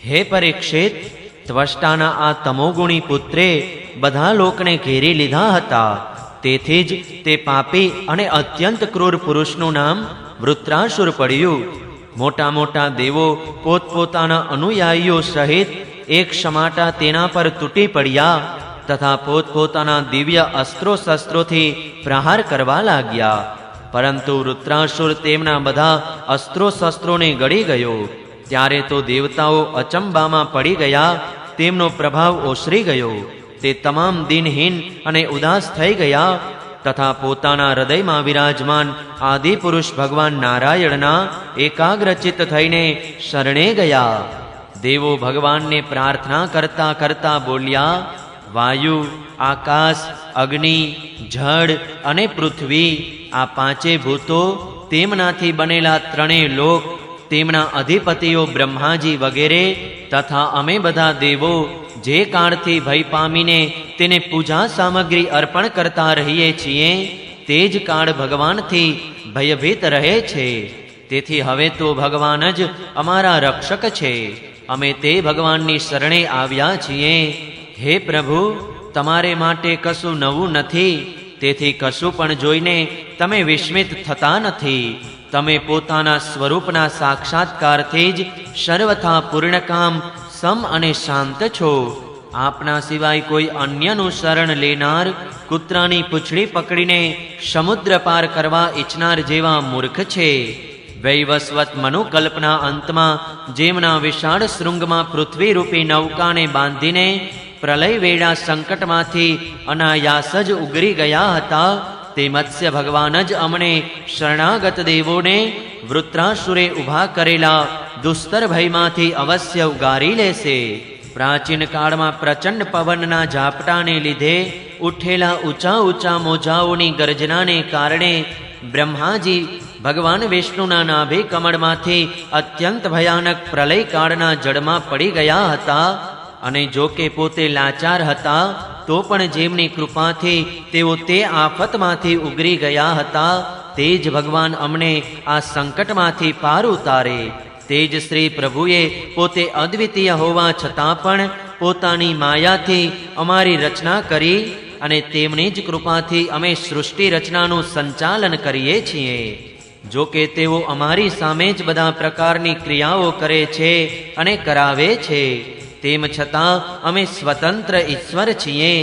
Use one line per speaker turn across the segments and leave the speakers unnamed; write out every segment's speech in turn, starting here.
હે પરીક્ષિત, ત્વષ્ટાના આ તમોગુણી પુત્રે બધા લોકને ઘેરી લીધા હતા. તેથી જ તે પાપી અને અત્યંત ક્રૂર પુરુષનું નામ વૃત્રાસુર પડ્યું. મોટા મોટા દેવો પોતપોતાના અનુયાયીઓ સહિત એક સમાટા તેના પર તૂટી પડ્યા તથા પોતપોતાના દિવ્ય અસ્ત્રો શસ્ત્રોથી પ્રહાર કરવા લાગ્યા. પરંતુ વૃત્રાસુર તેમના બધા અસ્ત્રો શસ્ત્રોને ગળી ગયો. ત્યારે તો દેવતાઓ અચંબામાં પડી ગયા. તેમનો પ્રભાવ ઓસરી ગયો. તે તમામ દિનહીન અને ઉદાસ થઈ ગયા તથા પોતાના હૃદયમાં વિરાજમાન આદિપુરુષ ભગવાન નારાયણના એકાગ્રચિત્ત થઈને શરણે ગયા. દેવો ભગવાનને પ્રાર્થના કરતા કરતા બોલ્યા, વાયુ, આકાશ, અગ્નિ, જળ અને પૃથ્વી, આ પાંચે ભૂતો, તેમનાથી બનેલા ત્રણેય લોક, તેમના અધિપતિઓ બ્રહ્માજી વગેરે તથા અમે બધા દેવો જે કાળથી ભય પામીને તેને પૂજા સામગ્રી અર્પણ કરતા રહીએ છીએ, તે જ કાળ ભગવાનથી ભયભીત રહે છે. તેથી હવે તો ભગવાન જ અમારા રક્ષક છે. અમે તે ભગવાનની શરણે આવ્યા છીએ. હે પ્રભુ, તમારે માટે કશું નવું નથી. તેથી કશું પણ જોઈને તમે વિસ્મિત થતા નથી. તમે પોતાના સ્વરૂપના સાક્ષાત્કારથી જ સર્વથા પૂર્ણકામ, સમ અને શાંત છો. આપના સિવાય કોઈ અન્યનું શરણ લેનાર કૂતરાની પૂંછડી પકડીને સમુદ્ર પાર કરવા ઈચ્છનાર જેવા મૂર્ખ છે. વૈવસ્વત મનુકલ્પના અંતમાં જેમના વિશાળ શૃંગમાં પૃથ્વીરૂપી નૌકાને બાંધીને પ્રલય વેળા સંકટમાંથી અનાયાસ જ ઉગરી ગયા હતા, તે મત્સ્ય ભગવાન જ અમને શરણાગત દેવોને વૃત્રાસુરે ઊભા કરેલા દુસ્તર ભયમાંથી અવશ્ય ઉગારી લેશે. પ્રાચીન કાળમાં પ્રચંડ પવનના ઝાપટાને લીધે ઉઠેલા ઊંચા ઊંચા મોજાઓની ગર્જનાને કારણે બ્રહ્માજી ભગવાન વિષ્ણુના નાભી કમળમાંથી અત્યંત ભયાનક પ્રલય કાળના જળમાં પડી ગયા હતા. અને જો કે પોતે લાચાર હતા, તો પણ જેમની કૃપાથી તેઓ તે આફતમાંથી ઉગરી ગયા હતા, તે જ ભગવાન અમને આ સંકટમાંથી પાર ઉતારે. તે જ શ્રી પ્રભુએ પોતે અદ્વિતીય હોવા છતાં પણ પોતાની માયાથી અમારી રચના કરી અને તેમની જ કૃપાથી અમે સૃષ્ટિ રચનાનું સંચાલન કરીએ છીએ. જો કે તેઓ અમારી સામે જ બધા પ્રકારની ક્રિયાઓ કરે છે અને કરાવે છે, તેમ છતાં અમે સ્વતંત્ર ઈશ્વર છીએ.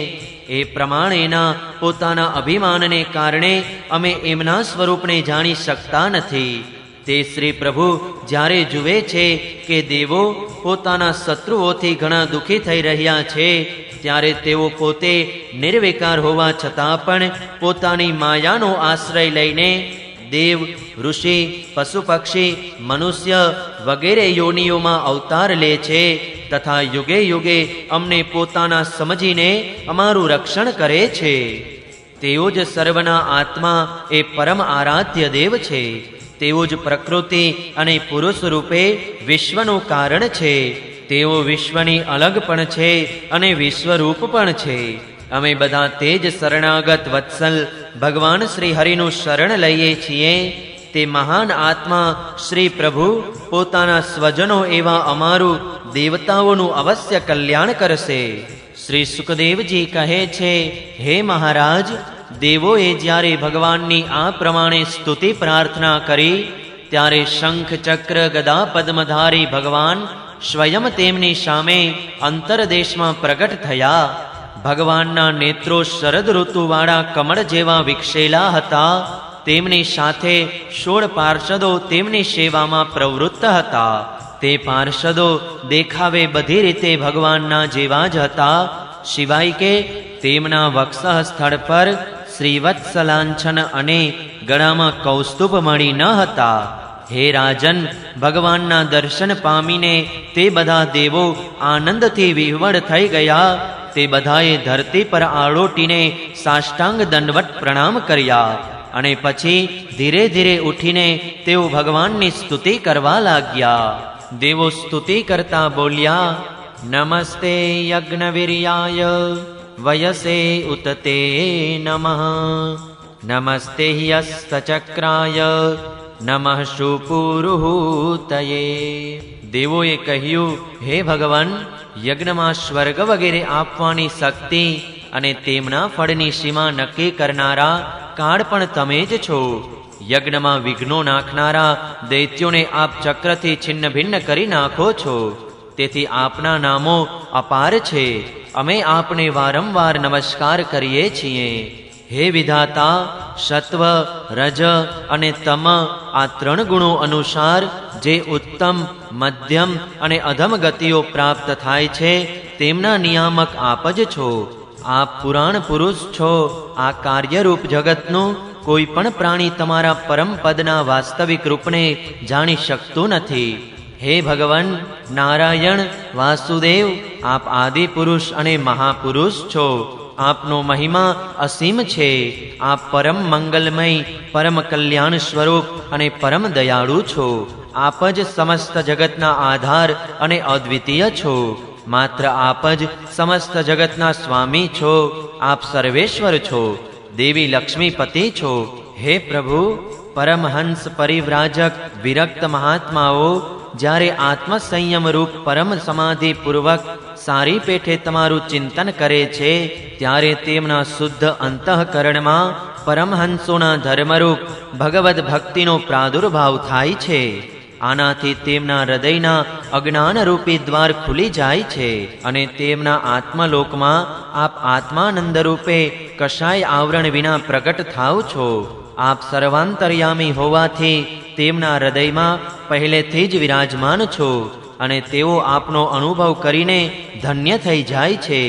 એ પ્રમાણેના પોતાના અભિમાનને કારણે અમે એમના સ્વરૂપને જાણી શકતા નથી. તે શ્રી પ્રભુ જ્યારે જુએ છે કે દેવો પોતાના શત્રુઓથી ઘણા દુઃખી થઈ રહ્યા છે, ત્યારે તેઓ પોતે નિર્વિકાર હોવા છતાં પણ પોતાની માયાનો આશ્રય લઈને દેવ, ઋષિ, પશુ પક્ષી, મનુષ્ય વગેરે યોનિઓમાં અવતાર લે છે તથા યુગે યુગે અમને પોતાના સમજીને અમારું રક્ષણ કરે છે. તેઓ જ સર્વના આત્મા, એ પરમ આરાધ્ય દેવ છે. તેઓ જ પ્રકૃતિ અને પુરુષ રૂપે વિશ્વનું કારણ છે. તેઓ વિશ્વની અલગ પણ છે અને વિશ્વરૂપ પણ છે. અમે બધા તે જ શરણાગત વત્સલ ભગવાન શ્રી હરિનું શરણ લઈએ છીએ. તે મહાન આત્મા શ્રી પ્રભુ પોતાના સ્વજનો એવા અમારું દેવતાઓનું અવશ્ય કલ્યાણ કરશે. શ્રી સુખદેવજી કહે છે, હે મહારાજ, દેવોએ જ્યારે ભગવાનની આ પ્રમાણે સ્તુતિ પ્રાર્થના કરી, ત્યારે શંખ, ચક્ર, ગદા, પદ્મધારી ભગવાન સ્વયં તેમની સામે અંતરદેશમાં પ્રગટ થયા. ભગવાનના નેત્રો શરદ ઋતુવાળા કમળ જેવા વિકસેલા હતા. તેમની સાથે 16 પાર્ષદો તેમની સેવામાં પ્રવૃત્ત હતા. તે પાર્ષદો દેખાવે બધી રીતે ભગવાનના જેવા જ હતા, સિવાય કે તેમના વક્ષ સ્થળ પર શ્રીવત્સલાંછન અને ગળામાં કૌસ્તુભ મણી ન હતા. હે રાજન, ભગવાનના દર્શન પામીને તે બધા દેવો આનંદથી વિહવળ થઈ ગયા. તે બધાએ ધરતી પર આળોટીને સાષ્ટાંગ દંડવત પ્રણામ કર્યા અને પછી ધીરે ધીરે ઉઠીને તેઓ ભગવાનની સ્તુતિ કરવા લાગ્યા. દેવો સ્તુતિ કરતા બોલ્યા, નમસ્તે યજ્ઞવીર્યાય વયસે ઉતતે નમઃ, નમસ્તે હસ્તચક્રાય નમઃ શુપુરુહૂતયે. દેવોએ કહ્યું, હે ભગવાન, યજ્ઞમાં સ્વર્ગ વગેરે આપવાની શક્તિ અને તેમના ફળની સીમા નક્કી કરનારા કાળ પણ તમે જ છો. યજ્ઞમાં વિઘ્નો નાખનારા દૈત્યોને આપ ચક્રથી છિન્ન ભિન્ન કરી નાખો છો. તેથી આપના નામો અપાર છે. અમે આપને વારંવાર નમસ્કાર કરીએ છીએ. હે વિધાતા, સત્વ, રજ અને તમ આ 3 ગુણો અનુસાર જે ઉત્તમ, મધ્યમ અને અધમ ગતિઓ પ્રાપ્ત થાય છે તેમના નિયામક આપ જ છો. આપ પુરાણ પુરુષ છો. આ કાર્યરૂપ જગતનું કોઈ પણ પ્રાણી તમારા પરમ પદના વાસ્તવિક રૂપને જાણી શકતું નથી. હે ભગવાન નારાયણ, વાસુદેવ, આપ આદિ પુરુષ અને મહાપુરુષ છો. આપનો મહિમા અસીમ છે. આપ પરમ મંગલમય, પરમ કલ્યાણ સ્વરૂપ અને પરમ દયાળુ છો. આપ જ સમસ્ત જગતના આધાર અને અદ્વિતીય છો. માત્ર આપ જ સમસ્ત જગતના સ્વામી છો. આપ સર્વેશ્વર છો. દેવી લક્ષ્મીપતિ છો. હે પ્રભુ, પરમહંસ પરિવ્રાજક વિરક્ત મહાત્માઓ જ્યારે આત્મસંયમ રૂપ પરમ સમાધિ પૂર્વક સારી પેઠે તમારું ચિંતન કરે છે ત્યારે તેમના શુદ્ધ અંતઃકરણમાં પરમહંસોના ધર્મરૂપ ભગવદ ભક્તિનો પ્રાદુર્ભાવ થાય છે. આનાથી તેમના હૃદયના અજ્ઞાનરૂપી દ્વાર ખુલી જાય છે અને તેમના આત્મલોકમાં આપ આત્માનંદ રૂપે કશાય આવરણ વિના પ્રગટ થાવ છો. આપ સર્વાંતર્યામી હોવાથી તેમના હૃદયમાં પહેલેથી જ વિરાજમાન છો અને તેઓ આપનો અનુભવ કરીને ધન્ય થઈ જાય છે.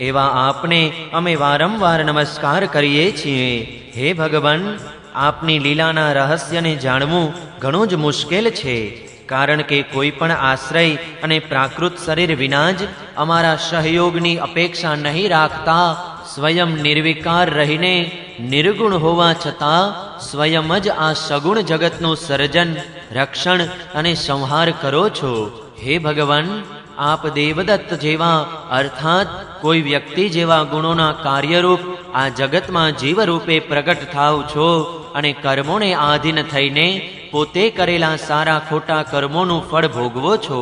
એવા આપને અમે વારંવાર નમસ્કાર કરીએ છીએ. હે ભગવાન, આપની લીલાના રહસ્યને જાણવું ઘણું જ મુશ્કેલ છે. કારણ કે કોઈ પણ આશ્રય અને પ્રાકૃત શરીર વિના જ અમારા સહયોગની અપેક્ષા નહીં રાખતા સ્વયં નિર્વિકાર રહીને નિર્ગુણ હોવા છતાં સ્વયં જ આ સગુણ જગતનું સર્જન, રક્ષણ અને સંહાર કરો છો. હે ભગવાન, આપ દેવદત્ત જેવા અર્થાત કોઈ વ્યક્તિ જેવા ગુણોના કાર્યરૂપ આ જગતમાં જીવરૂપે પ્રગટ થાવ છો અને કર્મોને આધીન થઈને પોતે કરેલા સારા ખોટા કર્મોનું ફળ ભોગવો છો.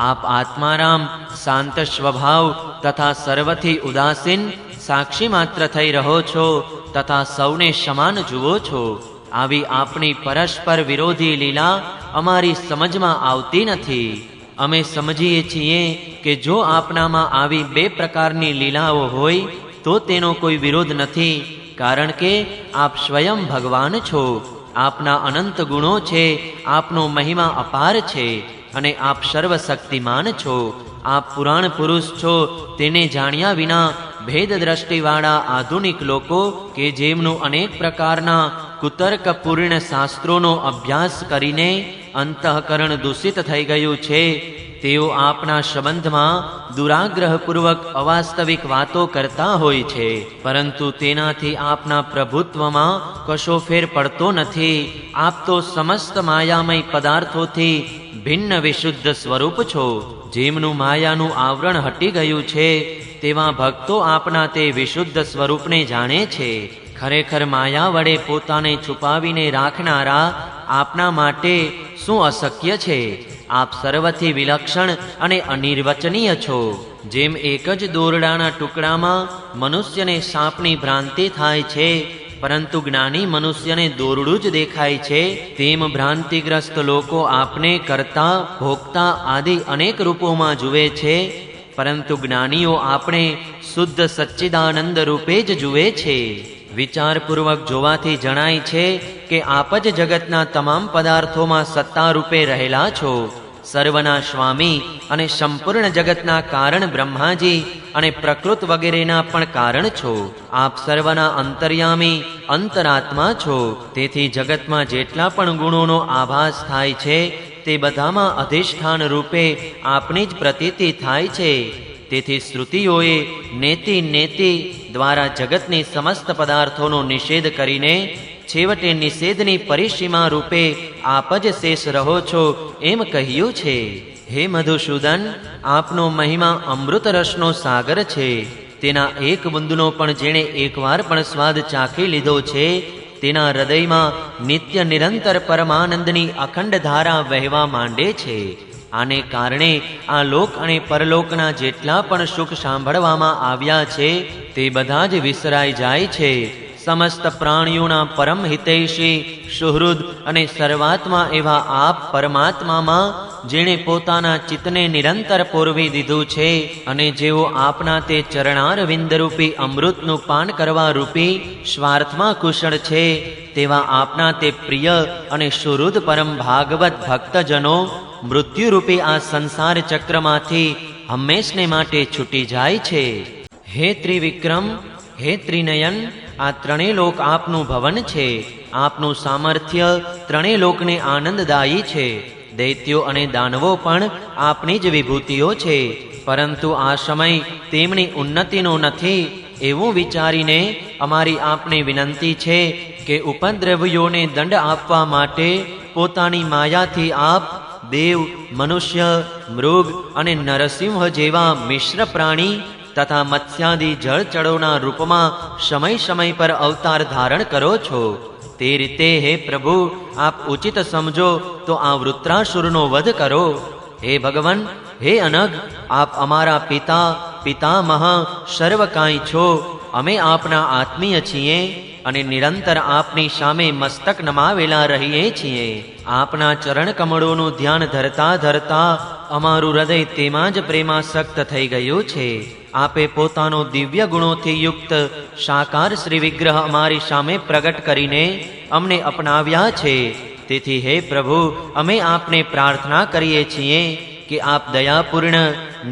આપ આત્મારામ, શાંત સ્વભાવ તથા સર્વથી ઉદાસીન સાક્ષી માત્ર થઈ રહો છો તથા સૌને સમાન જુઓ છો. આવી આપની પરસ્પર વિરોધી લીલા અમારી સમજમાં આવતી નથી. અમે સમજીએ છીએ કે જો આપનામાં આવી 2 પ્રકારની લીલાઓ હોય તો તેનો કોઈ વિરોધ નથી, કારણ કે આપ સ્વયં ભગવાન છો. આપના અનંત ગુણો છે. આપનો મહિમા અપાર છે અને આપ સર્વશક્તિમાન છો. આપ પુરાણ પુરુષ છો. તેને જાણ્યા વિના ભેદ દ્રષ્ટિવાળા આધુનિક લોકો કે જેમનું અનેક પ્રકારના કુતર્કપૂર્ણ શાસ્ત્રોનો અભ્યાસ કરીને અંતઃકરણ દૂષિત થઈ ગયું છે, તેઓ આપના સંબંધમાં દુરાગ્રહપૂર્વક અવાસ્તવિક વાતો કરતા હોય છે, પરંતુ તેનાથી આપના પ્રભુત્વમાં કશો ફેર પડતો નથી. આપ તો સમસ્ત માયામય પદાર્થોથી ભિન્ન વિશુદ્ધ સ્વરૂપ છો. જેમનું માયાનું આવરણ હટી ગયું છે તેવા ભક્તો આપના તે વિશુદ્ધ સ્વરૂપને જાણે છે. ખરેખર માયા વડે પોતાને છુપાવીને રાખનારા આપના માટે શું અશક્ય છે? આપ સર્વથી વિલક્ષણ અને અનિર્વચનીય છો. જેમ એક જ દોરડાના ટુકડામાં મનુષ્યને સાપની ભ્રાંતિ થાય છે, પરંતુ જ્ઞાની મનુષ્યને દોરડું જ દેખાય છે, તેમ ભ્રાંતિગ્રસ્ત લોકો આપને કરતા, ભોગતા આદિ અનેક રૂપોમાં જુએ છે, પરંતુ જ્ઞાનીઓ આપણે શુદ્ધ સચ્ચિદાનંદ રૂપે જ જુએ છે. વિચારપૂર્વક જોવાથી જણાય છે કે આપ જ જગતના તમામ પદાર્થોમાં સત્તા રૂપે રહેલા છો. સર્વના સ્વામી અને સંપૂર્ણ જગતના કારણ બ્રહ્માજી અને પ્રકૃત વગેરેના પણ કારણ છો. આપ સર્વના અંતર્યામી અંતરાત્મા છો. તેથી જગતમાં જેટલા પણ ગુણોનો આભાસ થાય છે તે બધામાં અધિષ્ઠાન રૂપે આપની જ પ્રતીતિ થાય છે. તેથી શ્રુતિઓએ નેતિ દ્વારા જગતની સમસ્ત પદાર્થોનો નિષેધ કરીને છેવટે નિષેધની પરિસીમા રૂપે આપ જ શેષ રહો છો એમ કહ્યું છે. હે મધુસૂદન, આપનો મહિમા અમૃત રસનો સાગર છે. તેના એક બુંદનો પણ જેણે એકવાર પણ સ્વાદ ચાખી લીધો છે તેના હૃદયમાં નિત્ય નિરંતર પરમાનંદની અખંડ ધારા વહેવા માંડે છે. આને કારણે આ લોક અને પરલોકના જેટલા પણ સુખ સાંભળવામાં આવ્યા છે તે બધા જ વિસરાઈ જાય છે. સમસ્ત પ્રાણીઓના પરમ હિતૈષી સુહૃદ અને સર્વાત્મા એવા આપ પરમાત્મામાં જેણે પોતાના ચિત્તને નિરંતર પોરવી દીધું છે અને જેઓ આપના તે ચરણારવિંદરૂપી અમૃતનું પાન કરવા રૂપી સ્વાર્થમાં કુશળ છે, તેવા આપના તે પ્રિય અને સુહૃદ પરમ ભાગવત ભક્તજનો મૃત્યુરૂપી આ સંસાર ચક્રમાંથી હંમેશને માટે છૂટી જાય છે. હે ત્રિવિક્રમ, હે ત્રિનયન, આ ત્રણેય લોક આપનું ભવન છે. આપનું સામર્થ્ય ત્રણેય લોકને આનંદદાયી છે. દૈત્યો અને દાનવો પણ આપની જ વિભૂતિઓ છે, પરંતુ આ સમય તેમની ઉન્નતિનો નથી એવું વિચારીને અમારી આપને વિનંતી છે કે ઉપદ્રવીઓને દંડ આપવા માટે પોતાની માયાથી આપ દેવ, મનુષ્ય, મૃગ અને નરસિંહ જેવા મિશ્ર પ્રાણી તથા મત્સ્યાદિ જળચળોના રૂપમાં સમય સમય પર અવતાર ધારણ કરો છો. તે રીતે હે પ્રભુ, આપ ઉચિત સમજો તો આ વૃત્રાસુરનો વધ કરો. હે ભગવાન, હે અનઘ, આપ અમારા પિતા, પિતામહ, સર્વ કાંઈ છો. અમે આપના આત્મીય છીએ અને નિરંતર આપની સામે મસ્તક નમાવેલા રહીએ છીએ. આપના ચરણ કમળોનું ધ્યાન ધરતા ધરતા અમારું હૃદય તેમાં જ પ્રેમાસક્ત થઈ ગયું છે. આપે પોતાનો દિવ્ય ગુણોથી યુક્ત સાકાર શ્રી વિગ્રહ અમારી સામે પ્રગટ કરીને અમને અપનાવ્યા છે. તેથી હે પ્રભુ, અમે આપને પ્રાર્થના કરીએ છીએ કે આપ દયાપૂર્ણ,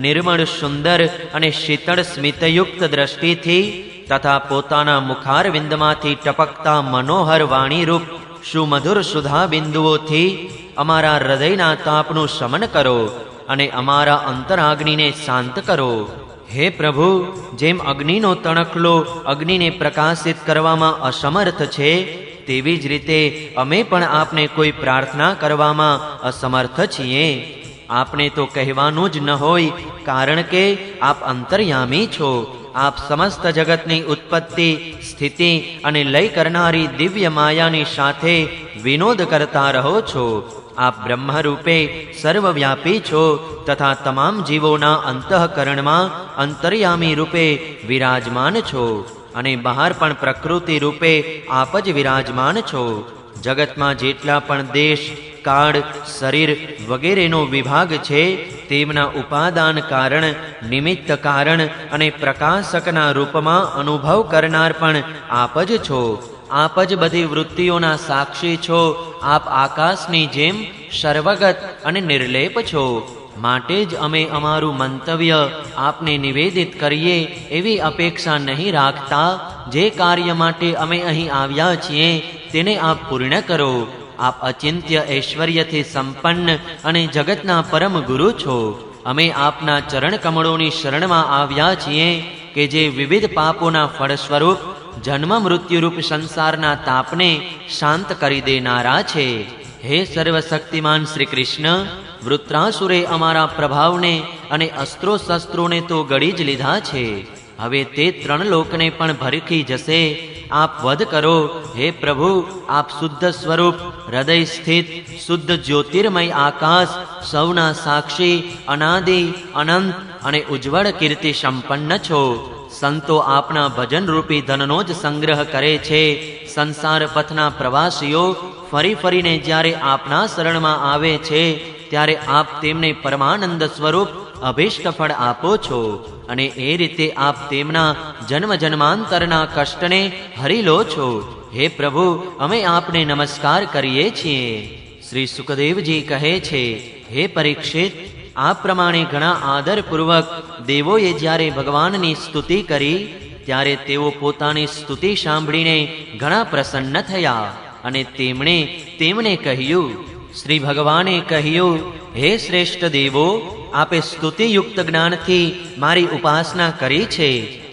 નિર્મળ, સુંદર અને શીતળ સ્મિતયુક્ત દ્રષ્ટિથી તથા પોતાના મુખારવિંદમાંથી ટપકતા મનોહર વાણીરૂપ સુમધુર સુધા બિંદુઓથી અમારા હૃદયના તાપનું શમન કરો અને અમારા અંતરાગ્નિને શાંત કરો. હે પ્રભુ, જેમ અગ્નિનો તણખલો અગ્નિને પ્રકાશિત કરવામાં અસમર્થ છે, તેવી જ રીતે અમે પણ આપને કોઈ પ્રાર્થના કરવામાં અસમર્થ છીએ. આપને તો કહેવાનું જ ન હોય, કારણ કે આપ અંતર્યામી છો. આપ સમસ્ત જગતની ઉત્પત્તિ, સ્થિતિ અને લય કરનારી દિવ્ય માયાની સાથે વિનોદ કરતા રહો છો. આપ બ્રહ્મરૂપે સર્વવ્યાપી છો તથા તમામ જીવોના અંતઃકરણમાં અંતર્યામી રૂપે વિરાજમાન છો અને બહાર પણ પ્રકૃતિ રૂપે આપ જ વિરાજમાન છો. જગતમાં જેટલા પણ દેશ, કાળ, શરીર વગેરેનો વિભાગ છે, તેમના ઉપાદાન કારણ, નિમિત્ત કારણ અને પ્રકાશકના રૂપમાં અનુભવ કરનાર પણ આપ જ છો. આપ જ બધી વૃત્તિઓના સાક્ષી છો. આપ આકાશની જેમ સર્વગત અને નિર્લેપ છો. માટે જ અમે અમારું મંતવ્ય આપને નિવેદિત કરીએ એવી અપેક્ષા નહીં રાખતા. જે કાર્ય માટે અમે અહીં આવ્યા છીએ તેને આપ પૂર્ણ કરો. આપ અચિંત્ય ઐશ્વર્યથી સંપન્ન અને જગતના પરમ ગુરુ છો. અમે આપના ચરણ કમળોની શરણમાં આવ્યા છીએ કે જે વિવિધ પાપોના ફળ સ્વરૂપ જન્મ મૃત્યુરૂપ સંસારના તાપને શાંત કરી દેનારા છે. હે સર્વશક્તિમાન શ્રી કૃષ્ણ, વૃત્રાસુરે અમારા પ્રભાવને અને અસ્ત્રો શસ્ત્રોને તો ગળી જ લીધા છે. હવે તે ત્રણ લોકને પણ ભરખી જશે. આપ વધ કરો. હે પ્રભુ, આપ શુદ્ધ સ્વરૂપ, હૃદય સ્થિત, શુદ્ધ જ્યોતિર્મય આકાશ, સૌના સાક્ષી, અનાદિ, અનંત અને ઉજ્જવળ કીર્તિ સંપન્ન છો. સંતો આપના ભજન રૂપી ધનનો જ સંગ્રહ કરે છે. સંસાર પથના પ્રવાસીઓ ફરી ફરીને જ્યારે આપના શરણમાં આવે છે ત્યારે આપ તેમને પરમાનંદ સ્વરૂપ અભિષ્ટ ફળ આપો છો અને એ રીતે આપ તેમના જન્મ જન્માંતરના કષ્ટને હરી લો છો. હે પ્રભુ, અમે આપને નમસ્કાર કરીએ છીએ. શ્રી સુખદેવજી કહે છે, હે પરીક્ષિત, આ પ્રમાણે ઘણા આદરપૂર્વક દેવોએ જ્યારે ભગવાનની સ્તુતિ કરી ત્યારે તેઓ પોતાની સ્તુતિ સાંભળીને ઘણા પ્રસન્ન થયા અને તેમણે તેમને કહ્યું. શ્રી ભગવાને કહ્યું, હે શ્રેષ્ઠ દેવો, આપે સ્તુતિયુક્ત જ્ઞાનથી મારી ઉપાસના કરી છે,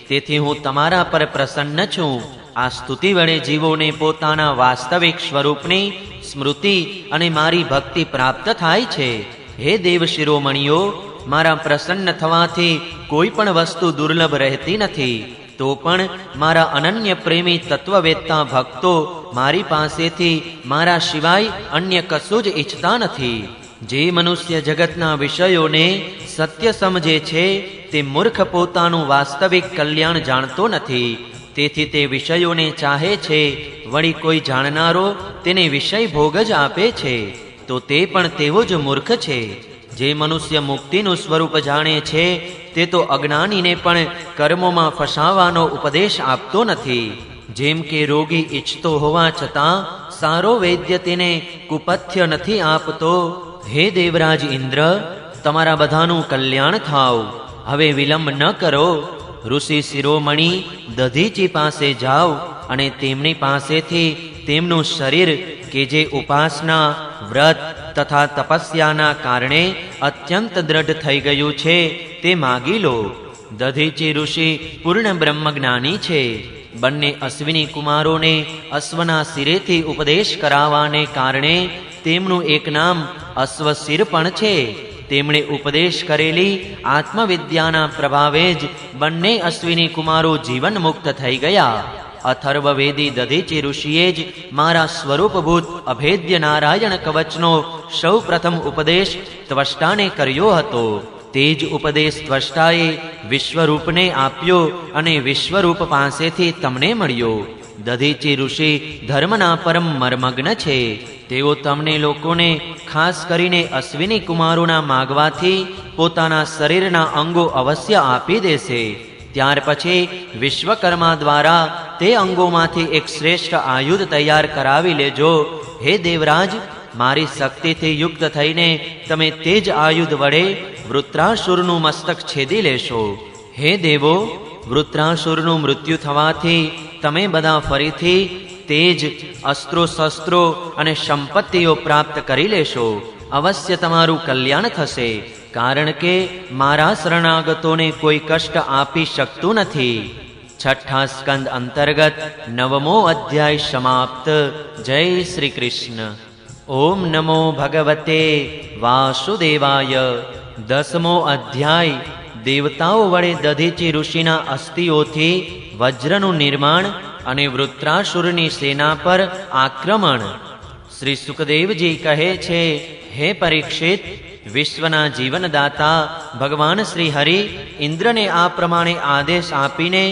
તેથી હું તમારા પર પ્રસન્ન છું. આ સ્તુતિ વડે જીવોને પોતાના વાસ્તવિક સ્વરૂપની સ્મૃતિ અને મારી ભક્તિ પ્રાપ્ત થાય છે. હે દેવ શિરોમણીઓ, મારા પ્રસન્ન થવાથી કોઈ પણ વસ્તુ દુર્લભ રહેતી નથી. તો પણ મારા અનન્ય પ્રેમી તત્વવેત્તા ભક્તો મારી પાસેથી મારા સિવાય અન્ય કશું જ ઈચ્છતા નથી. જે મનુષ્ય જગતના વિષયોને સત્ય સમજે છે તે મૂર્ખ પોતાનું વાસ્તવિક કલ્યાણ જાણતો નથી. તેથી તે વિષયોને ચાહે છે, વળી કોઈ જાણનારો તેને વિષય ભોગ જ આપે છે, તો તે પણ તેવો જ મૂર્ખ છે. જે મનુષ્ય મુક્તિનું સ્વરૂપ જાણે છે તે તો અજ્ઞાનીને પણ કર્મોમાં ફસાવાનો ઉપદેશ આપતો નથી. જેમ કે રોગી ઈચ્છતો હોવા છતાં સારો વૈદ્ય તેને કુપથ્ય નથી આપતો. હે દેવરાજ ઇન્દ્ર, તમારા બધાનું કલ્યાણ થાવ. હવે વિલંબ ન કરો. ઋષિ શિરોમણી દધીચી પાસે જાઓ અને તેમની પાસેથી તેમનું શરીર કે જે ઉપાસના, વ્રત તથા તપસ્યાના કારણે અત્યંત દ્રઢ થઈ ગયું છે તે માગી લો. દધીચી ઋષિ પૂર્ણ બ્રહ્મજ્ઞાની છે. બંને અશ્વિની કુમારોને અશ્વના શિરેથી ઉપદેશ કરાવવાને કારણે તેમનું એક નામ અશ્વશિર પણ છે. તેમણે ઉપદેશ કરેલી આત્મવિદ્યાના પ્રભાવે જ બંને અશ્વિની કુમારો જીવન મુક્ત થઈ ગયા. અથર્વવેદી દધીચી ઋષિએ જ મારા સ્વરૂપભૂત અભેદ્ય નારાયણ કવચનો સૌ પ્રથમ ઉપદેશ ત્વષ્ટાને કર્યો હતો. તે જ ઉપદેશ ત્વષ્ટાએ વિશ્વરૂપને આપ્યો અને વિશ્વરૂપ પાસેથી તમને મળ્યો. દધીચી ઋષિ ધર્મના પરમ મર્મગ્ન છે. તેઓ તમને લોકોને ખાસ કરીને અશ્વિની કુમારોના માગવાથી પોતાના શરીરના અંગો અવશ્ય આપી દેશે. ત્યાર પછી વિશ્વકર્મા દ્વારા તે અંગોમાંથી એક શ્રેષ્ઠ આયુધ તૈયાર કરાવી લેજો. હે દેવરાજ, મારી શક્તિથી યુક્ત થઈને તમે તે જ આયુધ વડે વૃત્રાસુરનું મસ્તક છેદી લેશો. હે દેવો, વૃત્રાસુરનું મૃત્યુ થવાથી તમે બધા ફરીથી તેજ, અસ્ત્રો શસ્ત્રો અને સંપત્તિઓ પ્રાપ્ત કરી લેશો. અવશ્ય તમારું કલ્યાણ થશે, કારણ કે મારા શરણાગતોને કોઈ કષ્ટ આપી શકતું નથી. છઠ્ઠા સ્કંદ અંતર્ગત 9મો અધ્યાય સમાપ્ત. જય શ્રી કૃષ્ણ. ઓમ નમો ભગવતે વાસુદેવાય. 10મો અધ્યાય દેવતાઓ વડે દધીચી ઋષિના અસ્થિઓથી વજ્રનું નિર્માણ અને વૃત્રાસુરની સેના પર આક્રમણ. શ્રી સુખદેવજી કહે છે, હે પરીક્ષિત, વિશ્વના જીવનદાતા ભગવાન શ્રી હરિ ઇન્દ્રને આ પ્રમાણે આદેશ આપીને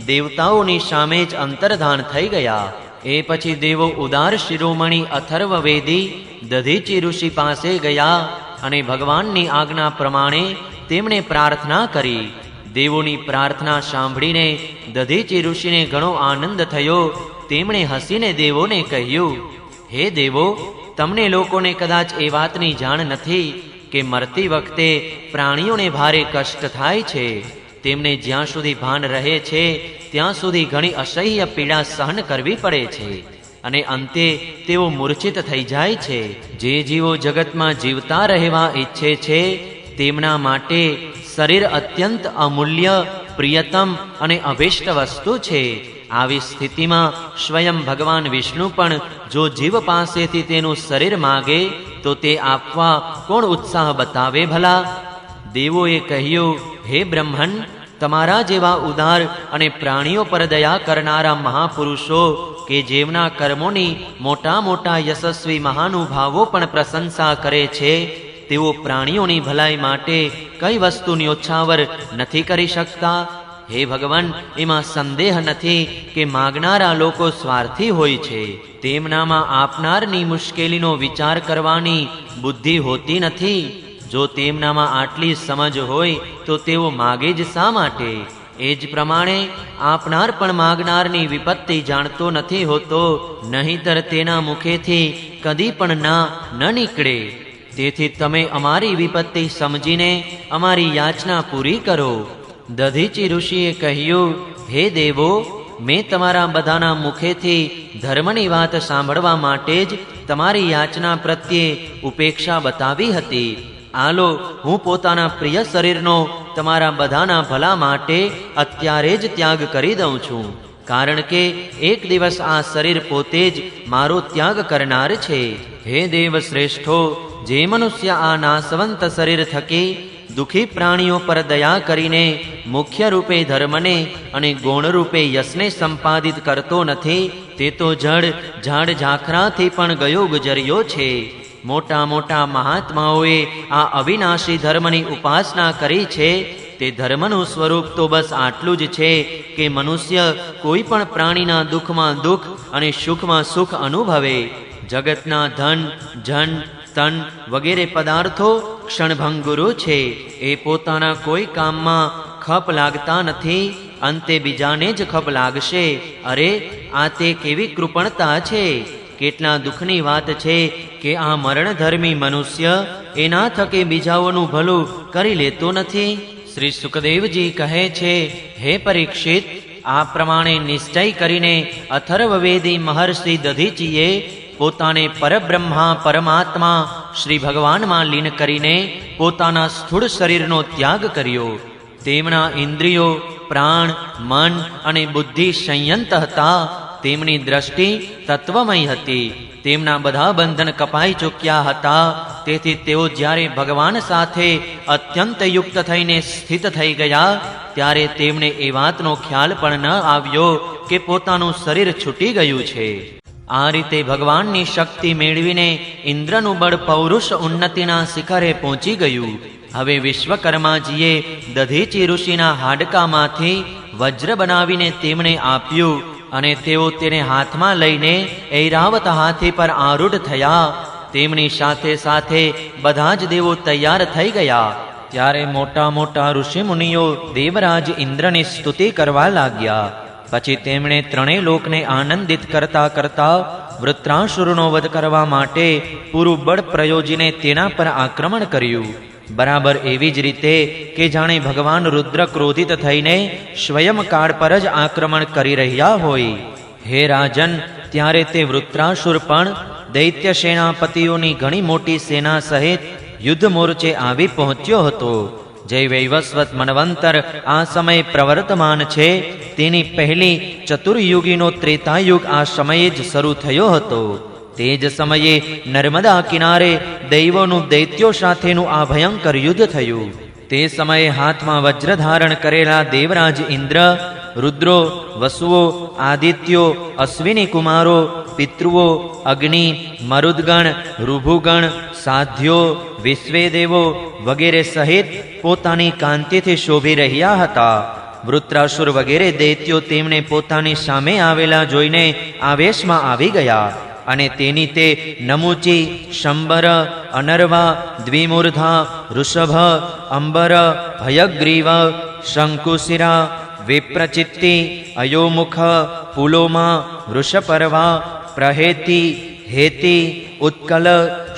દેવતાઓની સામે જ અંતર્ધાન થઈ ગયા. એ પછી દેવો ઉદાર શિરોમણી અથર્વવેદી દધીચી ઋષિ પાસે ગયા અને ભગવાનની આજ્ઞા પ્રમાણે તેમણે પ્રાર્થના કરી. દેવોની પ્રાર્થના સાંભળીને દધીચી ઋષિને ઘણો આનંદ થયો. તેમણે હસીને દેવોને કહ્યું, હે દેવો, તમને લોકોને કદાચ એ વાતની જાણ નથી કે મરતી વખતે પ્રાણીઓને ભારે કષ્ટ થાય છે. તેમને જ્યાં સુધી ભાન રહે છે ત્યાં સુધી ઘણી અસહ્ય પીડા સહન કરવી પડે છે અને અંતે તેઓ મૂર્છિત થઈ જાય છે. જે જીવો જગતમાં જીવતા રહેવા ઈચ્છે છે તેમના માટે શરીર અત્યંત અમૂલ્ય, પ્રિયતમ અને અભિષ્ટ વસ્તુ છે. આવી સ્થિતિમાં સ્વયં ભગવાન વિષ્ણુ પણ જો જીવ પાસેથી તેનું શરીર માગે તો તે આપવા કોણ ઉત્સાહ બતાવે ભલા? દેવોએ કહ્યું, હે બ્રહ્મન, તમારા જેવા ઉદાર અને પ્રાણીઓ પર દયા કરનારા મહાપુરુષો કે જેમના કર્મોની મોટા મોટા યશસ્વી મહાનુભાવો પણ પ્રશંસા કરે છે, તેઓ પ્રાણીઓની ભલાઈ માટે કઈ વસ્તુ ન્યોછાવર નથી કરી શકતા? હે ભગવાન, એમાં સંદેહ નથી કે માગનારા લોકો સ્વાર્થી હોય છે. તેમનામાં આપનારની મુશ્કેલીનો વિચાર કરવાની બુદ્ધિ હોતી નથી. જો તેમનામાં આટલી સમજ હોય તો તેઓ માગે જ શા માટે? એ જ પ્રમાણે આપનાર પણ માગનારની વિપત્તિ જાણતો નથી હોતો, નહીંતર તેના મુખેથી કદી પણ ના ન નીકળે. તેથી તમે અમારી વિપત્તિ સમજીને અમારી યાચના પૂરી કરો. દધીચી ઋષિએ કહ્યું, હે દેવો, મેં તમારા બધાના મુખેથી ધર્મની વાત સાંભળવા માટે જ તમારી યાચના પ્રત્યે ઉપેક્ષા બતાવી હતી. આલો, હું પોતાના પ્રિય શરીરનો તમારા બધાના ભલા માટે અત્યારે જ ત્યાગ કરી દઉં છું, કારણ કે એક દિવસ આ શરીર પોતે જ મારો ત્યાગ કરનાર છે. હે દેવ શ્રેષ્ઠો, જે મનુષ્ય આ નાશવંત શરીર થકી દુઃખી પ્રાણીઓ પર દયા કરીને મુખ્ય રૂપે ધર્મને અને ગૌણ રૂપે યશને સંપાદિત કરતો નથી, તે તો જડ ઝાડ ઝાખરાથી પણ ગયો ગુજર્યો છે. મોટા મોટા મહાત્માઓએ આ અવિનાશી ધર્મની ઉપાસના કરી છે. તે ધર્મનું સ્વરૂપ તો બસ આટલું જ છે કે મનુષ્ય કોઈ પણ પ્રાણીના દુઃખમાં દુઃખ અને સુખમાં સુખ અનુભવે. જગતના ધન, જન, તન વગેરે પદાર્થો ક્ષણભંગુરો છે. એ પોતાના કોઈ કામમાં ખપ લાગતા નથી. અંતે બીજાને જ ખપ લાગશે. અરે આ તે કેવી કૃપણતા છે! કેટલા દુઃખની વાત છે કે આ મરણધર્મી મનુષ્ય એના થકે બીજાઓનું ભલું કરી લેતો નથી. શ્રી સુખદેવજી કહે છે, હે પરીક્ષિત, આ પ્રમાણે નિશ્ચય કરીને અથર્વવેદી મહર્ષિ દધીચીએ પોતાને પરબ્રહ્મા પરમાત્મા શ્રી ભગવાનમાં લીન કરીને પોતાના સ્થૂળ શરીરનો ત્યાગ કર્યો. તેમના ઇન્દ્રિયો, પ્રાણ, મન અને બુદ્ધિ સંયંત હતા. તેમની દ્રષ્ટિ તત્વમય હતી. તેમના બધા બંધન કપાઈ ચૂક્યા હતા. તેથી તેઓ જ્યારે ભગવાન સાથે અત્યંત યુક્ત થઈને સ્થિત થઈ ગયા ત્યારે તેમને એ વાતનો ખ્યાલ પણ ન આવ્યો કે પોતાનું શરીર છૂટી ગયું છે. આ રીતે ભગવાનની શક્તિ મેળવીને ઇન્દ્રનું બળ પૌરુષ ઉન્નતિના શિખરે પહોંચી ગયું. હવે વિશ્વકર્માજીએ દધીચી ઋષિના હાડકામાંથી વજ્ર બનાવીને તેમણે આપ્યું અને તેઓ તેને હાથમાં લઈને ઐરાવત હાથી પર આરૂઢ થયા. તેમની સાથે સાથે બધા જ દેવો તૈયાર થઈ ગયા. ત્યારે મોટા મોટા ઋષિમુનિઓ દેવરાજ ઇન્દ્રની સ્તુતિ કરવા લાગ્યા. પછી તેમણે ત્રણેય લોકને આનંદિત કરતા કરતા વૃત્રાસુરનો વધ કરવા માટે પૂરું બળ પ્રયોજીને તેના પર આક્રમણ કર્યું. બરાબર એવી જ રીતે કે જાણે ભગવાન રુદ્ર ક્રોધિત થઈને સ્વયં કાળ પર જ આક્રમણ કરી રહ્યા હોય. હે રાજન, ત્યારે તે વૃત્રાસુર પણ દૈત્ય સેનાપતિઓની ઘણી મોટી સેના સહિત યુદ્ધ મોરચે આવી પહોંચ્યો હતો. જય વૈવસ્વત મન્વંતર આ સમય પ્રવર્તમાન છે. તેની પહેલી ચતુર્યુગીનો ત્રેતાયુગ આ સમયે જ શરૂ થયો હતો. તે જ સમયે નર્મદા કિનારે દૈવોનું દૈત્યો સાથેનું આ ભયંકર યુદ્ધ થયું. તે સમયે હાથમાં વજ્ર ધારણ કરેલા દેવરાજ ઇન્દ્ર, રુદ્રો, વસુઓ, આદિત્યો, અશ્વિની કુમારો, પિતૃઓ, અગ્નિ, મરુદગણ, ઋભુગણ, સાધ્યો, વિશ્વેદેવો વગેરે સહિત પોતાની કાંતિથી શોભી રહ્યા હતા. વૃત્રાસુર વગેરે દૈત્યો તેમને પોતાની સામે આવેલા જોઈને આવેશમાં આવી ગયા અને તેની તે નમુચી, શંબર, અનર્વા, દ્વિમૂર્ધા, ઋષભ, અંબર, ભયગ્રીવ, શંકુશિરા, વિપ્રચિત્તિ, અયોમુખ, પુલોમા, વૃષપર્વા, પ્રહેતિ, હેતિ, ઉત્કલ,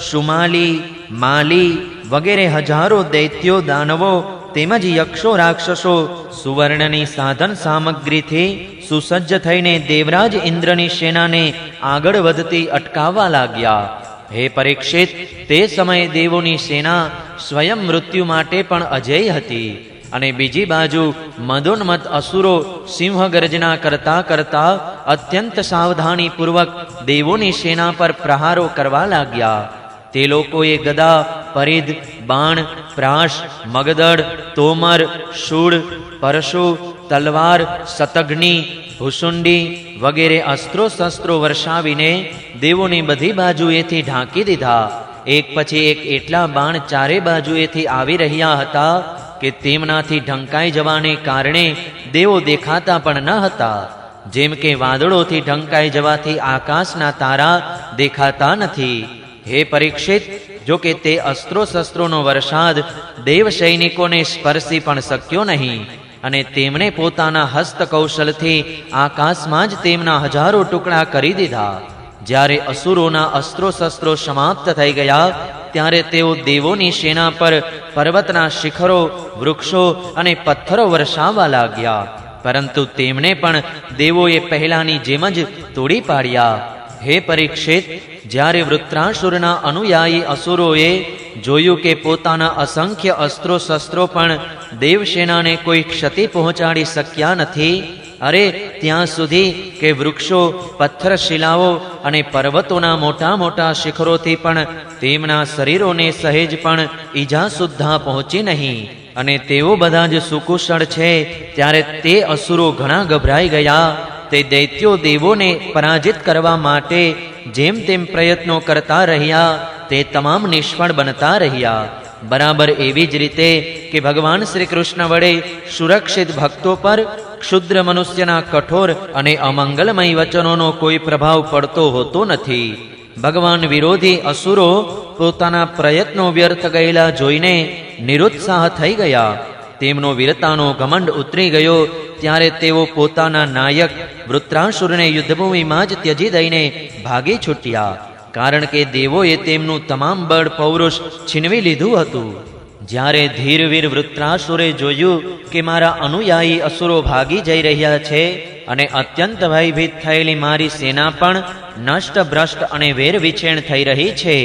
સુમાલી, માલી વગેરે હજારો દૈત્યો, દાનવો તેમજ યક્ષો, રાક્ષસો સુવર્ણની સાધન સામગ્રીથી સુસજ્જ થઈને દેવરાજ ઇન્દ્રની સેનાને આગળ વધતી અટકાવવા લાગ્યા. હે પરીક્ષિત, તે સમયે દેવોની સેના સ્વયં મૃત્યુ માટે પણ અજેય હતી અને બીજી બાજુ મદોન્મત અસુરો સિંહ ગર્જના કરતા કરતા અત્યંત સાવધાનીપૂર્વક દેવોની સેના પર પ્રહારો કરવા લાગ્યા. તે લોકોએ ગદા, પરિધ, બાણ, પ્રાશ, મગદડ, તોમર, શૂળ, પરશુ, તલવાર, શતઘ્ની, ભૂસુંડી વગેરે અસ્ત્રો શસ્ત્રો વર્ષાવીને દેવોની બધી બાજુએથી ઢાંકી દીધા. એક પછી એક એટલા બાણ ચારે બાજુએથી આવી રહ્યા હતા કે તેમનાથી ઢંકાઈ જવાને કારણે દેવો દેખાતા પણ ન હતા. જેમ કે વાદળોથી ઢંકાઈ જવાથી આકાશના તારા દેખાતા નથી. હે પરીક્ષિત, જો કે તે અસ્ત્રો શસ્ત્રોનો વરસાદ દેવ સૈનિકોને સ્પર્શી પણ શક્યો નહીં અને તેમણે પોતાના હસ્તકૌશલથી આકાશમાં જ તેમના હજારો ટુકડા કરી દીધા. જ્યારે અસુરોના અસ્ત્રો શસ્ત્રો સમાપ્ત થઈ ગયા ત્યારે તેઓ દેવોની સેના પર પર્વતના શિખરો, વૃક્ષો અને પથ્થરો વરસાવવા લાગ્યા. પરંતુ તેમને પણ દેવોએ પહેલાની જેમ જ તોડી પાડ્યા. હે પરીક્ષિત, જ્યારે વૃત્રાસુરના અનુયાયી અસુરોએ જોયું કે પોતાના અસંખ્ય અસ્ત્રો શસ્ત્રો પણ દેવસેનાને કોઈ ક્ષતિ પહોંચાડી શક્યા નથી, અરે ત્યાં સુધી કે વૃક્ષો, પથ્થર શિલાઓ અને પર્વતોના મોટા મોટા શિખરોથી પણ તેમના શરીરોને સહેજ પણ ઈજા સુદ્ધા પહોંચી નહીં અને તેઓ બધા જ સુકુશળ છે, ત્યારે તે અસુરો ઘણા ગભરાઈ ગયા. તે દૈત્યો દેવોને પરાજિત કરવા માટે જેમ તેમ પ્રયત્નો કરતા રહ્યા, તે તમામ નિષ્ફળ બનતા રહ્યા. બરાબર એવી જ રીતે કે ભગવાન શ્રી કૃષ્ણ વડે સુરક્ષિત ભક્તો પર ક્ષુદ્ર મનુષ્યના કઠોર અને અમંગલમય વચનોનો કોઈ પ્રભાવ પડતો હોતો નથી. ભગવાન વિરોધી અસુરો પોતાના પ્રયત્નો વ્યર્થ ગયેલા જોઈને નિરુત્સાહ થઈ ગયા. તેમનો વીરતાનો ઘમંડ ઉતરી ગયો ત્યારે તેઓ પોતાના નાયક વૃત્રાસુરને યુદ્ધભૂમિમાં જ ત્યજી દઈને ભાગી છૂટ્યા. કારણ કે દેવોએ તેમનું તમામ બળ પૌરુષ છીનવી લીધું હતું. જ્યારે ધીરવીર વૃત્રાસુરે જોયું કે મારા અનુયાયી અસુરો ભાગી જઈ રહ્યા છે અને અત્યંત ભયભીત થયેલી મારી સેના પણ નષ્ટ ભ્રષ્ટ અને વેરવિછેણ થઈ રહી છે,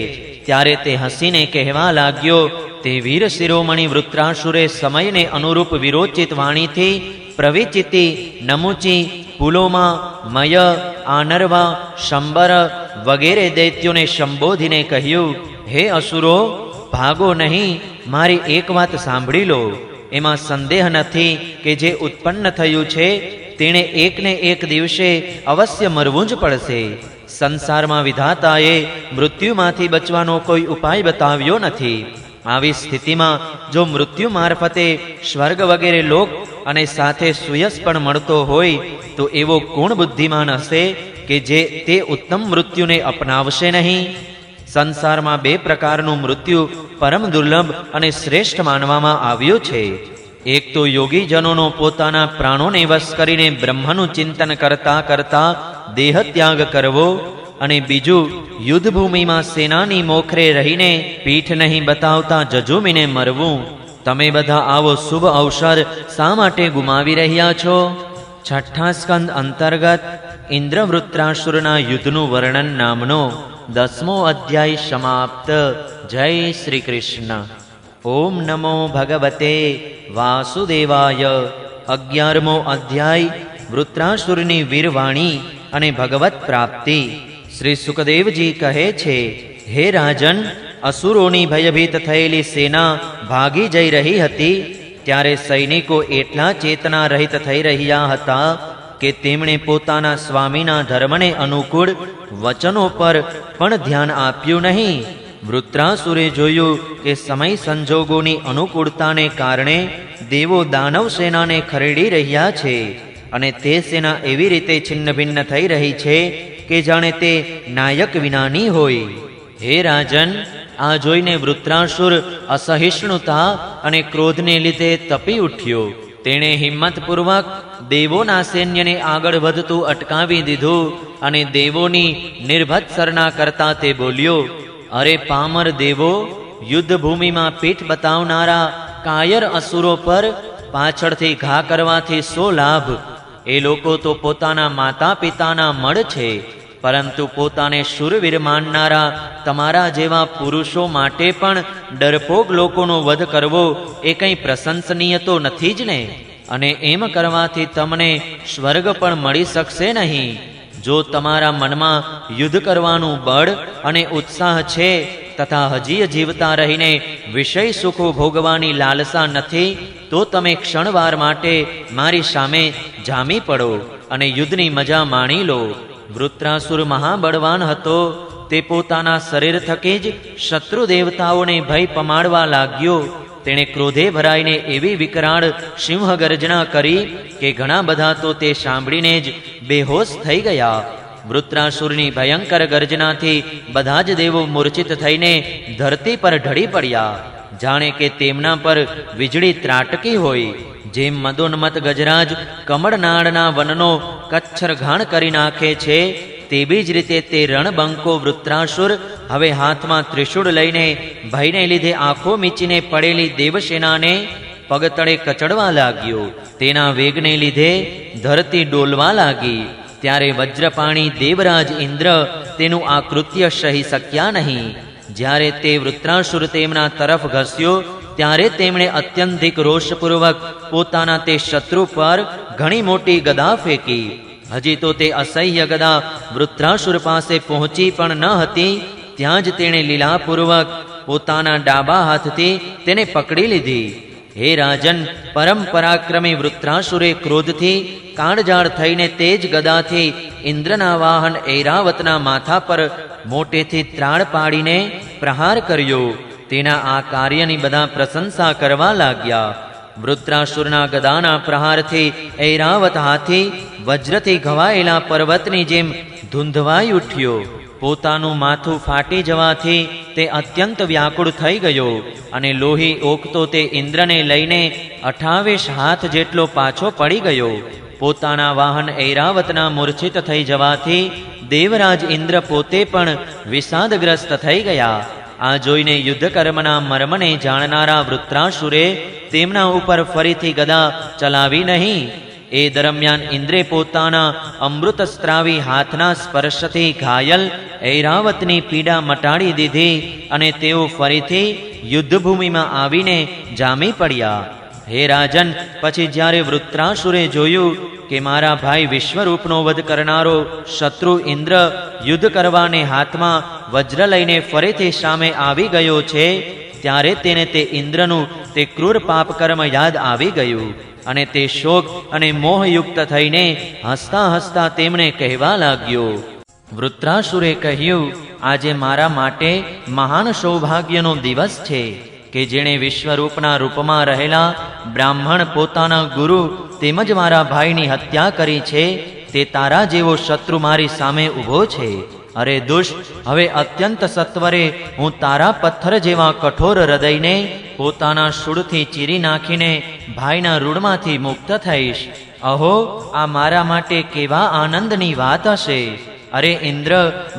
ત્યારે તે હસીને કહેવા લાગ્યો, તે વીર શિરોમણી વૃત્રાસુરે સમયને અનુરૂપ વિરોચિત વાણીથી પ્રવિચિતી, નમુચી, પુલોમા, મય, આનર્વા, શંબર વગેરે દૈત્યોને સંબોધીને કહ્યું, હે અસુરો, ભાગો નહીં, મારી એક વાત સાંભળી લો. એમાં સંદેહ નથી કે જે ઉત્પન્ન થયું છે તેણે એકને એક દિવસે અવશ્ય મરવું જ પડશે. સંસારમાં વિધાતાએ મૃત્યુમાંથી બચવાનો કોઈ ઉપાય બતાવ્યો નથી. આવી સ્થિતિમાં જો મૃત્યુ મારફતે સ્વર્ગ વગેરે લોક અને સાથે સુયશ પણ મળતો હોય તો એવો કોણ બુદ્ધિમાન હશે કે જે તે ઉત્તમ મૃત્યુને અપનાવશે નહીં? સંસારમાં બે પ્રકારનું મૃત્યુ પરમ દુર્લભ અને શ્રેષ્ઠ માનવામાં આવ્યું છે. એક તો યોગીજનોનો પોતાના પ્રાણોને વશ કરીને બ્રહ્મનું ચિંતન કરતા કરતા દેહ ત્યાગ કરવો, અને બીજું યુદ્ધભૂમિમાં સેનાની મોખરે રહીને પીઠ નહીં બતાવતા જજુમીને મરવું. તમે બધા આવો શુભ અવસર શા માટે ગુમાવી રહ્યા છો? છઠ્ઠા સ્કંદ અંતર્ગત ઇન્દ્રવૃત્રાસુરના યુદ્ધનું વર્ણન નામનો 10મો અધ્યાય સમાપ્ત. જય શ્રી કૃષ્ણ. ઓમ નમો ભગવતે વાસુદેવાય. 11મો અધ્યાય વૃત્રાસુરની વીરવાણી અને ભગવત પ્રાપ્તિ. શ્રી સુખદેવજી કહે છે, હે રાજન, અસુરોની ભયભીત થયેલી સેના ભાગી જઈ રહી હતી ત્યારે સૈનિકો એટલા ચેતના રહિત થઈ રહ્યા હતા કે તેમણે પોતાના સ્વામીના ધર્મને અનુકૂળ વચનો પર પણ ધ્યાન આપ્યું નહીં. વૃત્રાસુરે જોયું કે સમય સંજોગોની અનુકૂળતાને કારણે દેવો દાનવ સેનાને ખરેડી રહ્યા છે અને તે સેના એવી રીતે છિન્ન ભિન્ન થઈ રહી છે કે જાણે તે નાયક વિનાની હોય. હે રાજન, આ જોઈને વૃત્રાસુર અસહિષ્ણુતા અને ક્રોધને લીધે તપી ઉઠ્યો. તેણે હિંમતપૂર્વક દેવોના સૈન્યને આગળ વધતું અટકાવી દીધું અને દેવોની નિર્ભત્સરના કરતા તે બોલ્યો, અરે પામર દેવો, યુદ્ધભૂમિમાં પીઠ બતાવનારા કાયર અસુરો પર પાછળથી ઘા કરવાથી શો લાભ? એ લોકો તો પોતાના માતા પિતાના મળ છે, પરંતુ પોતાને શૂરવીર માનનારા તમારા જેવા પુરુષો માટે પણ ડરપોક લોકોનો વધ કરવો એ કંઈ પ્રશંસનીય તો નથી જ ને? અને એમ કરવાથી તમને સ્વર્ગ પણ મળી શકશે નહીં. જો તમારા મનમાં યુદ્ધ કરવાનું બળ અને ઉત્સાહ છે તથા હજી જીવતા રહીને વિષય સુખો ભોગવાની લાલસા નથી તો તમે ક્ષણવાર માટે મારી સામે જામી પડો અને યુદ્ધની મજા માણી લો. વૃત્રાસુર મહાબળવાન હતો. તે પોતાના શરીર થકી જ શત્રુ દેવતાઓને ભય પમાડવા લાગ્યો. તેણે ક્રોધે ભરાઈને એવી વિકરાળ સિંહ ગર્જના કરી કે ઘણા બધા તો તે સાંભળીને જ બેહોશ થઈ ગયા. વૃત્રાસુરની ભયંકર ગર્જનાથી બધા જ દેવો મૂર્છિત થઈને ધરતી પર ઢળી પડ્યા, જાણે કે તેમના પર વીજળી ત્રાટકી હોય. જેમ મદોન્મત ગજરાજ કમળનાળના વનનો કચ્છર ઘાણ કરી નાખે છે, તેવી જ રીતે તે રણબંકો વૃત્રાસુર હવે હાથમાં ત્રિશૂળ લઈને ભયને લીધે આંખો મીચીને પડેલી દેવસેનાને પગતળે કચડવા લાગ્યો. તેના વેગને લીધે ધરતી ડોલવા લાગી. ત્યારે વજ્રપાણી દેવરાજ ઇન્દ્ર તેનું આ કૃત્ય સહી શક્યા નહીં. જ્યારે તે વૃત્રાસુર તેમના તરફ ઘસ્યો ત્યારે તેમણે અત્યંતિક રોષપૂર્વક પોતાના તે શત્રુ પર ઘણી મોટી ગદા ફેંકી. હજી તો તે અસહ્ય ગદા વૃત્રાસુર પાસે પહોંચી પણ ન હતી ત્યાં જ તેણે લીલાપૂર્વક પોતાના ડાબા હાથથી તેને પકડી લીધી. હે રાજન, પરમ પરાક્રમી વૃત્રાસુરે ક્રોધથી કાળજાળ થઈને તે જ ગદાથી ઇન્દ્રના વાહન ઐરાવતના માથા પર મોટેથી ત્રાળ પાડીને પ્રહાર કર્યો. તેના આ કાર્યની બધા પ્રશંસા કરવા લાગ્યા. વૃત્રાસુરના ગદાના પ્રહારથી ઐરાવત હાથી વજ્રથી ઘવાયેલા પર્વતની જેમ ધૂંધવાઈ ઉઠ્યો. પોતાનું માથું ફાટી જવાથી તે અત્યંત વ્યાકુળ થઈ ગયો અને લોહી ઓકતો તે ઇન્દ્રને લઈને 28 હાથ જેટલો પાછો પડી ગયો. પોતાના વાહન ઐરાવતના મૂર્છિત થઈ જવાથી દેવરાજ ઇન્દ્ર પોતે પણ વિષાદગ્રસ્ત થઈ ગયા. આ જોઈને યુદ્ધકર્મના મર્મને જાણનારા વૃત્રાસુરે તેમના ઉપર ફરીથી ગદા ચલાવી નહીં. એ દરમિયાન ઇન્દ્રે પોતાના અમૃતસ્ત્રાવી હાથના સ્પર્શથી ઘાયલ ઐરાવતની પીડા મટાડી દીધી અને તેઓ ફરીથી યુદ્ધભૂમિમાં આવીને જામી પડ્યા. હે રાજન, પછી જ્યારે વૃત્રાસુરે જોયું કે મારા ભાઈ વિશ્વરૂપનો વધ કરનારો શત્રુ ઇન્દ્ર યુદ્ધ કરવાને હાથમાં વજ્ર લઈને ફરીથી સામે આવી ગયો છે, ત્યારે તેને તે ઇન્દ્રનું તે ક્રૂર પાપકર્મ યાદ આવી ગયું અને તે શોક અને મોહયુક્ત થઈને હસતા હસતા તેમને કહેવા લાગ્યો. વૃત્રાસુરે કહ્યું, આજે મારા માટે મહાન સૌભાગ્યનો દિવસ છે કે જેણે વિશ્વરૂપના રૂપમાં રહેલા બ્રાહ્મણ પોતાના ગુરુ તેમજ મારા ભાઈની હત્યા કરી છે. તે તારા જેવો શત્રુ મારી સામે ઊભો છે. અરે દુષ્ટ, હવે અત્યંત સત્વરે હું તારા પથ્થર જેવા કઠોર હૃદયને પોતાના શૂળથી ચીરી નાખીને ભાઈના રૂડમાંથી મુક્ત થઈશ. અહો, આ મારા માટે કેવા આનંદની વાત હશે. અરે ઇન્દ્ર,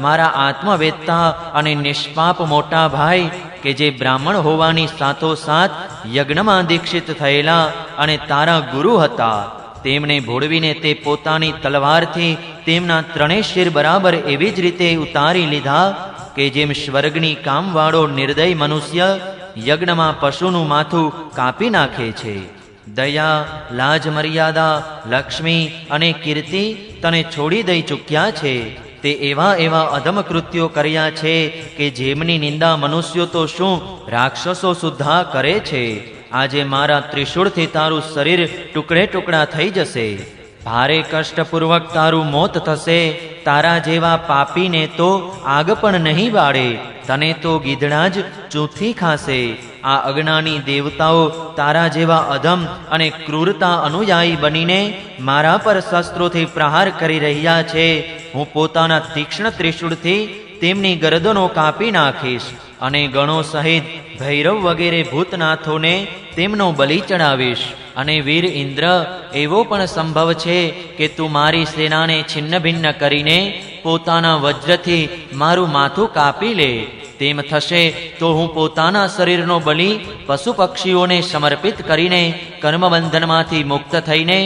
મારા આત્મવેત્તા અને નિષ્પાપ મોટા ભાઈ કે જે બ્રાહ્મણ હોવાની સાથોસાથ યજ્ઞમાં દીક્ષિત થયેલા અને તારા ગુરુ હતા, તેમને ભોળવીને તે પોતાની તલવારથી તેમના 3 શિર બરાબર એવી જ રીતે ઉતારી લીધા કે જેમ સ્વર્ગની કામવાળો નિર્દય મનુષ્ય યજ્ઞમાં પશુનું માથું કાપી નાખે છે. દયા, લાજ, મર્યાદા, લક્ષ્મી અને કીર્તિ તને છોડી દઈ ચૂક્યા છે. તે એવા અધમ કૃત્યો કર્યા છે કે જેમની નિંદા મનુષ્યો તો શું, રાક્ષસો સુદ્ધા કરે છે. આજે મારા ત્રિશૂળથી તારું શરીર ટુકડે ટુકડા થઈ જશે. ભારે કષ્ટપૂર્વક તારું મોત થશે. તારા જેવા પાપીને તો આગ પણ નહીં બાળે, તને તો ગીધડા જ ચૂંથી ખાશે. આ અજ્ઞાની દેવતાઓ તારા જેવા અધમ અને ક્રૂરતા અનુયાયી બનીને મારા પર શસ્ત્રોથી પ્રહાર કરી રહ્યા છે. હું પોતાના તીક્ષ્ણ ત્રિશૂળથી તેમની ગરદનો કાપી નાખીશ અને ગણો સહિત ભૈરવ વગેરે ભૂતનાથોને તેમનો બલિ ચડાવીશ. અને વીર ઇન્દ્ર, એવો પણ સંભવ છે કે તું મારી સેનાને છિન્ન ભિન્ન કરીને પોતાના વજ્રથી મારું માથું કાપી લે. તેમ થશે તો હું પોતાના શરીરનો બલિ પશુ પક્ષીઓને સમર્પિત કરીને કર્મબંધનમાંથી મુક્ત થઈને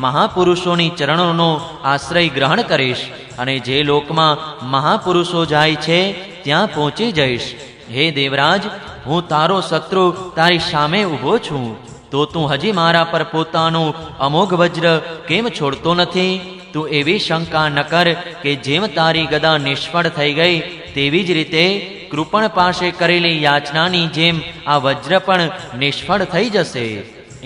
મહાપુરુષોની ચરણોનો આશ્રય ગ્રહણ કરીશ અને જે લોકમાં મહાપુરુષો જાય છે ત્યાં પહોંચી જઈશ. હે દેવરાજ, હું તારો શત્રુ તારી સામે ઊભો છું, તો તું હજી મારા પર પોતાનું અમોઘ વજ્ર કેમ છોડતો નથી? તું એવી શંકા ન કર કે જેમ તારી ગદા નિષ્ફળ થઈ ગઈ તેવી જ રીતે કૃપણ પાસે કરેલી યાચનાની જેમ આ વજ્ર પણ નિષ્ફળ થઈ જશે.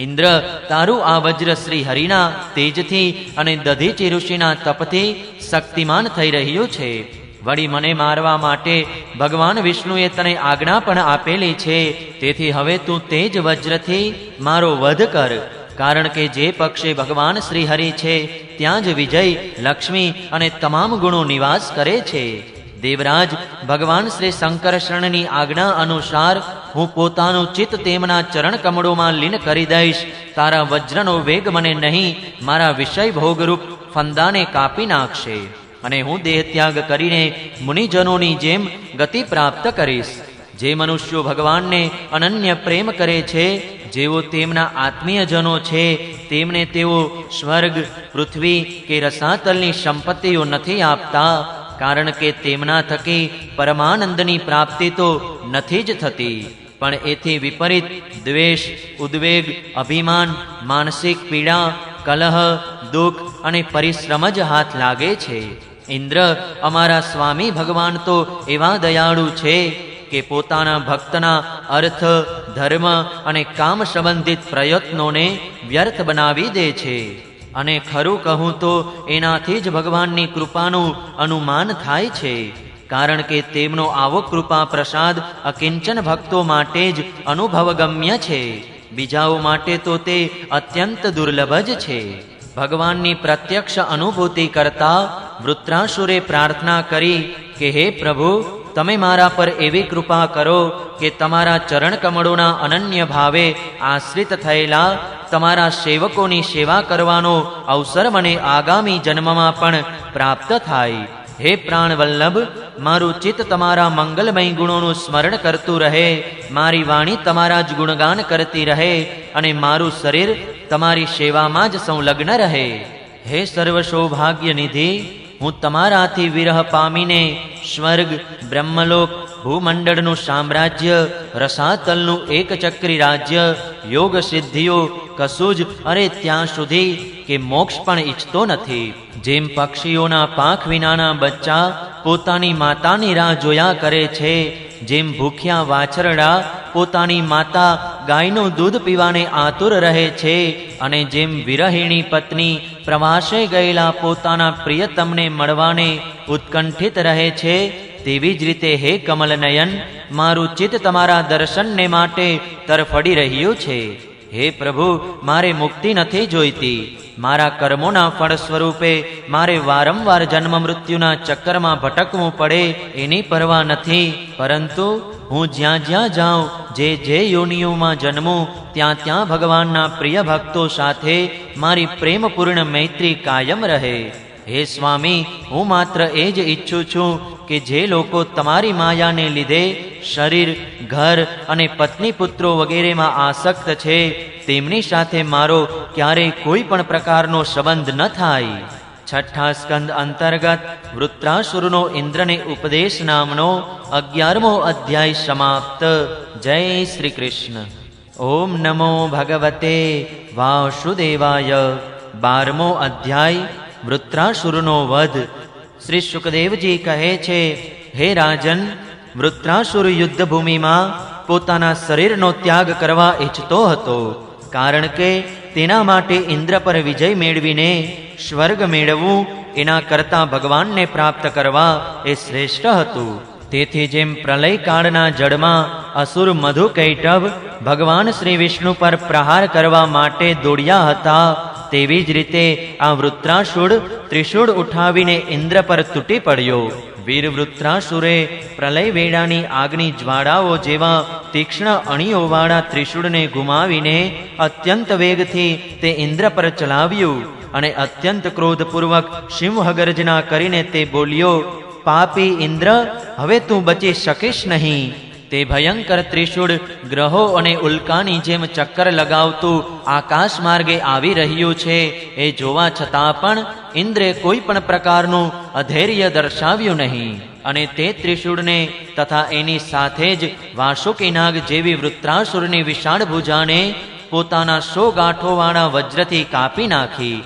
ઇન્દ્ર, તારું આ વજ્ર શ્રી હરિના તેજથી અને દધીચી ઋષિના તપથી શક્તિમાન થઈ રહ્યું છે. વળી મને મારવા માટે ભગવાન વિષ્ણુએ તને આજ્ઞા પણ આપેલી છે. તેથી હવે તું તે જ વજ્રથી મારો વધ કર, કારણ કે જે પક્ષે ભગવાન શ્રી હરિ છે ત્યાં જ વિજય, લક્ષ્મી અને તમામ ગુણો નિવાસ કરે છે. દેવરાજ, ભગવાન શ્રી શંકરશરણની આજ્ઞા અનુસાર હું પોતાનું ચિત્ત તેમના ચરણ કમળોમાં લીન કરી દઈશ. તારા વજ્રનો વેગ મને નહીં, મારા વિષય ભોગરૂપ ફંદાને કાપી નાખશે અને હું દેહ ત્યાગ કરીને મુનિજનોની જેમ ગતિ પ્રાપ્ત કરીશ. જે મનુષ્યો ભગવાનને અનન્ય પ્રેમ કરે છે, જેઓ તેમના આત્મીયજનો છે, તેમને તેઓ સ્વર્ગ, પૃથ્વી કે રસાતલની સંપત્તિઓ નથી આપતા, કારણ કે તેમના થકી પરમાનંદની પ્રાપ્તિ તો નથી જ થતી, પણ એથી વિપરીત દ્વેષ, ઉદ્વેગ, અભિમાન, માનસિક પીડા, કલહ, દુઃખ અને પરિશ્રમ જ હાથ લાગે છે. ઇન્દ્ર, અમારા સ્વામી ભગવાન તો એવા દયાળુ છે કે પોતાના ભક્તના અર્થ, ધર્મ અને કામ સંબંધિત પ્રયત્નોને વ્યર્થ બનાવી દે છે. અને ખરું કહું તો એનાથી જ ભગવાનની કૃપાનું અનુમાન થાય છે. કારણ કે તેમનો આવો કૃપા પ્રસાદ અકિંચન ભક્તો માટે જ અનુભવગમ્ય છે. બીજાઓ માટે તો તે અત્યંત દુર્લભ જ છે. ભગવાનની પ્રત્યક્ષ અનુભૂતિ કરતા વૃત્રાસુરે પ્રાર્થના કરી કે હે પ્રભુ, તમે મારા પર એવી કૃપા કરો કે તમારા ચરણ કમળોના અનન્ય ભાવે આશ્રિત થયેલા તમારા સેવકોની સેવા કરવાનો અવસર મને આગામી જન્મમાં પણ પ્રાપ્ત થાય. હે પ્રાણવલ્લભ, મારું ચિત્ત તમારા મંગલમય ગુણોનું સ્મરણ કરતું રહે, મારી વાણી તમારા જ ગુણગાન કરતી રહે અને મારું શરીર તમારી સેવામાં જ સંલગ્ન રહે. હે સર્વ સૌભાગ્ય નિધિ, હું તમારાથી વિરહ પામીને સ્વર્ગ, બ્રહ્મલોક, ભૂમંડળનું સામ્રાજ્ય, રસાતલનું એકચક્રી રાજ્ય, યોગ સિદ્ધિઓ કશું જ ત્યાં સુધી કે મોક્ષ પણ ઈચ્છતો નથી. જેમ પક્ષીઓના પાંખ વિનાના બચ્ચા પોતાની માતાની રાહ જોયા કરે છે, જેમ ભૂખ્યા વાછરડા પોતાની માતા ગાયનું દૂધ પીવાને આતુર રહે છે, અને જેમ વિરહિણી પત્ની પ્રવાસે ગયેલા પોતાના પ્રિયતમને મળવાને ઉત્કંઠિત રહે છે, તેવી જ રીતે હે કમલનયન, મારું ચિત્ત તમારા દર્શનને માટે તરફડી રહ્યું છે. હે પ્રભુ, મારે મુક્તિ નથી જોઈતી. મારા કર્મોના ફળ સ્વરૂપે મારે વારંવાર જન્મ મૃત્યુના ચક્કરમાં ભટકવું પડે એની પરવા નથી, પરંતુ હું જ્યાં જ્યાં જાઉં, જે યોનિઓમાં જન્મું, ત્યાં ત્યાં ભગવાનના પ્રિય ભક્તો સાથે મારી પ્રેમપૂર્ણ મૈત્રી કાયમ રહે. હે સ્વામી, હું માત્ર એ જ ઈચ્છું છું કે જે લોકો તમારી માયાને લીધે શરીર, ઘર અને પત્ની પુત્રો વગેરેમાં આસક્ત છે, તેમની સાથે મારો ક્યારેય કોઈ પણ પ્રકારનો સંબંધ ન થાય. છઠ્ઠા સ્કંદ અંતર્ગત વૃત્રાસુરનો ઇન્દ્રને ઉપદેશ નામનો 11મો અધ્યાય સમાપ્ત. જય શ્રી કૃષ્ણ. ઓમ નમો ભગવતે વાસુદેવાય. 12મો અધ્યાય વૃત્રાસુરનો વધ. શ્રી સુખદેવજી કહે છે, હે રાજન, વૃત્રાસુર યુદ્ધભૂમિમાં પોતાના શરીરનો ત્યાગ કરવા ઈચ્છતો હતો, કારણ કે તેના માટે ઇન્દ્ર પર વિજય મેળવીને સ્વર્ગ મેળવવું એના કરતાં ભગવાનને પ્રાપ્ત કરવા એ શ્રેષ્ઠ હતું. તેથી જેમ પ્રલયકાળના જળમાં અસુર મધુકૈટભ ભગવાન શ્રી વિષ્ણુ પર પ્રહાર કરવા માટે દોડ્યા હતા, તેવી જ રીતે આ વૃત્રાસુર ત્રિશૂળ ઉઠાવીને ઇન્દ્ર પર તૂટી પડ્યો. વીર વૃત્રાસુરે પ્રલય વેળાની આગની જ્વાળાઓ જેવા તીક્ષ્ણ અણીઓવાળા ત્રિશૂળને ગુમાવીને અત્યંત વેગથી તે ઇન્દ્ર પર ચલાવ્યું અને અત્યંત ક્રોધપૂર્વક સિંહગર્જના કરીને તે બોલ્યો, પાપી ઇન્દ્ર, હવે તું બચી શકીશ નહીં. તે ભયંકર ત્રિશૂળ ગ્રહો અને ઉલ્કાની જેમ ચક્કર લગાવતું આકાશ માર્ગે આવી રહ્યું છે, એ જોવા છતાં પણ ઇન્દ્રે કોઈ પણ પ્રકારનું અધૈર્ય દર્શાવ્યું નહીં, અને તે ત્રિશૂળને તથા એની સાથે જ વાસુકી નાગ જેવી વૃત્રાસુરની વિશાળ ભુજાને પોતાના 100 ગાંઠોવાળા વજ્રથી કાપી નાખી.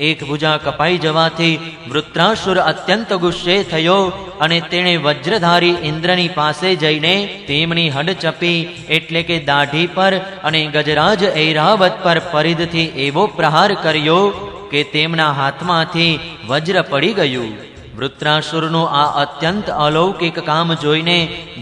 એક ભુજા કપાઈ જવાથી વૃત્રાસુર અત્યંત ગુસ્સે થયો અને તેણે વજ્રધારી ઇન્દ્રની પાસે જઈને તેમની હડચપી એટલે કે દાઢી પર અને ગજરાજ ઐરાવત પર પરિધથી એવો પ્રહાર કર્યો કે તેમના હાથમાંથી વજ્ર પડી ગયું. વૃત્રાસુરનું આ અત્યંત અલૌકિક કામ જોઈને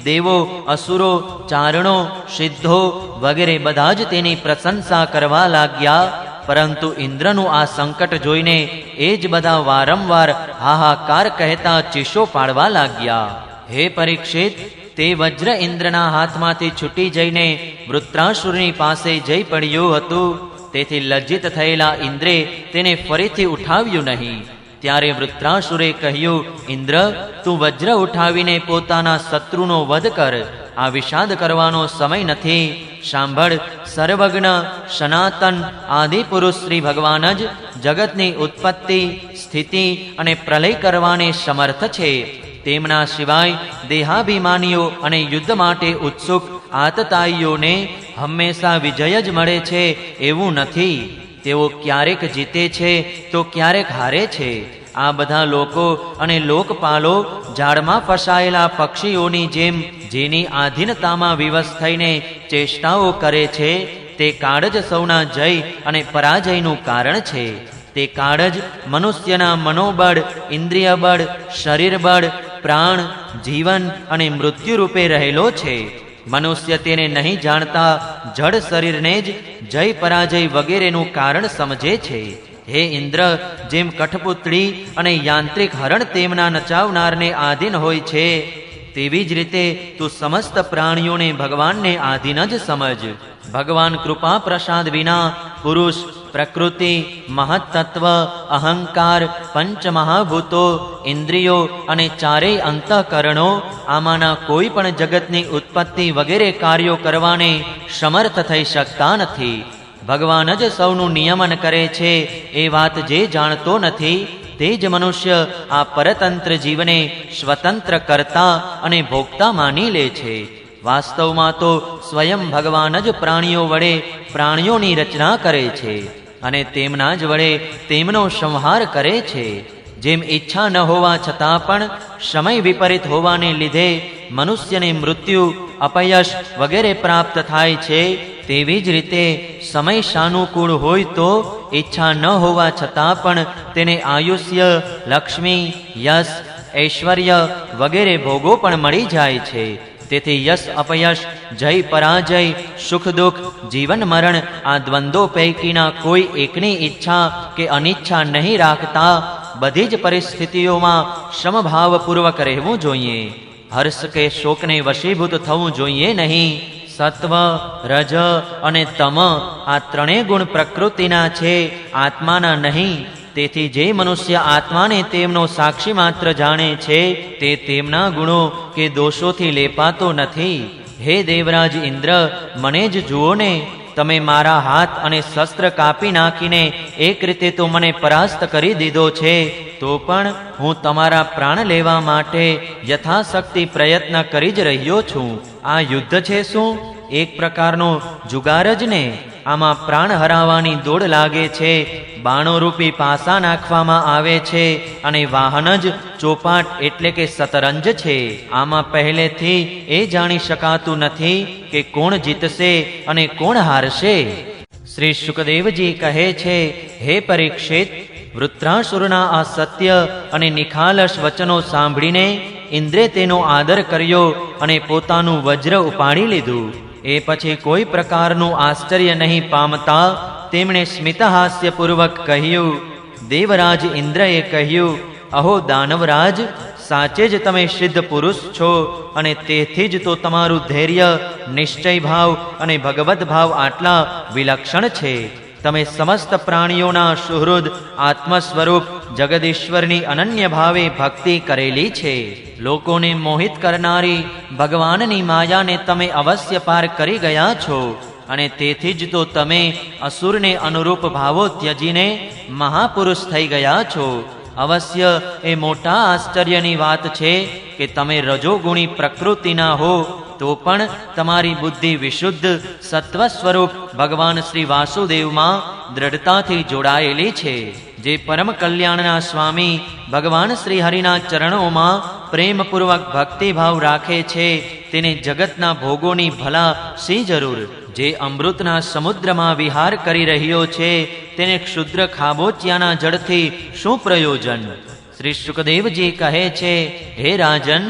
દેવો, અસુરો, ચારણો, સિદ્ધો વગેરે બધા જ તેની પ્રશંસા કરવા લાગ્યા. પરંતુ ઇન્દ્રનું આ સંકટ જોઈને એ જ બધા વારંવાર હાહાકાર કહેતા ચીસો પાડવા લાગ્યા. હે પરીક્ષિત, તે વજ્ર ઇન્દ્રના હાથમાંથી છૂટી જઈને વૃત્રાસુરની પાસે જઈ પડ્યું હતું. તેથી લજ્જિત થયેલા ઇન્દ્રે તેને ફરીથી ઉઠાવ્યું નહીં. ત્યારે વૃત્રાસુરે કહ્યું, ઇન્દ્ર, તું વજ્ર ઉઠાવીને પોતાના શત્રુનો વધ કર. આ વિષાદ કરવાનો સમય નથી. સાંભળ, સર્વજ્ઞ સનાતન આદિ પુરુષ શ્રી ભગવાન જ જગતની ઉત્પત્તિ, સ્થિતિ અને પ્રલય કરવાને સમર્થ છે. તેમના સિવાય દેહાભિમાનીઓ અને યુદ્ધ માટે ઉત્સુક આતતાઈઓને હંમેશા વિજય જ મળે છે એવું નથી. તેઓ ક્યારેક જીતે છે તો ક્યારેક હારે છે. આ બધા લોકો અને લોકપાલો ઝાડમાં ફસાયેલા પક્ષીઓની જેમ જેની આધીનતામાં વિવશ થઈને ચેષ્ટાઓ કરે છે, તે કાળ જ સૌના જય અને પરાજયનું કારણ છે. તે કાળ જ મનુષ્યના મનોબળ, ઇન્દ્રિય બળ, શરીર બળ, પ્રાણ, જીવન અને મૃત્યુ રૂપે રહેલો છે. મનુષ્ય તેને નહીં જાણતા જડ શરીરને જ જય પરાજય વગેરેનું કારણ સમજે છે. હે ઇન્દ્ર, જેમ કઠપુતળી અને યાંત્રિક હરણ તેમના નચાવનારને આધીન હોય છે, તેવી જ રીતે તું સમસ્ત પ્રાણીઓને ભગવાનને આધીન જ સમજ. ભગવાન કૃપા પ્રસાદ વિના પુરુષ, પ્રકૃતિ, મહત્તત્વ, અહંકાર, પંચમહાભૂતો, ઇન્દ્રિયો અને ચારેય અંતઃકરણો આમાંના કોઈ પણ જગતની ઉત્પત્તિ વગેરે કાર્યો કરવાને સમર્થ થઈ શકતા નથી. ભગવાન જ સૌનું નિયમન કરે છે એ વાત જે જાણતો નથી, તે જ મનુષ્ય આ પરતંત્ર જીવને સ્વતંત્ર કરતા અને ભોગતા માની લે છે. વાસ્તવમાં તો સ્વયં ભગવાન જ પ્રાણીઓ વડે પ્રાણીઓની રચના કરે છે અને તેમના જ વડે તેમનો સંહાર કરે છે. જેમ ઈચ્છા ન હોવા છતાં પણ સમય વિપરીત હોવાને લીધે મનુષ્યને મૃત્યુ, અપયશ વગેરે પ્રાપ્ત થાય છે, તેવી જ રીતે સમય સાનુકૂળ હોય તો ઈચ્છા ન હોવા છતાં પણ તેને આયુષ્ય, લક્ષ્મી, યશ, ઐશ્વર્ય વગેરે ભોગો પણ મળી જાય છે. તેથી યશ અપયશ, જય પરાજય, સુખ દુઃખ, જીવન મરણ આ દ્વંદ્વો પૈકીના કોઈ એકની ઈચ્છા કે અનિચ્છા નહીં રાખતા બધી જ પરિસ્થિતિઓમાં સમભાવપૂર્વક રહેવું જોઈએ. હર્ષ કે શોકને વશીભૂત થવું જોઈએ નહીં. સત્વ, રજ અને તમ આ ત્રણેય ગુણ પ્રકૃતિના છે, આત્માના નહીં. તેથી જે મનુષ્ય આત્માને તેમનો સાક્ષી માત્ર જાણે છે તે તેમના ગુણો કે દોષોથી લેપાતો નથી. હે દેવરાજ ઇન્દ્ર, મને જ જુઓ ને, તમે મારા હાથ અને શસ્ત્ર કાપી નાખીને એક રીતે તો મને પરાસ્ત કરી દીધો છે, તો પણ હું તમારા પ્રાણ લેવા માટે યથાશક્તિ પ્રયત્ન કરી જ રહ્યો છું. આ યુદ્ધ છે શું? એક પ્રકારનો જુગાર જ ને. આમાં પ્રાણ હરાવવાની દોડ લાગે છે, બાણોરૂપી પાસા નાખવામાં આવે છે અને વાહન જ ચોપાટ એટલે કે શતરંજ છે. આમાં પહેલેથી એ જાણી શકાતું નથી કે કોણ જીતશે અને કોણ હારશે. શ્રી શુકદેવજી કહે છે, હે પરીક્ષિત, વૃત્રાસુરના આ સત્ય અને નિખાલસ વચનો સાંભળીને ઇન્દ્રે તેનો આદર કર્યો અને પોતાનું વજ્ર ઉપાડી લીધું. એ પછી કોઈ પ્રકારનું આશ્ચર્ય નહીં પામતા તેમણે સ્મિતહાસ્યપૂર્વક કહ્યું. દેવરાજ ઇન્દ્રએ કહ્યું, અહો દાનવરાજ, સાચે જ તમે સિદ્ધ પુરુષ છો અને તેથી જ તો તમારું ધૈર્ય, નિશ્ચય ભાવ અને ભગવદ ભાવ આટલા વિલક્ષણ છે. તમે સમસ્ત પ્રાણીઓના સુહૃદ, આત્મ સ્વરૂપ જગદીશ્વરની અનન્ય ભાવે ભક્તિ કરેલી છે. લોકોને મોહિત કરનારી ભગવાનની માયાને તમે અવશ્ય પાર કરી ગયા છો અને તેથી જ તો તમે અસુરને અનુરૂપ ભાવો ત્યજીને મહાપુરુષ થઈ ગયા છો. અવશ્ય એ મોટા આશ્ચર્યની વાત છે કે તમે રજોગુણી પ્રકૃતિના હો તો પણ તમારી બુદ્ધિ વિશુદ્ધ સત્વ સ્વરૂપ ભગવાન શ્રી વાસુદેવમાં દ્રઢતાથી જોડાયેલી છે. જે પરમ કલ્યાણના સ્વામી ભગવાન શ્રી હરિના ચરણોમાં પ્રેમપૂર્વક ભક્તિભાવ રાખે છે, તેને જગતના ભોગોની ભલા શી જરૂર? જે અમૃતના સમુદ્રમાં વિહાર કરી રહ્યો છે તેને ક્ષુદ્ર ખાબોચિયાના જળથી શું પ્રયોજન? શ્રી શુકદેવજી કહે છે, હે રાજન,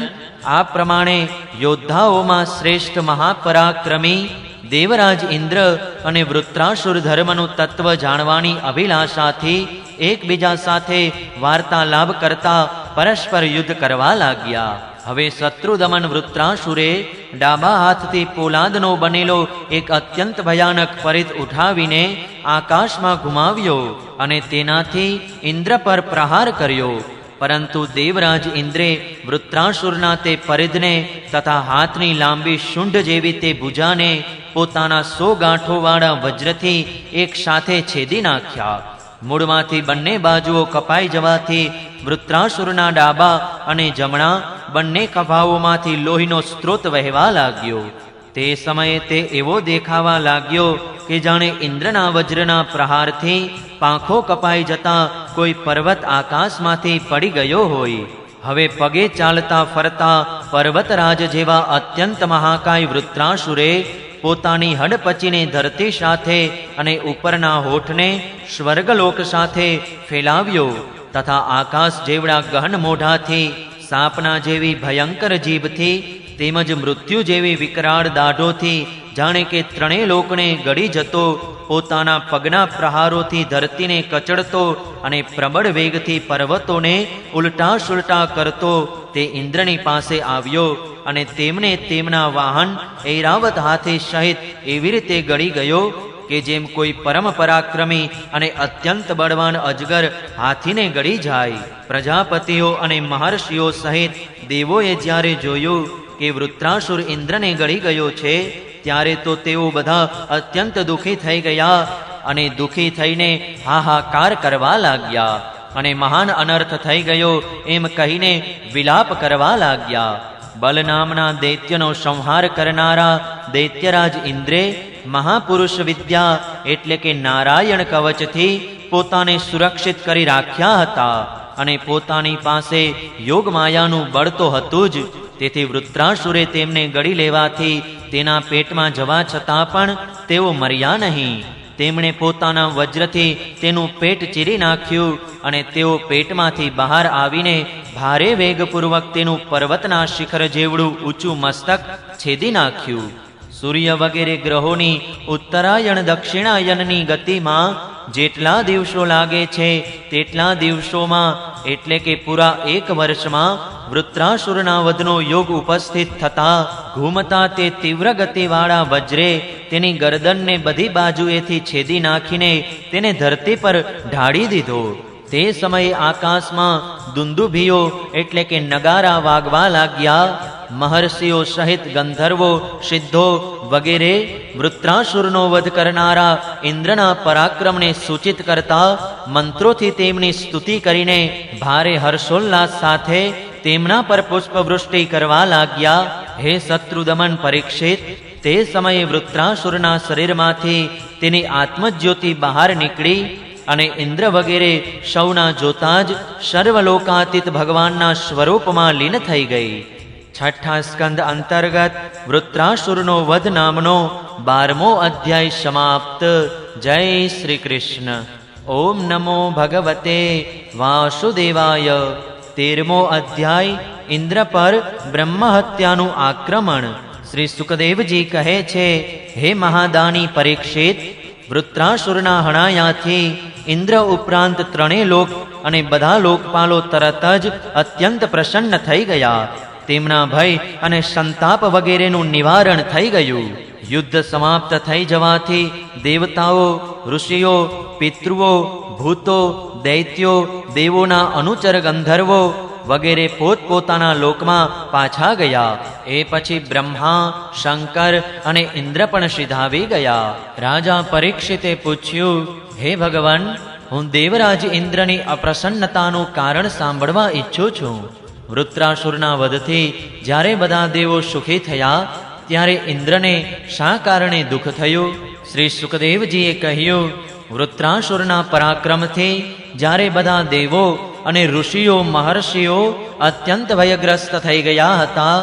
આ પ્રમાણે યોદ્ધાઓમાં શ્રેષ્ઠ મહાપરાક્રમી દેવરાજ ઇન્દ્ર અને વૃત્રાસુર ધર્મનું તત્વ જાણવાની અભિલાષાથી એકબીજા સાથે વાર્તાલાપ કરતા પરસ્પર યુદ્ધ કરવા લાગ્યા. હવે શત્રુદમન વૃત્રાસુરે ડાબા હાથથી પોલાદનો બનેલો એક અત્યંત ભયાનક પરિત ઉઠાવીને આકાશમાં ઘુમાવ્યો અને તેનાથી ઇન્દ્ર પર પ્રહાર કર્યો. પરંતુ દેવરાજ ઇન્દ્રે વૃત્રાસુરના તે પરિધને તથા હાથની લાંબી શુંઢ જેવી તે ભુજાને પોતાના 100 ગાંઠોવાળા વજ્રથી એક સાથે છેદી નાખ્યા. મૂળમાંથી બંને બાજુઓ કપાઈ જવાથી વૃત્રાસુરના ડાબા અને જમણા બંને ખભાઓમાંથી લોહીનો સ્ત્રોત વહેવા લાગ્યો. તે સમયે તે એવો દેખાવા લાગ્યો કે જાણે ઇન્દ્રના વજ્રના પ્રહારથી પાંખો કપાઈ જતા કોઈ પર્વત આકાશમાંથી પડી ગયો હોય. હવે પગે ચાલતા ફરતા પર્વતરાજ જેવા અત્યંત મહાકાય વૃત્રાસુરે પોતાની હડપચીને ધરતી સાથે અને ઉપરના હોઠને સ્વર્ગલોક સાથે ફેલાવ્યો તથા આકાશ જેવડા ગહન મોઢાથી સાપના જેવી ભયંકર જીભથી તેમજ મૃત્યુ જેવી વિકરાળ દાઢોથી જાણે કે ત્રણેય લોકને ગળી જતો, પોતાના પગના પ્રહારોથી ધરતીને કચડતો અને પ્રબળ વેગથી પર્વતોને ઉલટા સુલટા કરતો તે ઇન્દ્રની પાસે આવ્યો અને તેમને તેમના વાહન ઐરાવત હાથે સહિત એવી રીતે ગળી ગયો કે જેમ કોઈ પરમ પરાક્રમી અને અત્યંત બળવાન અજગર હાથીને ગળી જાય. પ્રજાપતિઓ અને મહર્ષિઓ સહિત દેવોએ જ્યારે જોયું કે વૃત્રાસુર ઇન્દ્રને ગળી ગયો છે, ત્યારે તો તેઓ બધા અત્યંત દુઃખી થઈ ગયા અને દુઃખી થઈને હાહાકાર કરવા લાગ્યા અને મહાન અનર્થ થઈ ગયો એમ કહીને વિલાપ કરવા લાગ્યા. બલ નામના દૈત્યનો સંહાર કરનારા દૈત્યરાજ ઇન્દ્રે મહાપુરુષ વિદ્યા એટલે કે નારાયણ કવચથી પોતાને સુરક્ષિત કરી રાખ્યા હતા અને પોતાની પાસે યોગ માયાનું બળ તો હતું જ. તેથી વૃત્રાસુરે તેમને ગળી લેવાથી તેના પેટમાં જવા છતાં પણ તેઓ મર્યા નહીં. તેમણે પોતાના વજ્રથી તેનું પેટ ચીરી નાખ્યું અને તેઓ પેટમાંથી બહાર આવીને ભારે વેગપૂર્વક તેનું પર્વતના શિખર જેવડું ઊંચું મસ્તક છેદી નાખ્યું. સૂર્ય વગેરે ગ્રહોની ઉત્તરાયણ દક્ષિણાયનની ગતિમાં જેટલા દિવસો લાગે છે તેટલા દિવસોમાં એટલે કે પૂરા 1 વર્ષમાં વૃત્રાસુરના વધનો યોગ ઉપસ્થિત થતા ઘૂમતા તે તીવ્ર ગતિવાળા વજ્રે તેની ગરદનને બધી બાજુએથી છેદી નાખીને તેને ધરતી પર ઢાળી દીધો. તે સમયે આકાશમાં દુંદુભીઓ એટલે કે નગારા વાગવા લાગ્યા. મહર્ષિઓ સહિત ગંધર્વો, સિદ્ધો વગેરે વૃત્રાસુરનો વધ કરનારા ઇન્દ્રના પરાક્રમને સૂચિત કરતા મંત્રોથી તેમની સ્તુતિ કરીને ભારે હર્ષોલ્લાસ સાથે તેમના પર પુષ્પવૃષ્ટિ કરવા લાગ્યા. હે શત્રુદમન પરીક્ષિત, તે સમયે વૃત્રાસુરના શરીરમાંથી તેની આત્મજ્યોતિ બહાર નીકળી અને ઇન્દ્ર વગેરે સૌના જોતા જ સર્વલોકાતીત ભગવાનના સ્વરૂપમાં લીન થઈ ગઈ. છઠ્ઠા સ્કંદ અંતર્ગત વૃત્રાસુરનો વધ નામનો 12મો અધ્યાય સમાપ્ત. જય શ્રી કૃષ્ણ. ઓમ નમો ભગવતે વાસુદેવાય. 13મો અધ્યાય ઇન્દ્ર પર બ્રહ્મ હત્યાનું આક્રમણ. શ્રી સુખદેવજી કહે છે, હે મહાદાની પરીક્ષિત, વૃત્રાસુરના હણાયાથી ઇન્દ્ર ઉપરાંત ત્રણેય લોક અને બધા લોકપાલો તરત જ અત્યંત પ્રસન્ન થઈ ગયા. તેમના ભય અને સંતાપ વગેરેનું નિવારણ થઈ ગયું. યુદ્ધ સમાપ્ત થઈ જવાથી દેવતાઓ, ઋષિઓ, પિતૃઓ, ભૂતો, દૈત્યો, દેવોના અનુચર ગંધર્વો વગેરે પોતપોતાના લોકમાં પાછા ગયા. એ પછી બ્રહ્મા, શંકર અને ઇન્દ્ર પણ સિધાવી ગયા. રાજા પરીક્ષિતે પૂછ્યું, હે ભગવાન, હું દેવરાજ ઇન્દ્રની અપ્રસન્નતાનું કારણ સાંભળવા ઈચ્છું છું. વૃત્રાસુરના વધથી જ્યારે બધા દેવો સુખી થયા ત્યારે ઇન્દ્રને શા કારણે દુઃખ થયું? શ્રી સુખદેવજીએ કહ્યું, વૃત્રાસુરના પરાક્રમથી જ્યારે બધા દેવો અને ઋષિઓ, મહર્ષિઓ અત્યંત ભયગ્રસ્ત થઈ ગયા હતા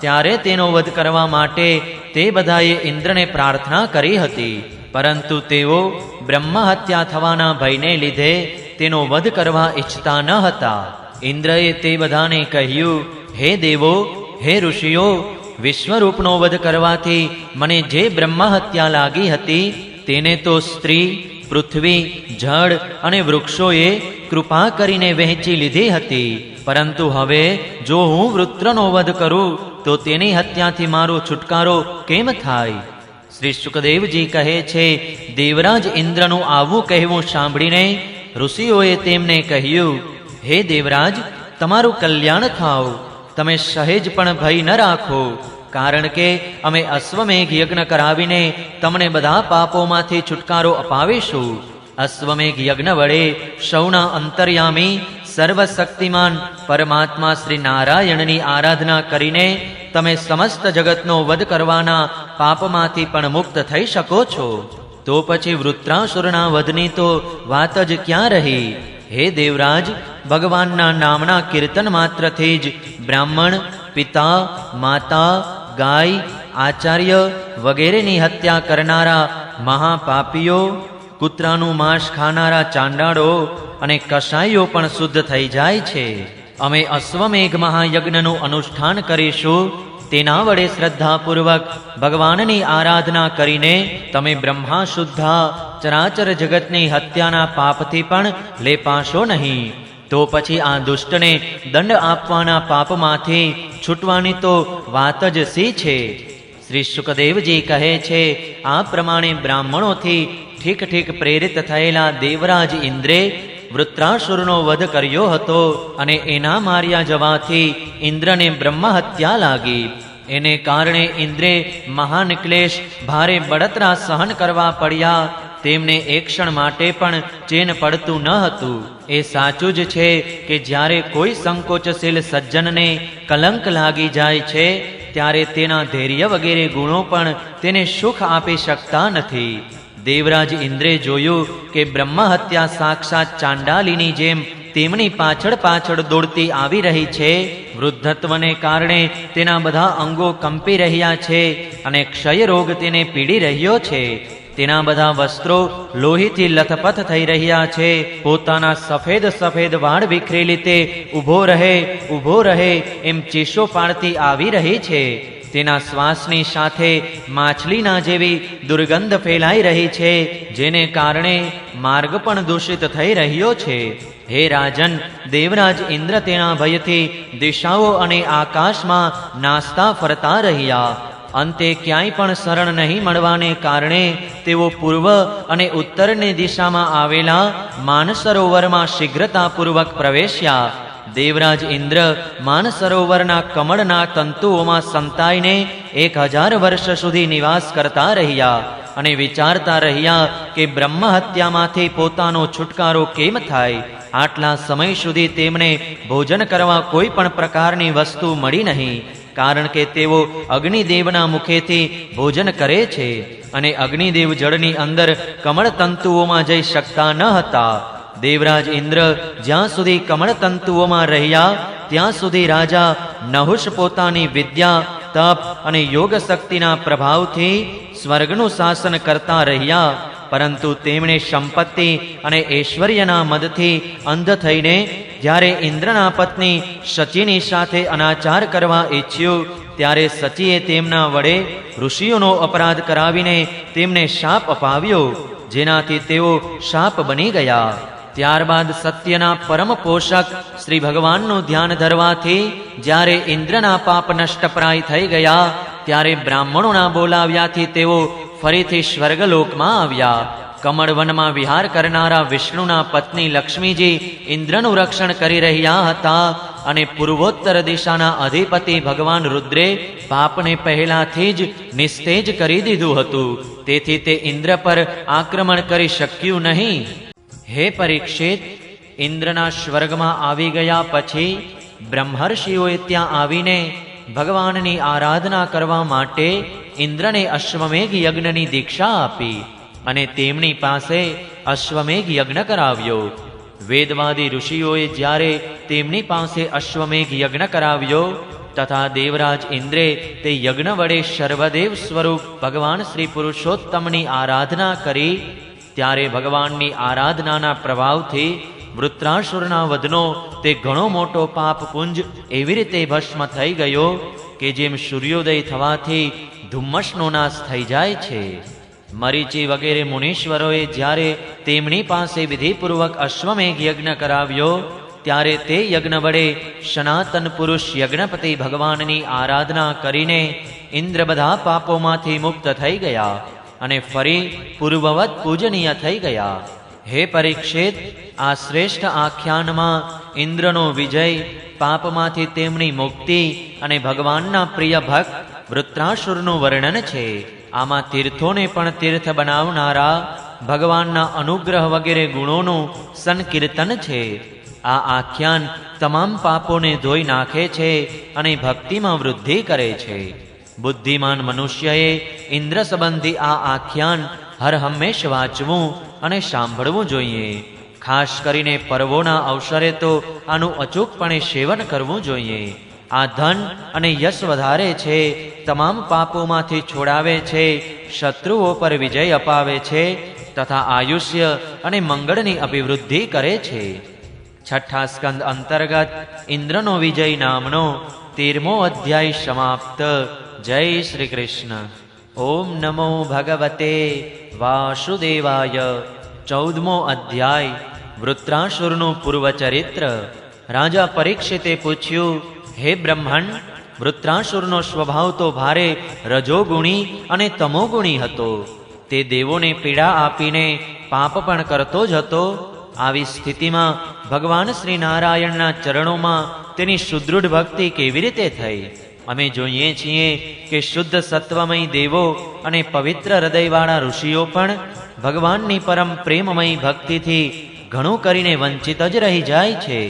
ત્યારે તેનો વધ કરવા માટે તે બધાએ ઇન્દ્રને પ્રાર્થના કરી હતી. પરંતુ તેઓ બ્રહ્મ હત્યા થવાના ભયને લીધે તેનો વધ કરવા ઈચ્છતા ન હતા. ઇન્દ્રએ તે બધાને કહ્યું, હે દેવો, હે ઋષિઓ, વિશ્વરૂપનો વધ કરવાથી મને જે બ્રહ્મ હત્યા લાગી હતી તેને તો સ્ત્રી, પૃથ્વી, જળ અને વૃક્ષોએ કૃપા કરીને વહેંચી લીધી હતી. પરંતુ હવે જો હું વૃત્રનો વધ કરું તો તેની હત્યાથી મારો છુટકારો કેમ થાય? શ્રી સુખદેવજી કહે છે, દેવરાજ ઇન્દ્રનું આવું કહેવું સાંભળીને ઋષિઓએ તેમને કહ્યું, હે દેવરાજ, તમારું કલ્યાણ થાવ. તમે સહેજ પણ ભય ન રાખો, કારણ કે અમે અશ્વમેઘ યજ્ઞ કરાવીને તમને બધા પાપોમાંથી છુટકારો અપાવીશું. અશ્વમેઘ યજ્ઞ વડે સૌના અંતર્યામી સર્વશક્તિમાન પરમાત્મા શ્રી નારાયણની આરાધના કરીને તમે સમસ્ત જગતનો વધ કરવાના પાપમાંથી પણ મુક્ત થઈ શકો છો. તો પછી વૃત્રાસુરના વધની તો વાત જ ક્યાં રહી? હે દેવરાજ, ભગવાનના નામના કીર્તન માત્રથી જ બ્રાહ્મણ, પિતા, માતા, ગાય, આચાર્ય વગેરેની હત્યા કરનારા મહાપાપીઓ, કૂતરાનું માંસ ખાનારા ચાંડાળો અને કસાઈઓ પણ શુદ્ધ થઈ જાય છે. અમે અશ્વમેઘ મહાયજ્ઞનું અનુષ્ઠાન કરીશું. તેના વડે શ્રદ્ધાપૂર્વક ભગવાનની આરાધના કરીને તમે બ્રહ્મા શુદ્ધા ચરાચર જગતની હત્યાના પાપથી પણ લેપાશો નહીં. તો પછી આ દુષ્ટને દંડ આપવાના પાપમાંથી છૂટવાની તો વાત જ સી છે. શ્રી શુકદેવજી કહે છે, આ પ્રમાણે બ્રાહ્મણોથી ઠીક ઠીક પ્રેરિત થયેલા દેવરાજ ઇન્દ્રે વૃત્રાસુરનો વધ કર્યો હતો અને એના માર્યા જવાથી ઇન્દ્રને બ્રહ્મ હત્યા લાગી. એને કારણે ઇન્દ્રે મહાન ક્લેશ ભારે બળતરા સહન કરવા પડ્યા. તેમને એક ક્ષણ માટે પણ ચેન પડતું ન હતું. એ સાચું જ છે કે જ્યારે કોઈ સંકોચશીલ સજ્જનને કલંક લાગી જાય છે ત્યારે તેના ધૈર્ય વગેરે ગુણો પણ તેને સુખ આપી શકતા નથી. દેવરાજ ઇન્દ્રે જોયું કે બ્રહ્મ હત્યા સાક્ષાત ચાંડાલીની જેમ તેમની પાછળ પાછળ દોડતી આવી રહી છે. વૃદ્ધત્વને કારણે તેના બધા અંગો કંપી રહ્યા છે અને ક્ષય રોગ તેને પીડી રહ્યો છે. તેના બધા વસ્ત્રો લોહીથી લથપથ થઈ રહ્યા છે. પોતાના સફેદ સફેદ વાળ વિખરેલી તે ઊભો રહે એમ ચીસો પાડતી આવી રહી છે. તેના શ્વાસની સાથે માછલીના જેવી દુર્ગંધ ફેલાઈ રહી છે, જેને કારણે માર્ગ પણ દૂષિત થઈ રહ્યો છે. હે રાજન, દેવરાજ ઇન્દ્ર તેના ભયથી દિશાઓ અને આકાશમાં નાસ્તા ફરતા રહ્યા. અંતે ક્યાંય પણ શરણ નહીં મળવાને કારણે તેઓ પૂર્વ અને ઉત્તરની દિશામાં આવેલા માનસરોવરમાં શીઘ્રતાપૂર્વક પ્રવેશ્યા. દેવરાજ ઇન્દ્ર માનસરોવરના કમળના તંતુઓમાં સંતાઈને 1000 વર્ષ સુધી નિવાસ કરતા રહ્યા અને વિચારતા રહ્યા કે બ્રહ્મ હત્યામાંથી પોતાનો છુટકારો કેમ થાય. આટલા સમય સુધી તેમને ભોજન કરવા કોઈ પણ પ્રકારની વસ્તુ મળી નહીં, કારણ કે તેઓ અગ્નિદેવના મુખેથી ભોજન કરે છે અને અગ્નિદેવ જળની અંદર કમળ તંતુઓમાં જઈ શકતા ન હતા. દેવરાજ ઇન્દ્ર જ્યાં સુધી કમળ તંતુઓમાં રહ્યા ત્યાં સુધી રાજા નહુષ પોતાની વિદ્યા, તપ અને યોગ શક્તિના પ્રભાવથી સ્વર્ગનું શાસન કરતા રહ્યા. પરંતુ તેમણે સંપત્તિ અને ઐશ્વર્યના મદથી અંધ થઈને જ્યારે ઇન્દ્રના પત્ની શચીની સાથે અનાચાર કરવા ઈચ્છ્યું ત્યારે શચીએ તેમના વડે ઋષિઓનો અપરાધ કરાવીને તેમને શાપ અપાવ્યો, જેનાથી તેઓ શાપ બની ગયા. ત્યારબાદ સત્યના પરમ પોષક શ્રી ભગવાનનું ધ્યાન ધરવાથી જ્યારે ઇન્દ્રના પાપ નષ્ટપ્રાય થઈ ગયા ત્યારે બ્રાહ્મણોના બોલાવ્યાથી તેઓ ફરીથી સ્વર્ગલોકમાં આવ્યા. કમળવનમાં વિહાર કરનારા વિષ્ણુના પત્ની લક્ષ્મીજી ઇન્દ્રનું રક્ષણ કરી રહ્યા હતા અને પૂર્વોત્તર દિશાના અધિપતિ ભગવાન રુદ્રે પાપને પહેલાથી જ નિસ્તેજ કરી દીધું હતું. તેથી તે ઇન્દ્ર પર આક્રમણ કરી શક્યું નહીં. હે પરીક્ષિત, ઇન્દ્રના સ્વર્ગમાં આવી ગયા પછી બ્રહ્મર્ષિઓએ ત્યાં આવીને ભગવાનની આરાધના કરવા માટે ઇન્દ્રને અશ્વમેઘ યજ્ઞની દીક્ષા આપી અને તેમની પાસે અશ્વમેઘ યજ્ઞ કરાવ્યો. વેદવાદી ઋષિઓએ જ્યારે તેમની પાસે અશ્વમેઘ યજ્ઞ કરાવ્યો તથા દેવરાજ ઇન્દ્રે તે યજ્ઞ વડે સર્વદેવ સ્વરૂપ ભગવાન શ્રી પુરુષોત્તમની આરાધના કરી ત્યારે ભગવાનની આરાધનાના પ્રભાવથી વૃત્રાસુરના વધનો તે ઘણો મોટો પાપપુંજ એવી રીતે ભસ્મ થઈ ગયો કે જેમ સૂર્યોદય થવાથી ધુમ્મસનો નાશ થઈ જાય છે. મરીચી વગેરે મુનીશ્વરોએ જ્યારે તેમની પાસે વિધિપૂર્વક અશ્વમેઘ યજ્ઞ કરાવ્યો ત્યારે તે યજ્ઞ વડે સનાતન પુરુષ યજ્ઞપતિ ભગવાનની આરાધના કરીને ઇન્દ્ર બધા પાપોમાંથી મુક્ત થઈ ગયા અને ફરી પૂર્વવત પૂજનીય થઈ ગયા. હે પરીક્ષિત, આ શ્રેષ્ઠ આખ્યાનમાં ઇન્દ્રનો વિજય, પાપમાંથી તેમની મુક્તિ અને ભગવાનના પ્રિય ભક્ત વૃત્રાસુરનું વર્ણન છે. આમાં તીર્થોને પણ તીર્થ બનાવનારા ભગવાનના અનુગ્રહ વગેરે ગુણોનું સંકીર્તન છે. આ આખ્યાન તમામ પાપોને ધોઈ નાખે છે અને ભક્તિમાં વૃદ્ધિ કરે છે. બુદ્ધિમાન મનુષ્યએ ઇન્દ્ર સંબંધી આ આખ્યાન હર હંમેશ વાંચવું અને સાંભળવું જોઈએ. ખાસ કરીને પર્વોના અવસરે તો આનું અચૂકપણે સેવન કરવું જોઈએ. આ ધન અને યશ વધારે છે, તમામ પાપોમાંથી છોડાવે છે, શત્રુઓ પર વિજય અપાવે છે તથા આયુષ્ય અને મંગળની અભિવૃદ્ધિ કરે છે. છઠ્ઠા સ્કંદ અંતર્ગત ઇન્દ્રનો વિજય નામનો 13મો અધ્યાય સમાપ્ત. જય શ્રી કૃષ્ણ. ઓમ નમો ભગવતે વાસુદેવાય. 14મો અધ્યાય વૃત્રાસુરનું પૂર્વચરિત્ર. રાજા પરીક્ષિતે પૂછ્યું, હે બ્રહ્મણ, વૃત્રાસુરનો સ્વભાવ તો ભારે રજોગુણી અને તમોગુણી હતો. તે દેવોને પીડા આપીને પાપ પણ કરતો જ હતો. આવી સ્થિતિમાં ભગવાન શ્રી નારાયણના ચરણોમાં તેની સુદૃઢ ભક્તિ કેવી રીતે થઈ? અમે જોઈએ છીએ કે શુદ્ધ સત્વમય દેવો અને પવિત્ર હૃદયવાળા ઋષિઓ પણ ભગવાનની પરમ પ્રેમમય ભક્તિથી ઘણું કરીને વંચિત જ રહી જાય છે.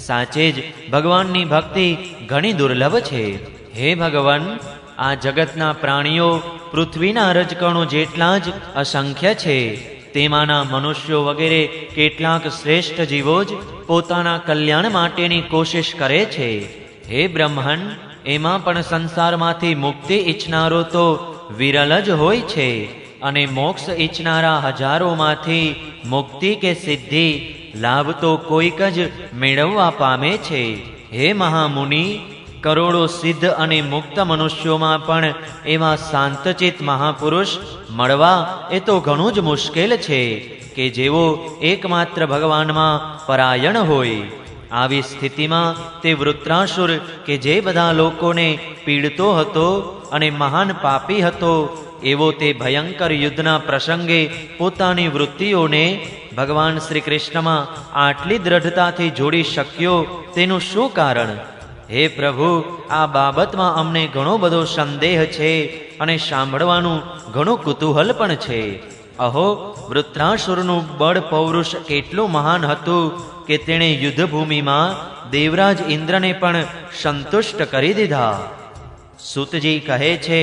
સાચે જ ભગવાનની ભક્તિ ઘણી દુર્લભ છે. હે ભગવાન, આ જગતના પ્રાણીઓ પૃથ્વીના રજકણો જેટલા જ અસંખ્ય છે. તેમાંના મનુષ્યો વગેરે કેટલાક શ્રેષ્ઠ જીવો જ પોતાના કલ્યાણ માટેની કોશિશ કરે છે. હે બ્રહ્મણ, એમાં પણ સંસારમાંથી મુક્તિ ઈચ્છનારો તો વિરલ જ હોય છે, અને મોક્ષ ઈચ્છનારા હજારોમાંથી મુક્તિ કે સિદ્ધિ લાભ તો કોઈક જ મેળવવા પામે છે. હે મહામુનિ, કરોડો સિદ્ધ અને મુક્ત મનુષ્યોમાં પણ એવા શાંતચિત મહાપુરુષ મળવા એ તો ઘણું જ મુશ્કેલ છે કે જેઓ એકમાત્ર ભગવાનમાં પરાયણ હોય. આવી સ્થિતિમાં તે વૃત્રાસુર કે જે બધા લોકોને પીડતો હતો અને મહાન પાપી હતો, એવો તે ભયંકર યુદ્ધના પ્રસંગે પોતાની વૃત્તિઓને ભગવાન શ્રી કૃષ્ણમાં આટલી દ્રઢતાથી જોડી શક્યો, તેનું શું કારણ? હે પ્રભુ, આ બાબતમાં અમને ઘણો બધો સંદેહ છે અને સાંભળવાનું ઘણું કુતૂહલ પણ છે. અહો, વૃત્રાસુરનું બળ પૌરુષ કેટલું મહાન હતું કે તેણે યુદ્ધભૂમિમાં દેવરાજ ઇન્દ્રને પણ સંતુષ્ટ કરી દીધા. સૂતજી કહે છે,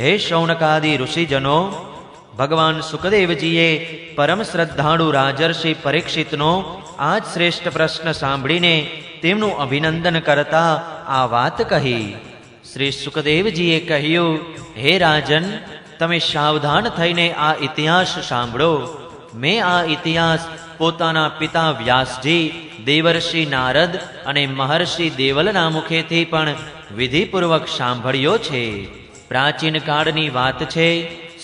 હે શૌનકાદિ ઋષિજનો, ભગવાન સુખદેવજીએ પરમ શ્રદ્ધાળુ રાજર્ષિ પરીક્ષિતનો આ જ શ્રેષ્ઠ પ્રશ્ન સાંભળીને તેમનું અભિનંદન કરતા આ વાત કહી. શ્રી સુખદેવજીએ કહ્યું, હે રાજન, તમે સાવધાન થઈને આ ઇતિહાસ સાંભળો. મેં આ ઇતિહાસ પોતાના પિતા વ્યાસજી, દેવર્ષિ નારદ અને મહર્ષિ દેવલના મુખેથી પણ વિધિપૂર્વક સાંભળ્યો છે. પ્રાચીન કાળની વાત છે.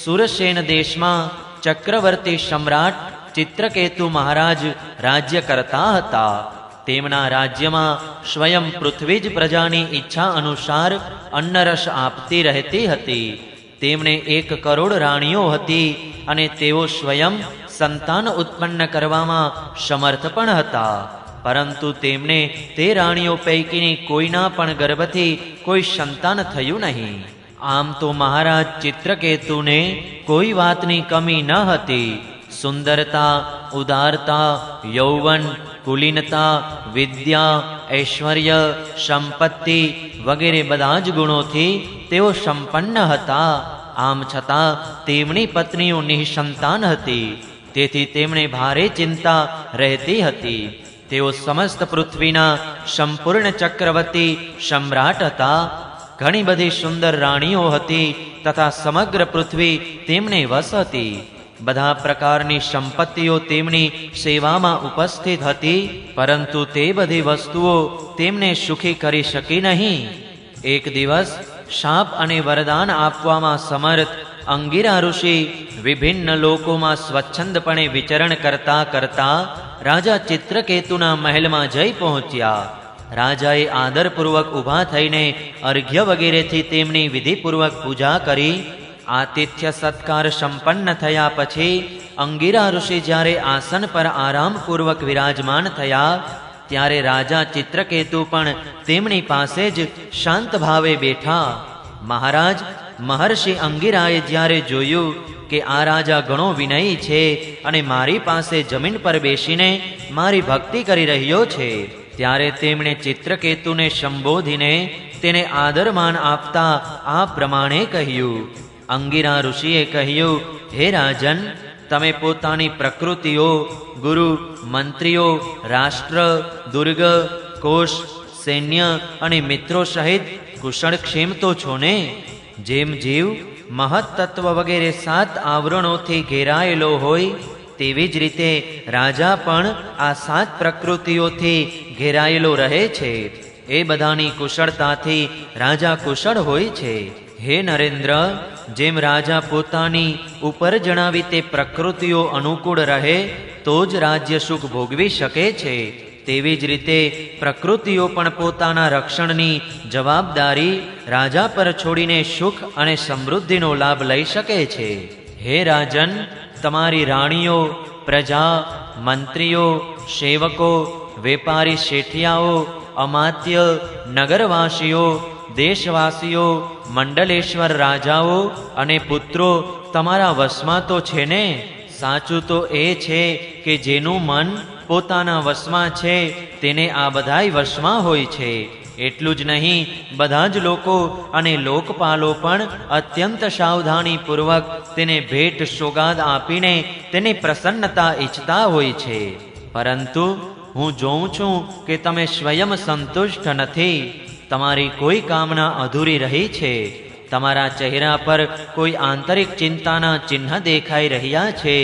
સુરસેન દેશમાં ચક્રવર્તી સમ્રાટ ચિત્રકેતુ મહારાજ રાજ્ય કરતા હતા. તેમના રાજ્યમાં સ્વયં પૃથ્વી જ પ્રજાની ઈચ્છા અનુસાર અન્નરસ આપતી રહેતી હતી. તેમને 1 કરોડ રાણીઓ હતી અને તેઓ સ્વયં સંતાન ઉત્પન્ન કરવામાં સમર્થ પણ હતા. પરંતુ તેમને તે રાણીઓ પૈકીની કોઈના પણ ગર્ભથી કોઈ સંતાન થયું નહીં. આમ તો મહારાજ ચિત્રકેતુને કોઈ વાતની કમી ન હતી. સુંદરતા, ઉદારતા, યૌવન, કુલીનતા, વિદ્યા, ઐશ્વર્ય, સંપત્તિ વગેરે બધા જ ગુણોથી તેઓ સંપન્ન હતા. આમ છતાં તેમની પત્નીઓ નિઃસંતાન હતી. તેથી તેમને ભારે ચિંતા રહેતી હતી. તેઓ સમસ્ત પૃથ્વીના સંપૂર્ણ ચક્રવર્તી સમ્રાટ હતા. ઘણી બધી સુંદર રાણીઓ હતી તથા સમગ્ર પૃથ્વી તેમને વશ હતી. બધા પ્રકારની સંપત્તિઓ તેમની સેવામાં ઉપસ્થિત હતી, પરંતુ તે બધી વસ્તુઓ તેમને સુખી કરી શકી નહીં. એક દિવસ શાપ અને વરદાન આપવામાં સમર્થ અંગિરા ઋષિ વિભિન્ન લોકોમાં સ્વચ્છંદપણે વિચરણ કરતા કરતા રાજા ચિત્રકેતુના મહેલમાં જઈ પહોંચ્યા. રાજાએ આદરપૂર્વક ઊભા થઈને અર્ઘ્ય વગેરેથી તેમની વિધિપૂર્વક પૂજા કરી. આતિથ્ય સત્કાર સંપન્ન થયા પછી અંગિરા ઋષિ જ્યારે આસન પર આરામપૂર્વક વિરાજમાન થયા, ત્યારે રાજા ચિત્રકેતુ પણ તેમની પાસે જ શાંત ભાવે બેઠા. મહારાજ, મહર્ષિ અંગિરાએ જ્યારે જોયું કે આ રાજા ઘણો વિનયી છે અને મારી પાસે જમીન પર બેસીને મારી ભક્તિ કરી રહ્યો છે, ત્યારે તેમણે ચિત્રકેતુને સંબોધીને તેને આદરમાન આપતા આ પ્રમાણે કહ્યું. અંગિરા ઋષિએ કહ્યું, હે રાજન, તમે પોતાની પ્રકૃતિઓ, ગુરુ, મંત્રીઓ, રાષ્ટ્ર, દુર્ગ, કોષ, સૈન્ય અને મિત્રો સહિત કુશળક્ષેમ તો છો ને? જેમ જીવ મહત્તત્વ વગેરે 7 આવરણોથી ઘેરાયેલો હોય તેવી જ રીતે રાજા પણ આ 7 પ્રકૃતિઓથી ઘેરાયેલો રહે છે. એ બધાની કુશળતાથી રાજા કુશળ હોય છે. હે નરેન્દ્ર, જેમ રાજા પોતાની ઉપર જણાવી તે પ્રકૃતિઓ અનુકૂળ રહે તો જ રાજ્ય સુખ ભોગવી શકે છે, તેવી જ રીતે પ્રકૃતિઓ પણ પોતાના રક્ષણની જવાબદારી રાજા પર છોડીને સુખ અને સમૃદ્ધિનો લાભ લઈ શકે છે. હે રાજન, તમારી રાણીઓ, પ્રજા, મંત્રીઓ, સેવકો, વેપારી શેઠિયાઓ, અમાત્ય, નગરવાસીઓ, દેશવાસીઓ, મંડલેશ્વર રાજાઓ અને પુત્રો તમારા વશમાં તો છે ને? સાચું તો એ છે કે જેનું મન પોતાના વશમાં છે તેને આ બધાય વશમાં હોય છે. એટલું જ નહીં, બધા જ લોકો અને લોકપાલો પણ અત્યંત સાવધાનીપૂર્વક તેને ભેટ સોગાદ આપીને તેની પ્રસન્નતા ઈચ્છતા હોય છે. પરંતુ હું જોઉં છું કે તમે સ્વયં સંતુષ્ટ નથી. તમારી કોઈ કામના અધૂરી રહી છે. તમારા ચહેરા પર કોઈ આંતરિક ચિંતાના ચિહ્ન દેખાઈ રહ્યા છે.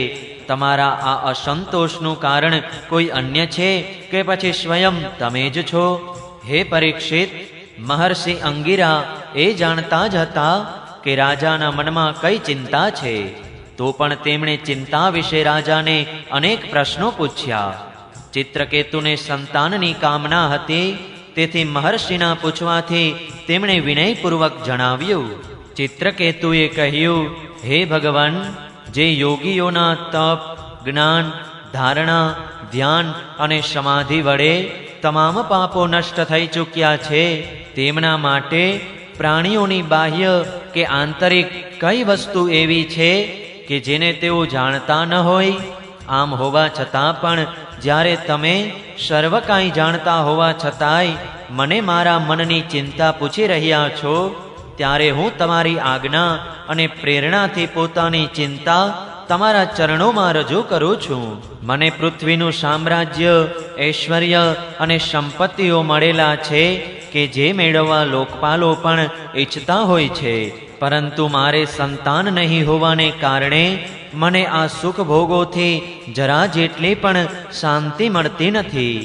તમારા આ અસંતોષનું કારણ કોઈ અન્ય છે કે પછી સ્વયં તમે જ છો? હે પરીક્ષિત, મહર્ષિ અંગિરા એ જાણતા જ હતા કે રાજાના મનમાં કઈ ચિંતા છે, તો પણ તેમણે ચિંતા વિશે રાજાને અનેક પ્રશ્નો પૂછ્યા. ચિત્રકેતુને સંતાનની કામના હતી, તેથી મહર્ષિના પૂછવાથી તેમણે વિનયપૂર્વક જણાવ્યું. ચિત્રકેતુએ કહ્યું, હે ભગવાન, જે યોગીઓના તપ, જ્ઞાન, ધારણા, ધ્યાન અને સમાધિ વડે તમામ પાપો નષ્ટ થઈ ચૂક્યા છે, તેમના માટે પ્રાણીઓની બાહ્ય કે આંતરિક કઈ વસ્તુ એવી છે કે જેને તેઓ જાણતા ન હોય? આમ હોવા છતાં પણ જ્યારે તમે સર્વ કાંઈ જાણતા હોવા છતાંય મને મારા મનની ચિંતા પૂછી રહ્યા છો, ત્યારે હું તમારી આજ્ઞા અને પ્રેરણાથી પોતાની ચિંતા તમારા ચરણોમાં રજૂ કરું છું. મને પૃથ્વીનું સામ્રાજ્ય, ઐશ્વર્ય અને સંપત્તિઓ મળેલા છે કે જે મેળવવા લોકપાલો પણ ઈચ્છતા હોય છે, પરંતુ મારે સંતાન નહીં હોવાને કારણે મને આ સુખ ભોગોથી જરા જેટલી પણ શાંતિ મળતી નથી.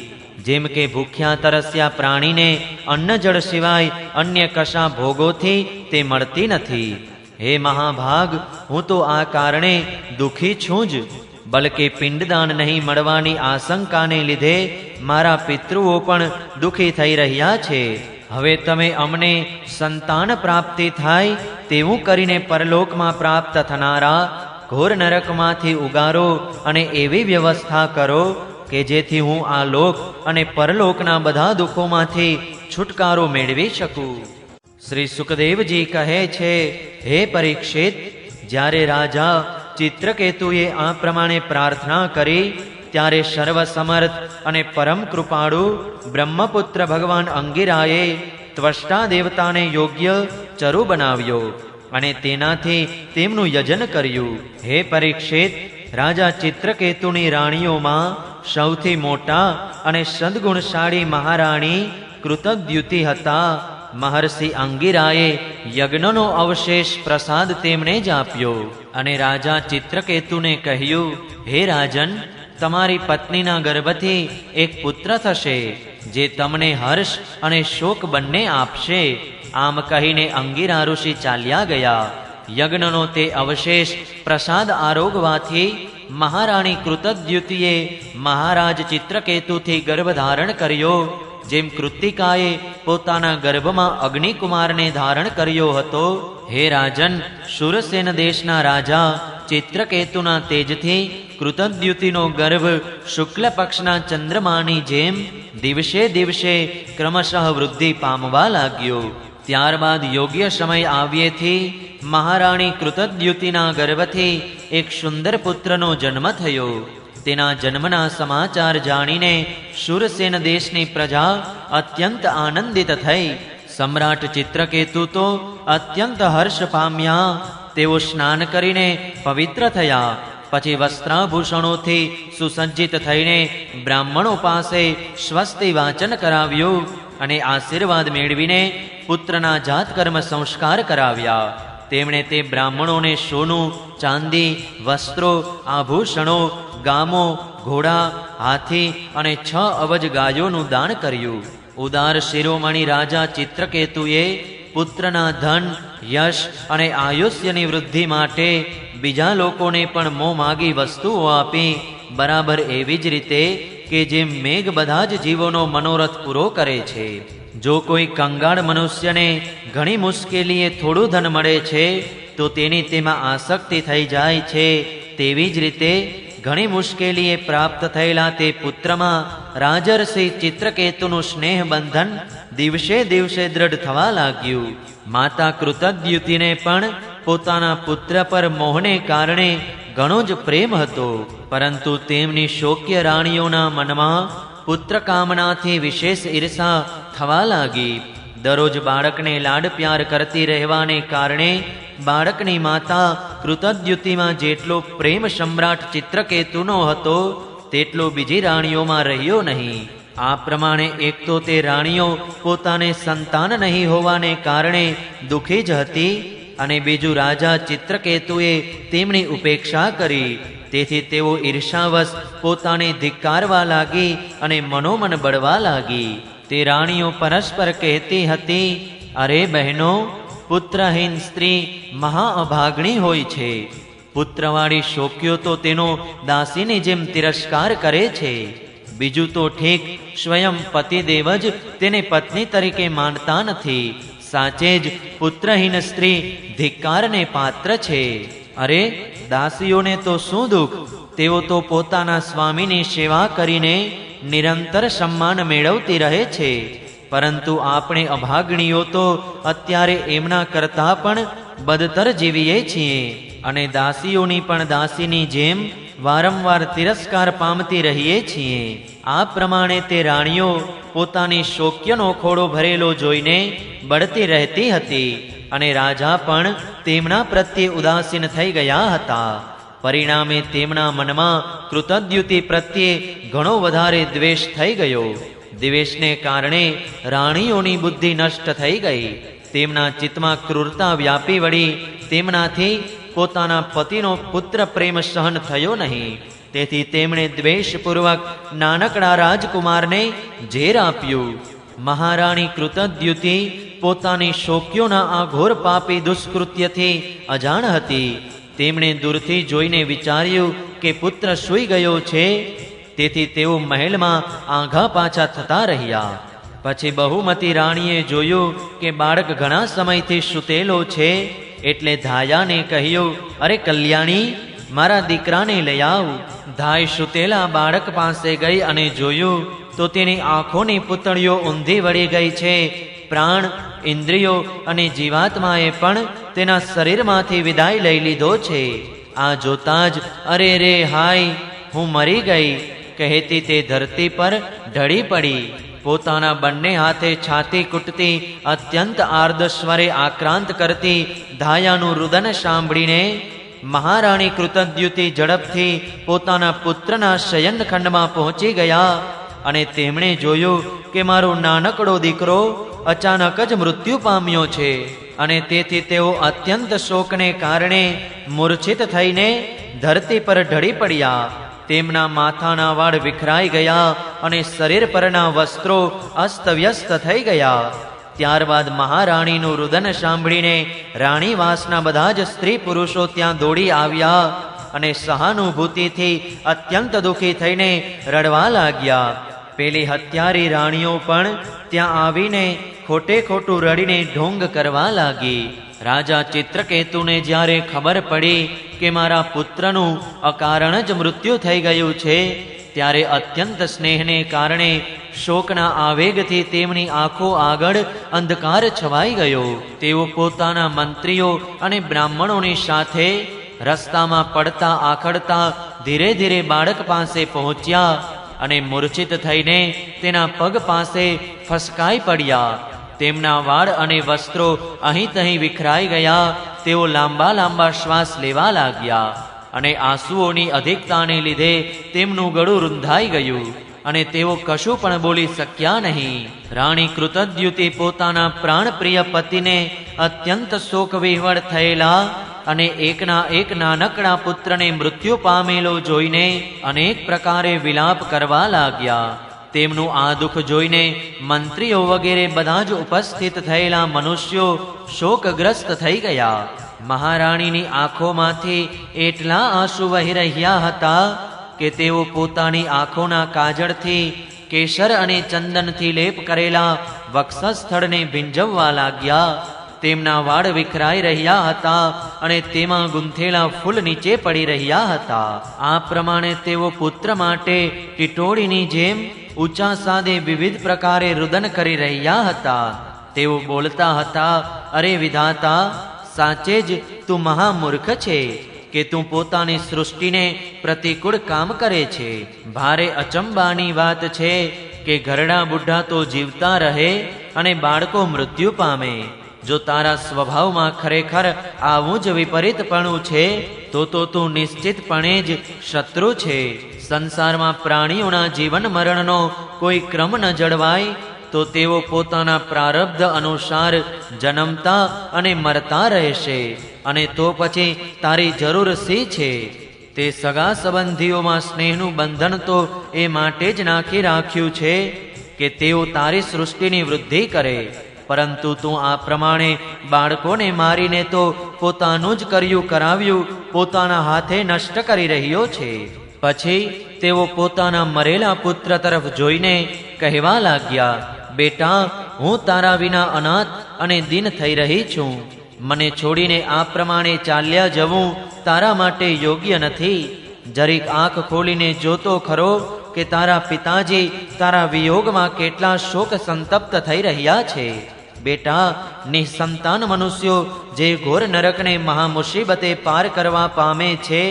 જેમ કે ભૂખ્યા તરસ્યા પ્રાણીને અન્ન જળ સિવાય અન્ય કશા ભોગોથી તે મળતી નથી. હે મહાભાગ, હું તો આ કારણે દુઃખી છું જ. બલકે પિંડદાન નહીં મળવાની આશંકાને લીધે મારા પિતૃઓ પણ દુઃખી થઈ રહ્યા છે. હવે તમે અમને સંતાન પ્રાપ્તિ થાય તેવું કરીને પરલોકમાં પ્રાપ્ત થનારા ઘોર નરકમાંથી ઉગારો અને એવી વ્યવસ્થા કરો કે જેથી હું આ લોક અને પરલોકના બધા દુઃખોમાંથી છુટકારો મેળવી શકું. શ્રી સુખદેવજી કહે છે, હે પરીક્ષિત, જ્યારે રાજા ચિત્રકેતુએ આ પ્રમાણે પ્રાર્થના કરી ત્યારે સર્વસમર્થ અને પરમ કૃપાળુ બ્રહ્મપુત્ર ભગવાન અંગિરાએ ત્વષ્ટા દેવતાને યોગ્ય ચરુ બનાવ્યો અને તેનાથી તેમનું યજન કર્યું. હે પરીક્ષિત, રાજા ચિત્રકેતુની રાણીઓમાં સૌથી મોટા અને સદગુણશાળી મહારાણી કૃતદ્યુતિ હતા. મહર્ષિ અંગિરાએ યજ્ઞનો અવશેષ પ્રસાદ તેમને જ આપ્યો અને રાજા ચિત્રકેતુને કહ્યું, હે રાજન, તમારી પત્નીના ગર્ભથી એક પુત્ર થશે જે તમને હર્ષ અને શોક બંને આપશે. આમ કહીને અંગિરા ઋષિ ચાલ્યા ગયા. યજ્ઞનો તે અવશેષ પ્રસાદ આરોગવાથી મહારાણી કૃતદ્યુતિએ મહારાજ ચિત્રકેતુથી ગર્ભ ધારણ કર્યો, જેમ કૃતિકાએ પોતાના ગર્ભમાં અગ્નિકુમારને ધારણ કર્યો હતો. હે રાજન, શુરસેન દેશના રાજા ચિત્રકેતુના તેજથી કૃતદ્યુતિનો ગર્ભ શુક્લ પક્ષના ચંદ્રમાની જેમ દિવસે દિવસે ક્રમશઃ વૃદ્ધિ પામવા લાગ્યો. ત્યારબાદ યોગ્ય સમય આવ્યેથી મહારાણી કૃતદ્યુતિના ગર્ભથી એક સુંદર પુત્રનો જન્મ થયો. તેના જન્મના સમાચાર જાણીને શુરસેન દેશની પ્રજા અત્યંત આનંદિત થઈ. સમ્રાટ ચિત્રકેતુ તો અત્યંત હર્ષ પામ્યા. તેઓ સ્નાન કરીને પવિત્ર થયા. પછી વસ્ત્રાભૂષણોથી સુસજ્જિત થઈને બ્રાહ્મણો પાસે સ્વસ્તિ વાચન કરાવ્યું અને આશીર્વાદ મેળવીને પુત્રના જાતકર્મ સંસ્કાર કરાવ્યા. તેમણે તે બ્રાહ્મણોને સોનું, ચાંદી, વસ્ત્રો, આભૂષણો, ગામો, ઘોડા, હાથી અને 6 અબજ ગાયોનું દાન કર્યું. ઉદાર શિરોમણી રાજા ચિત્રકેતુએ પુત્રના ધન, યશ અને આયુષ્યની વૃદ્ધિ માટે બીજા લોકોને પણ મોં માગી વસ્તુઓ આપી. બરાબર એવી જ રીતે કે જેમ મેઘ બધા જ જીવોનો મનોરથ પૂરો કરે છે. જો કોઈ કંગાળ મનુષ્યને ઘણી મુશ્કેલીએ થોડું ધન મળે છે તો તેની તેમાં આસક્તિ થઈ જાય છે. તેવી જ રીતે ઘણી મુશ્કેલીએ પ્રાપ્ત થયેલા તે પુત્રમાં રાજર્ષિ ચિત્રકેતુનું સ્નેહ બંધન દિવસે દિવસે દ્રઢ થવા લાગ્યું. માતા કૃતદ્યુતિને પણ પોતાના પુત્ર પર મોહને કારણે ઘણો જ પ્રેમ હતો, પરંતુ તેમની શોક્ય રાણીઓના મનમાં પુત્ર કામનાથી વિશેષ ઈર્ષા થવા લાગી. દરરોજ બાળકને લાડ પ્યાર કરતી રહેવાને કારણે બાળકની માતા કૃતદ્યુતિમાં જેટલો પ્રેમ સમ્રાટ ચિત્રકેતુનો હતો તેટલો બીજી રાણીઓમાં રહ્યો નહીં. આ પ્રમાણે એક તો તે રાણીઓ પોતાને સંતાન નહીં હોવાને કારણે દુઃખી જ હતી, અને બીજું રાજા ચિત્રકેતુએ તેમની ઉપેક્ષા કરી. તેથી તેઓ ઈર્ષાવશ પોતાને ધિક્કારવા લાગી અને મનોમન બળવા લાગી. તે રાણીઓ પરસ્પર કહેતી હતી, અરે બહેનો, પુત્રહીન સ્ત્રી મહાઅભાગણી હોય છે. પુત્રવાળી શોક્યો તો તેનો દાસીની જેમ તિરસ્કાર કરે છે. બીજું તો ઠીક સ્વયં પતિદેવ જ તેને પત્ની તરીકે માનતા નથી. સાચે જ પુત્રહીન સ્ત્રી ધિક્કારને પાત્ર છે. અરે દાસીઓને તો શું દુઃખ, તેઓ તો પોતાના સ્વામીની સેવા કરીને નિરંતર સન્માન મેળવતી રહે છે. પરંતુ આપણે અભાગણીઓ તો અત્યારે એમના કરતાં પણ બદતર જીવીએ છીએ, અને દાસીઓની પણ દાસીની જેમ વારંવાર તિરસ્કાર પામતી રહીએ છીએ. આ પ્રમાણે તે રાણીઓ પોતાની શોક્યનો ખોળો ભરેલો જોઈને બળતી રહેતી હતી, અને રાજા પણ તેમના પ્રત્યે ઉદાસીન થઈ ગયા હતા. પરિણામે તેમના મનમાં કૃતદ્યુતિ પ્રત્યે ઘણો વધારે દ્વેષ થઈ ગયો. દ્વેષને કારણે રાણીઓની બુદ્ધિ નષ્ટ થઈ ગઈ. તેમના ચિત્તમાં ક્રૂરતા વ્યાપી વળી તેમનાથી પોતાના પતિનો પુત્ર પ્રેમ સહન થયો નહીં. તેથી તેમણે દ્વેષપૂર્વક નાનકડા રાજકુમારને ઝેર આપ્યું. મહારાણી કૃતદ્યુતિ પોતાની શોક્યોના આ ઘોર પાપી દુષ્કૃત્યથી અજાણ હતી. તેમણે દૂરથી જોઈને વિચાર્યું કે પુત્ર સૂઈ ગયો છે, તેથી તેઓ મહેલમાં આઘા પાછા થતા રહ્યા. પછી બહુમતી રાણીએ જોયું કે બાળક ઘણા સમયથી સૂતેલો છે, એટલે ધાયાને કહ્યું, અરે કલ્યાણી, મારા દીકરાને લઈ આવ. ધાય સૂતેલા બાળક પાસે ગઈ અને જોયું તો તેની આંખોની પૂતળીઓ ઊંધી વળી ગઈ છે. પ્રાણ, ઇન્દ્રિયો અને જીવાત્માએ પણ તેના શરીરમાંથી વિદાય લઈ લીધો છે. આ જોતા જ અરે રે હાય, હું મરી ગઈ કહેતી તે ધરતી પર ઢળી પડી. પોતાના બંને હાથે છાતી કૂટતી અત્યંત આર્દ સ્વરે આક્રાંત કરતી ધાયાનું રુદન સાંભળીને મહારાણી કૃતદ્યુતિ ઝડપથી પોતાના પુત્રના શયનખંડમાં પહોંચી ગયા, અને તેમણે જોયું કે મારો નાનકડો દીકરો અચાનક જ મૃત્યુ પામ્યો છે. અને તેથી તેઓ અત્યંત શોકને કારણે મૂર્છિત થઈને ધરતી પર ઢળી પડ્યા. તેમના માથાના વાળ વિખરાઈ ગયા અને શરીર પરના વસ્ત્રો અસ્તવ્યસ્ત થઈ ગયા. ત્યારબાદ મહારાણીનું રુદન સાંભળીને રાણીવાસના બધા જ સ્ત્રી પુરુષો ત્યાં દોડી આવ્યા અને સહાનુભૂતિથી અત્યંત દુઃખી થઈને રડવા લાગ્યા. પેલી હત્યારી રાણીઓ પણ ત્યાં આવીને ખોટે ખોટું રડીને ઢોંગ કરવા લાગી. રાજા ચિત્રકેતુને જ્યારે ખબર પડી કે મારા પુત્રનું અકારણ જ મૃત્યુ થઈ ગયું છે, ત્યારે અત્યંત સ્નેહને કારણે શોકના આવેગથી તેમની આંખો આગળ અંધકાર છવાઈ ગયો. તેઓ પોતાના મંત્રીઓ અને બ્રાહ્મણોની સાથે રસ્તામાં પડતા આખડતા ધીરે ધીરે બાળક પાસે પહોંચ્યા અને મૂર્છિત થઈને તેના પગ પાસે ફસકાઈ પડ્યા. તેમના વાળ અને વસ્ત્રો અહીં તહીં વિખરાઈ ગયા. તેઓ લાંબા લાંબા શ્વાસ લેવા લાગ્યા, અને આંસુઓની અધિકતાને લીધે તેમનું ગળું રૂંધાઈ ગયું. અને તેઓ કશું પણ બોલી શક્યા નહીં. રાણી કૃતદ્યુતિ પોતાના પ્રાણપ્રિય પતિને અત્યંત શોક વિહવળ થયેલા અને એકના એક નાનકડા પુત્રને મૃત્યુ પામેલો જોઈને અનેક પ્રકારે વિલાપ કરવા લાગ્યા. તેમનું આ દુઃખ જોઈને મંત્રીઓ વગેરે બધા જ ઉપસ્થિત થયેલા મનુષ્યો શોકગ્રસ્ત થઈ ગયા. મહારાણીની આંખોમાંથી એટલા આંસુ વહી રહ્યા હતા કે તેઓ પોતાની આંખોના કાજળથી કેસર અને ચંદનથી લેપ કરેલા વક્ષસ્થળને ભીંજવવા લાગ્યા. તેમના વાળ વિખરાઈ રહ્યા હતા અને તેમાં ગૂંથેલા ફૂલ નીચે પડી રહ્યા હતા. આ પ્રમાણે તેઓ પુત્ર માટે ટીટોળીની જેમ ઊંચા સાદે વિવિધ પ્રકારે રુદન કરી રહ્યા હતા. તેઓ બોલતા હતા, અરે વિધાતા, સાચે જ તું મહામૂર્ખ છે કે તું પોતાની સૃષ્ટિને પ્રતિકૂળ કામ કરે છે. ભારે અચંબાની વાત છે કે ઘરડા બુઢા તો જીવતા રહે અને બાળકો મૃત્યુ પામે. જો તારા સ્વભાવમાં ખરેખર આવું જ વિપરીતપણું છે તો તું નિશ્ચિતપણે જ શત્રુ છે. સંસારમાં પ્રાણીઓના જીવન મરણનો કોઈ ક્રમ ન જળવાય તો તેઓ પોતાના પ્રારબ્ધ અનુસાર જન્મતા અને મરતા રહેશે. અને તો પછી તારી જરૂર શી છે? તે સગા સંબંધીઓમાં સ્નેહનું બંધન તો એ માટે જ નાખી રાખ્યું છે કે તેઓ તારી સૃષ્ટિની વૃદ્ધિ કરે. પરંતુ તું આ પ્રમાણે બાળકોને મારીને તો પોતાનું જ કર્યું કરાવ્યું પોતાના હાથે નષ્ટ કરી રહ્યો છે. પછી તેઓ પોતાના મરેલા પુત્ર તરફ જોઈને કહેવા લાગ્યા, બેટા, હું તારા વિના અનાથ અને દીન થઈ રહી છું. મને છોડીને આ પ્રમાણે ચાલ્યા જવું તારા માટે યોગ્ય નથી. જરીક આંખ ખોલીને જોતો ખરો કે તારા પિતાજી તારા વિયોગમાં કેટલા શોક સંતપ્ત થઈ રહ્યા છે. બેટા, નિસંતાન મનુષ્યો જે ઘોર નરકને મહામુસીબતે પાર કરવા પામે છે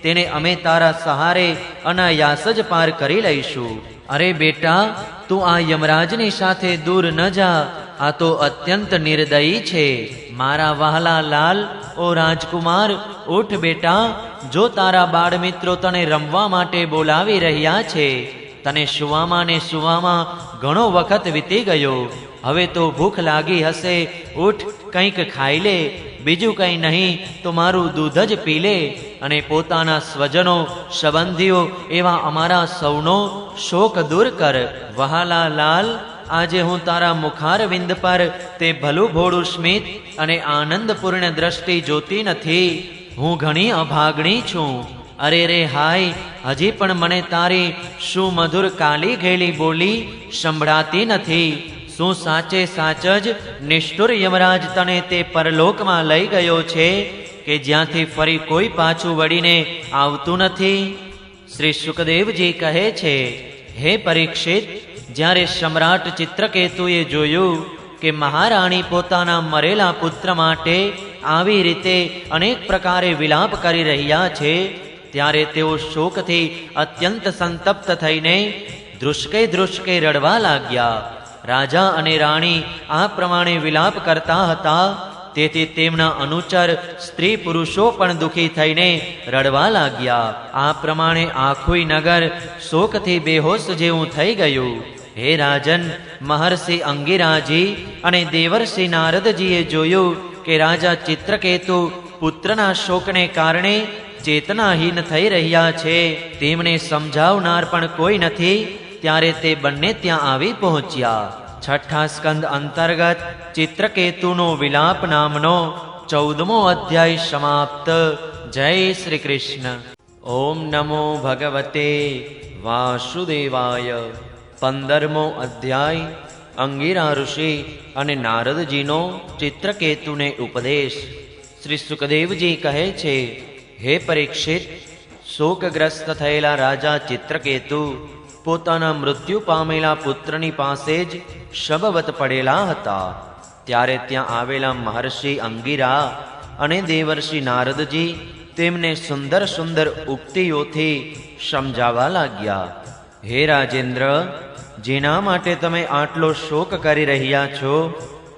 તેને અમે તારા સહારે અનાયાસ જ પાર કરી લઈશું. અરે બેટા, તું આ યમરાજની સાથે દૂર ન જા. આ તો અત્યંત નિર્દયી છે. મારા વહાલા લાલ, ઓ રાજકુમાર, ઉઠ બેટા. જો તારા બાળમિત્રો તને રમવા માટે બોલાવી રહ્યા છે. તને સુવામાં ને સુવામાં ઘણો વખત વીતી ગયો. હવે તો ભૂખ લાગી હશે. ઉઠ, કંઈક ખાઈ લે. બીજું કંઈ નહીં તો મારું દૂધ જ પી લે અને પોતાના સ્વજનો સંબંધીઓ એવા અમારા સૌનો શોક દૂર કર. વહાલા લાલ, આજે હું તારા મુખારવિંદ પર તે ભલું ભોળું સ્મિત અને આનંદપૂર્ણ દ્રષ્ટિ જોતી નથી. હું ઘણી અભાગણી છું. અરે રે હાય, હજી પણ મને તારી સુમધુર કાલી ઘેલી બોલી સંભળાતી નથી. શું સાચે સાચ જ નિષ્ઠુર યમરાજ તને તે પરલોકમાં લઈ ગયો છે કે જ્યાંથી ફરી કોઈ પાછું વળીને આવતું નથી? શ્રી સુખદેવજી કહે છે, હે પરીક્ષિત, જ્યારે સમ્રાટ ચિત્રકેતુએ જોયું કે મહારાણી પોતાના મરેલા પુત્ર માટે આવી રીતે અનેક પ્રકારે વિલાપ કરી રહ્યા છે ત્યારે તેઓ શોકથી અત્યંત સંતપ્ત થઈને ધ્રુસકે ધ્રુસકે રડવા લાગ્યા. રાજા અને રાણી આ પ્રમાણે વિલાપ કરતા હતા તેથી તેમના અનુચર સ્ત્રી પુરુષો પણ દુઃખી થઈને રડવા લાગ્યા. આ પ્રમાણે આખું નગર શોકથી બેહોશ જેવું થઈ ગયું. હે રાજન, મહર્ષિ અંગિરાજી અને દેવર્ષિ નારદજીએ જોયું કે રાજા ચિત્રકેતુ પુત્રના શોકને કારણે ચેતનાહીન થઈ રહ્યા છે. તેમને સમજાવનાર પણ કોઈ નથી. ત્યારે તે બંને ત્યાં આવી પહોંચ્યા. છઠ્ઠા સ્કંદ અંતર્ગત ચિત્રકેતુનો વિલાપ નામનો 14મો અધ્યાય સમાપ્ત. જય શ્રી કૃષ્ણ. ઓમ નમો ભગવતે વાસુદેવાય. 15મો અધ્યાય અંગિરા ઋષિ અને નારદજીનો ચિત્રકેતુને ઉપદેશ. શ્રી સુખદેવજી કહે છે, હે પરીક્ષિત, શોકગ્રસ્ત થયેલા રાજા ચિત્રકેતુ પોતાના મૃત્યુ પામેલા પુત્રની પાસે જ શબવત પડેલા હતા. ત્યારે ત્યાં આવેલા મહર્ષિ અંગિરા અને દેવર્ષિ નારદજી તેમને સુંદર સુંદર ઉક્તિઓથી સમજાવવા લાગ્યા. હે રાજેન્દ્ર, જેના માટે તમે આટલો શોક કરી રહ્યા છો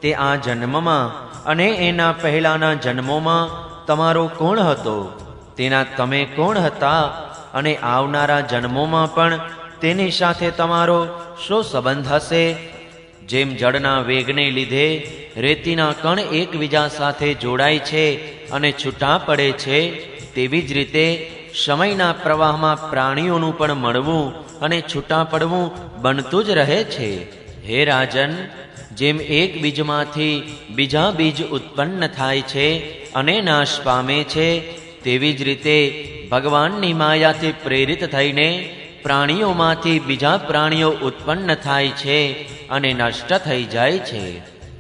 તે આ જન્મમાં અને એના પહેલાના જન્મોમાં તમારો કોણ હતો? તેના તમે કોણ હતા? અને આવનારા જન્મોમાં પણ તેની સાથે તમારો શો સંબંધ હશે? જેમ જળના વેગને લીધે રેતીના કણ એકબીજા સાથે જોડાય છે અને છૂટા પડે છે, તેવી જ રીતે સમયના પ્રવાહમાં પ્રાણીઓનું પણ મળવું અને છૂટા પડવું બનતું જ રહે છે. હે રાજન, જેમ એક બીજમાંથી બીજા બીજ ઉત્પન્ન થાય છે અને નાશ પામે છે, તેવી જ રીતે ભગવાનની માયાથી પ્રેરિત થઈને પ્રાણીઓમાંથી બીજા પ્રાણીઓ ઉત્પન્ન થાય છે અને નષ્ટ થઈ જાય છે.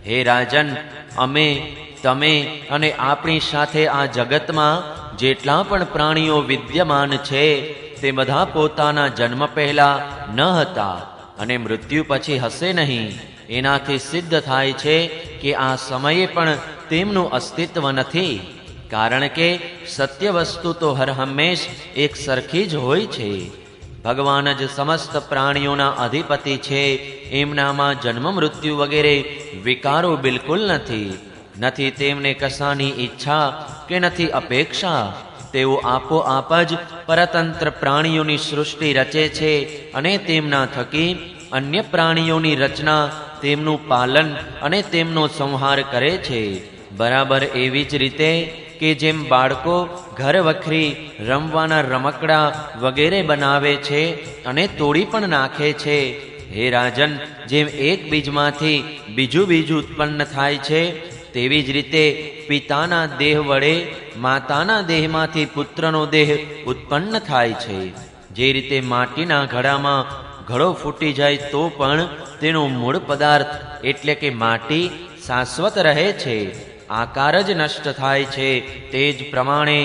હે રાજન, અમે, તમે અને આપણી સાથે આ જગતમાં જેટલા પણ પ્રાણીઓ વિદ્યમાન છે તે બધા પોતાના જન્મ પહેલા ન હતા અને મૃત્યુ પછી હશે નહીં. એનાથી સિદ્ધ થાય છે કે આ સમયે પણ તેમનું અસ્તિત્વ નથી, કારણ કે સત્ય વસ્તુ તો હર હંમેશ એક સરખી જ હોય છે. ભગવાન જ સમસ્ત પ્રાણીઓના અધિપતિ છે. એમનામાં જન્મ મૃત્યુ વગેરે વિકારો બિલકુલ નથી તેમને કશાની ઈચ્છા કે નથી અપેક્ષા. તેઓ આપોઆપ જ પરતંત્ર પ્રાણીઓની સૃષ્ટિ રચે છે અને તેમના થકી અન્ય પ્રાણીઓની રચના, તેમનું પાલન અને તેમનો સંહાર કરે છે. બરાબર એવી જ રીતે કે જેમ બાળકો ઘર વખરી રમવાના રમકડા વગેરે બનાવે છે અને તોડી પણ નાખે છે, હે રાજન, જેમ એક બીજમાંથી બીજું બીજ ઉત્પન્ન થાય છે, તેવી જ રીતે પિતાના દેહ વડે માતાના દેહમાંથી પુત્રનો દેહ ઉત્પન્ન થાય છે. જે રીતે માટીના ઘડામાં ઘડો ફૂટી જાય તો પણ તેનો મૂળ પદાર્થ એટલે કે માટી શાશ્વત રહે છે, આકાર જ નષ્ટ થાય છે, તે જ પ્રમાણે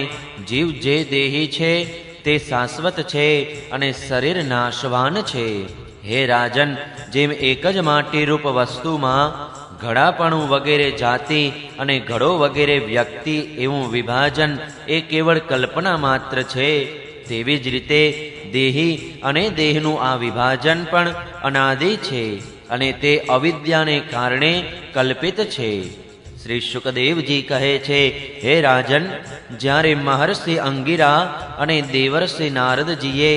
જીવ જે દેહી છે તે શાશ્વત છે અને શરીર નાશવાન છે. હે રાજન, જેમ એક જ માટીરૂપ વસ્તુમાં ઘડાપણું વગેરે જાતિ અને ઘડો વગેરે વ્યક્તિ એવું વિભાજન એ કેવળ કલ્પના માત્ર છે, તેવી જ રીતે દેહી અને દેહનું આ વિભાજન પણ અનાદિ છે અને તે અવિદ્યાને કારણે કલ્પિત છે. શ્રી શુકદેવજી કહે છે, હે રાજન, જ્યારે મહર્ષિ અંગિરા અને દેવર્ષિ નારદજીએ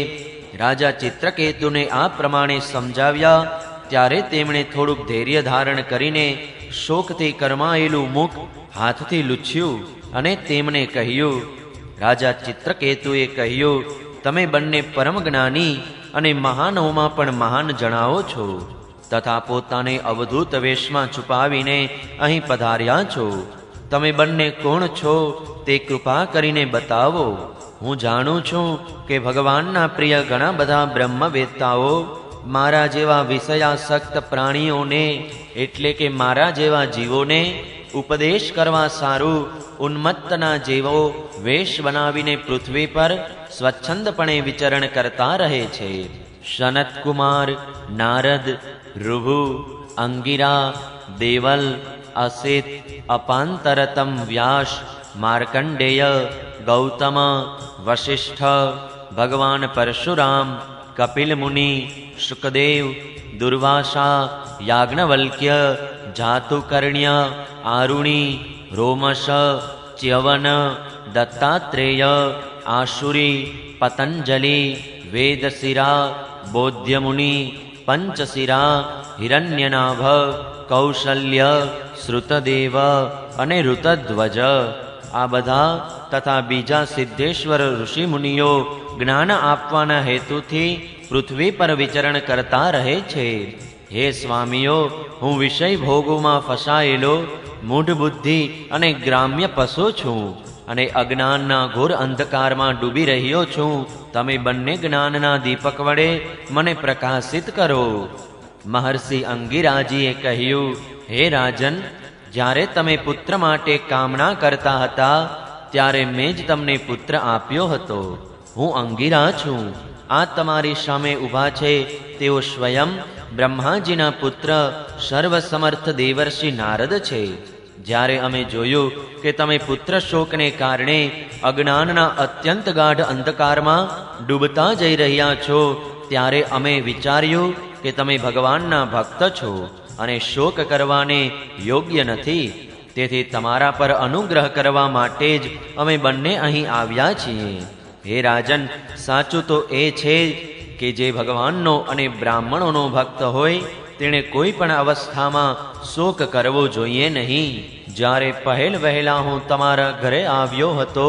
રાજા ચિત્રકેતુને આ પ્રમાણે સમજાવ્યા, ત્યારે તેમણે થોડુંક ધૈર્ય ધારણ કરીને શોકથી કરમાયેલું મુખ હાથથી લૂછ્યું અને તેમને કહ્યું. રાજા ચિત્રકેતુએ કહ્યું, તમે બંને પરમ જ્ઞાની અને મહાનોમાં પણ મહાન જણાવો છો, તથા પોતાને અવધૂત વેશમાં છુપાવીને અહીં પધાર્યા છો. તમે બંને કોણ છો તે કૃપા કરીને બતાવો. હું જાણું છું કે ભગવાનના પ્રિય ઘણા બધા બ્રહ્મવેત્તાઓ મારા જેવા વિષયાસક્ત પ્રાણીઓને એટલે કે મારા જેવા જીવોને ઉપદેશ કરવા સારું ઉન્મત્તના જેવો વેશ બનાવીને પૃથ્વી પર સ્વચ્છંદપણે વિચરણ કરતા રહે છે. સનતકુમાર, નારદ, ઋભુ, અંગિરા, દેવલ, અસિત, અપાંતરતમ વ્યાસ, માર્કંડેય, ગૌતમ, વશિષ્ઠ, ભગવાન પરશુરામ, કપિલ મુનિ, શુકદેવ, દુર્વાસા, યાજ્ઞવલ્ક્ય, જાતુકર્ણ્ય, આરુણિ, રોમશ, ચ્યવન, દત્તાત્રેય, આશુરી, પતંજલિ, વેદશિરા, બોધ્યમુનિ, પંચશિરા, હિરણ્યનાભ, કૌશલ્ય, શ્રુતદેવ અને ઋતધ્વજ, આ બધા તથા બીજા સિદ્ધેશ્વર ઋષિમુનિઓ જ્ઞાન આપવાના હેતુથી પૃથ્વી પર વિચરણ કરતા રહે છે. હે સ્વામીઓ, હું વિષય ભોગોમાં ફસાયેલો મૂઢ બુદ્ધિ અને ગ્રામ્ય પશુ છું અને અજ્ઞાનના ઘોર અંધકારમાં ડૂબી રહ્યો છું. તમે બંને જ્ઞાનના દીપક વડે મને પ્રકાશિત કરો. મહર્ષિ અંગિરાજીએ કહ્યું, હે રાજન, જ્યારે તમે પુત્ર માટે કામના કરતા હતા ત્યારે મેં જ તમને પુત્ર આપ્યો હતો. હું અંગિરા છું. આ તમારી સામે ઊભા છે તેઓ સ્વયં બ્રહ્માજીના પુત્ર સર્વસમર્થ દેવર્ષિ નારદ છે. જ્યારે અમે જોયું કે તમે પુત્ર શોકને કારણે અજ્ઞાનના અત્યંત ગાઢ અંધકારમાં ડૂબતા જઈ રહ્યા છો, ત્યારે અમે વિચાર્યું કે તમે ભગવાનના ભક્ત છો અને શોક કરવાને યોગ્ય નથી. તેથી તમારા પર અનુગ્રહ કરવા માટે જ અમે બંને અહીં આવ્યા છીએ. હે રાજન, સાચું તો એ છે કે જે ભગવાનનો અને બ્રાહ્મણોનો ભક્ત હોય તેણે કોઈ પણ અવસ્થામાં શોક કરવો જોઈએ નહીં. જ્યારે પહેલ વહેલા હું તમારા ઘરે આવ્યો હતો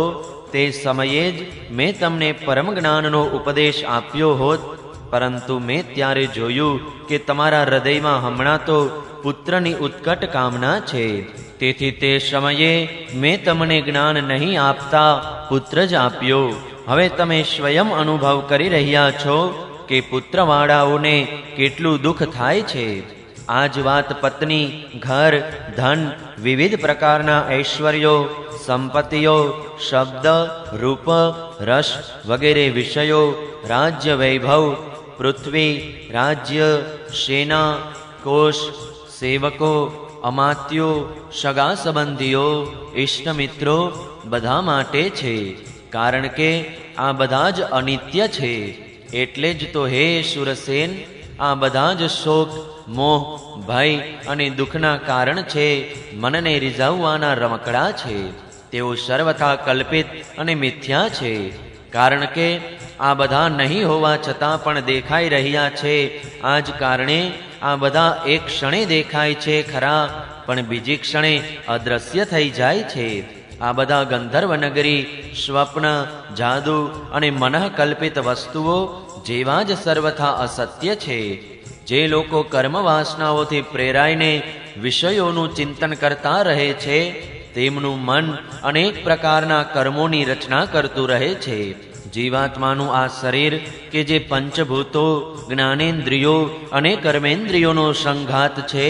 તે સમયે જ મેં તમને પરમ જ્ઞાનનો ઉપદેશ આપ્યો હોત, પરંતુ મેં ત્યારે જોયું કે તમારા હૃદયમાં હમણાં તો પુત્રની ઉત્કટ કામના છે. તેથી તે સમયે મેં તમને જ્ઞાન નહીં આપતા પુત્ર જ આપ્યો. હવે તમે સ્વયં અનુભવ કરી રહ્યા છો કે પુત્રવાળાઓને કેટલું દુઃખ થાય છે. આ જ વાત પત્ની, ઘર, ધન, વિવિધ પ્રકારના ઐશ્વર્યો, સંપત્તિઓ, શબ્દ, રૂપ, રસ વગેરે વિષયો, રાજ્ય વૈભવ, પૃથ્વી, રાજ્ય, સેના, કોષ, સેવકો, અમાત્યો, સગા સંબંધીઓ, ઇષ્ટમિત્રો બધા માટે છે. કારણ કે આ બધા જ અનિત્ય છે. એટલે જ તો હે સુરસેન, આ બધા જ શોક, મોહ, ભય અને દુઃખના કારણ છે. મનને રીઝવવાના રમકડા છે. તેઓ સર્વથા કલ્પિત અને મિથ્યા છે. કારણ કે આ બધા નહીં હોવા છતાં પણ દેખાઈ રહ્યા છે. આ જ કારણે આ બધા એક ક્ષણે દેખાય છે ખરા, પણ બીજી ક્ષણે અદ્રશ્ય થઈ જાય છે. આ બધા ગંધર્વનગરી, સ્વપ્ન, જાદુ અને મનઃકલ્પિત વસ્તુઓ જેવા જ સર્વથા અસત્ય છે. જે લોકો કર્મ વાસનાઓથી પ્રેરાઈને વિષયોનું ચિંતન કરતા રહે છે તેમનું મન અનેક પ્રકારના કર્મોની રચના કરતું રહે છે. જીવાત્માનું આ શરીર કે જે પંચભૂતો, જ્ઞાનેન્દ્રિયો અને કર્મેન્દ્રિયોનો સંઘાત છે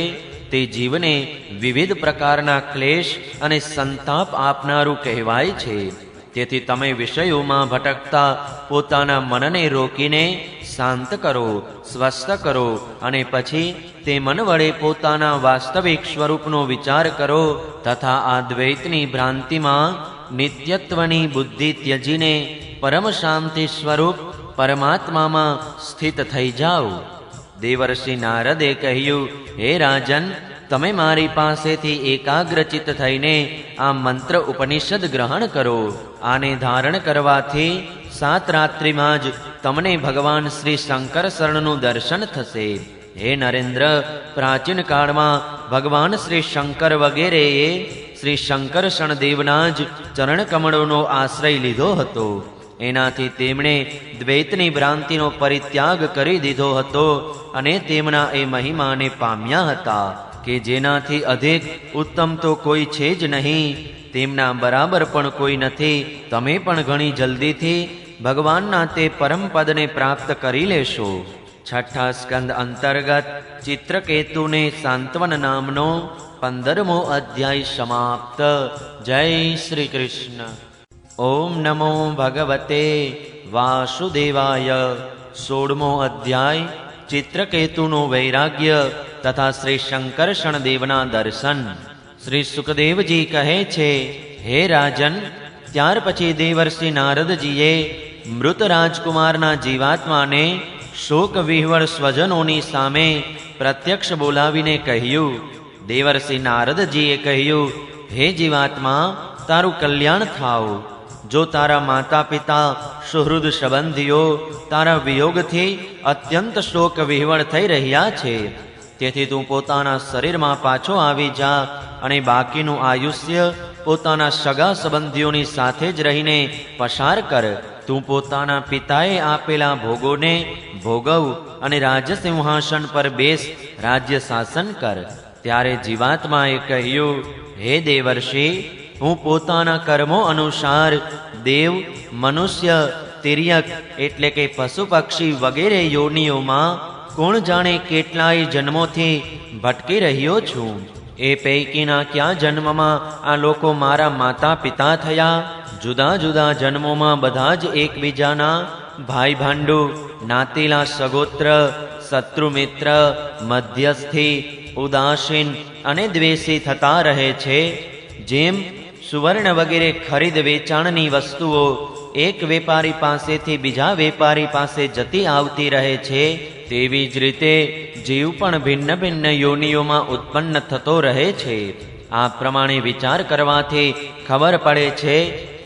તે જીવને વિવિધ પ્રકારના ક્લેશ અને સંતાપ આપનારું કહેવાય છે. તેથી તમે વિષયોમાં ભટકતા પોતાના મનને રોકીને શાંત કરો, સ્વસ્થ કરો અને પછી તે મન વડે પોતાના વાસ્તવિક સ્વરૂપનો વિચાર કરો તથા આ દ્વૈતની ભ્રાંતિમાં નિત્યત્વની બુદ્ધિ ત્યજીને પરમ શાંતિ સ્વરૂપ પરમાત્મામાં સ્થિત થઈ જાઓ. દેવર્ષિ નારદે કહ્યું, હે રાજન, તમે મારી પાસેથી એકાગ્રચિત્ત થઈને આ મંત્ર ઉપનિષદ ગ્રહણ કરો. આને ધારણ કરવાથી 7 રાત્રિમાં જ તમને ભગવાન શ્રી શંકર શરણનું દર્શન થશે. હે નરેન્દ્ર, પ્રાચીન કાળમાં ભગવાન શ્રી શંકર વગેરેએ શ્રી શંકર શણદેવના જ ચરણકમળોનો આશ્રય લીધો હતો. એનાથી તેમણે દ્વૈતની ભ્રાંતિનો પરિત્યાગ કરી દીધો હતો અને તેમના એ મહિમાને પામ્યા હતા કે જેનાથી અધિક ઉત્તમ તો કોઈ છે જ નહીં, તેમના બરાબર પણ કોઈ નથી. તમે પણ ઘણી જલ્દીથી ભગવાનના તે પરમ પદને પ્રાપ્ત કરી લેશો. 6ઠા સ્કંદ અંતર્ગત ચિત્રકેતુને સાંત્વન નામનો 15મો અધ્યાય સમાપ્ત. જય શ્રી કૃષ્ણ. ઓમ નમો ભગવતે વાસુદેવાય. 16મો અધ્યાય ચિત્રકેતુનું વૈરાગ્ય તથા શ્રી શંકર શણદેવના દર્શન. શ્રી સુખદેવજી કહે છે, હે રાજન, ત્યાર પછી દેવર્ષિ નારદજીએ મૃત રાજકુમારના જીવાત્માને શોક વિહવળ સ્વજનોની સામે પ્રત્યક્ષ બોલાવીને કહ્યું. દેવર્ષિ નારદજીએ કહ્યું, હે જીવાત્મા, તારું કલ્યાણ થાવ. જો તારા માતા પિતા, સુહૃદ સંબંધીઓ તારા વિયોગથી અત્યંત શોક વિહવળ થઈ રહ્યા છે, તેથી તું પોતાના શરીરમાં પાછો આવી જા અને બાકીનું આયુષ્ય પોતાના સગા સંબંધીઓની સાથે જ રહીને પસાર કર. તું પોતાના પિતાએ આપેલા ભોગોને ભોગવ અને રાજસિંહાસન પર બેસ, રાજ્ય શાસન કર. ત્યારે જીવાત્માએ કહ્યું, હે દેવર્ષિ, હું પોતાના કર્મો અનુસાર દેવ, મનુષ્ય, તિર્યક એટલે કે પશુ પક્ષી વગેરે યોનિઓમાં કોણ જાણે કેટલાય જન્મોથી ભટકી રહ્યો છું. એ પૈકીના કયા જન્મમાં આ લોકો મારા માતા પિતા થયા? જુદા જુદા જન્મોમાં બધા જ એકબીજાના ભાઈ ભાંડુ, નાતીલા સગોત્ર, શત્રુમિત્ર, મધ્યસ્થી, ઉદાસીન અને દ્વેષી થતા રહે છે. જેમ સુવર્ણ વગેરે ખરીદ વેચાણની વસ્તુઓ એક વેપારી પાસેથી બીજા વેપારી પાસે જતી આવતી રહે છે, તેવી જ રીતે જીવ પણ ભિન્ન ભિન્ન યોનિઓમાં ઉત્પન્ન થતો રહે છે. આ પ્રમાણે વિચાર કરવાથી ખબર પડે છે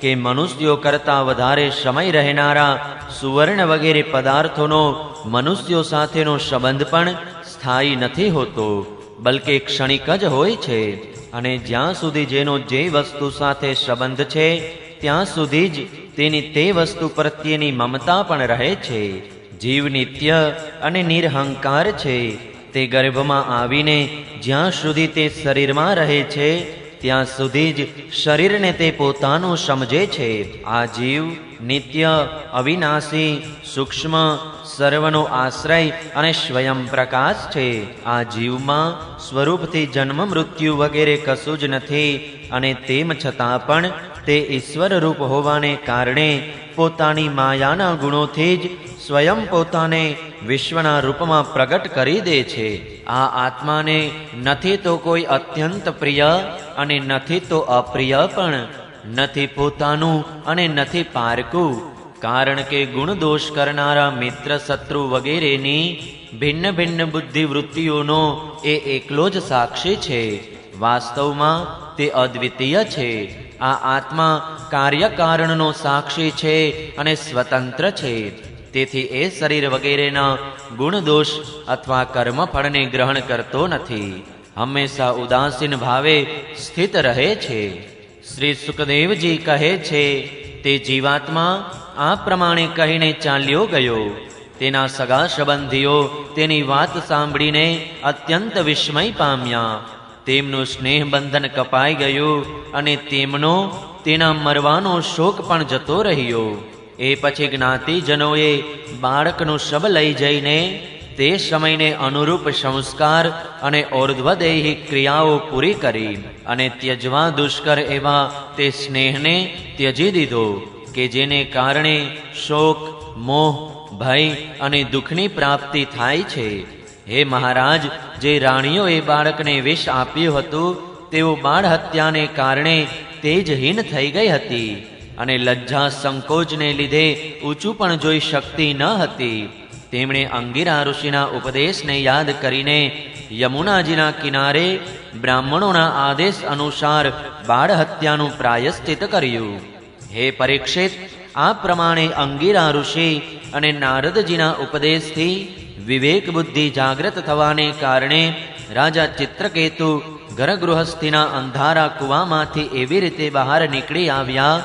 કે મનુષ્યો કરતાં વધારે સમય રહેનારા સુવર્ણ વગેરે પદાર્થોનો મનુષ્યો સાથેનો સંબંધ પણ સ્થાયી નથી હોતો, બલકે ક્ષણિક જ હોય છે. અને જ્યાં સુધી જેનો જે વસ્તુ સાથે સંબંધ છે ત્યાં સુધી જ તેની તે વસ્તુ પ્રત્યેની મમતા પણ રહે છે. જીવ નિત્ય અને નિરહંકાર છે. તે ગર્ભમાં આવીને જ્યાં સુધી તે શરીરમાં રહે છે ત્યાં સુધી જ શરીરને તે પોતાનું સમજે છે. આ જીવ નિત્ય, અવિનાશી, સૂક્ષ્મ, સર્વનો આશ્રય અને સ્વયં પ્રકાશ છે. આ જીવમાં સ્વરૂપથી જન્મ મૃત્યુ વગેરે કશું જ નથી. અને તેમ છતાં પણ તે ઈશ્વર રૂપ હોવાને કારણે પોતાની માયાના ગુણોથી જ સ્વયં પોતાને વિશ્વના રૂપમાં પ્રગટ કરી દે છે. આ આત્માને નથી તો કોઈ અત્યંત પ્રિય અને નથી તો અપ્રિય પણ, નથી પોતાનું અને નથી પારકું. કારણ કે ગુણ દોષ કરનારા મિત્ર, શત્રુ વગેરેની ભિન્ન ભિન્ન બુદ્ધિ વૃત્તિઓનો એ એકલો જ સાક્ષી છે. વાસ્તવમાં તે અદ્વિતીય છે. આ આત્મા કાર્યકારણનો સાક્ષી છે અને સ્વતંત્ર છે. તેથી એ શરીર વગેરેના ગુણ દોષ અથવા કર્મફળને ગ્રહણ કરતો નથી. હંમેશા ઉદાસીન ભાવે સ્થિત રહે છે. શ્રી સુખદેવજી કહે છે, તે જીવાત્મા આ પ્રમાણે કહીને ચાલ્યો ગયો. તેના સગા સંબંધીઓ તેની વાત સાંભળીને અત્યંત વિસ્મય પામ્યા. તેમનું સ્નેહ બંધન કપાઈ ગયું અને તેમનો તેના મરવાનો શોક પણ જતો રહ્યો. એ પછી જ્ઞાતિજનોએ બાળકનું શબ લઈ જઈને તે સમયને અનુરૂપ સંસ્કાર અને ઔર્ધ્વદેહી ક્રિયાઓ પૂરી કરી અને ત્યજવા દુષ્કર એવા તે સ્નેહને ત્યજી દીધો કે જેને કારણે શોક, મોહ, ભય અને દુઃખની પ્રાપ્તિ થાય છે. હે મહારાજ, જે રાણીઓએ બાળકને વિષ આપ્યું હતું તેઓ બાળ હત્યાને કારણે તેજહીન થઈ ગઈ હતી અને લજ્જા સંકોચને લીધે ઊંચું પણ જોઈ શકતી ન હતી. તેમણે અંગિરા ઋષિના ઉપદેશને યાદ કરીને યમુનાજીના કિનારે બ્રાહ્મણોના આદેશ અનુસાર બાળ હત્યાનું પ્રાયશ્ચિત કર્યું. હે પરીક્ષિત, આ પ્રમાણે અંગિરા ઋષિ અને નારદજીના ઉપદેશથી વિવેક બુદ્ધિ જાગ્રત થવાને કારણે રાજા ચિત્રકેતુ ઘરગૃહસ્થિના અંધારા કૂવામાંથી એવી રીતે બહાર નીકળી આવ્યા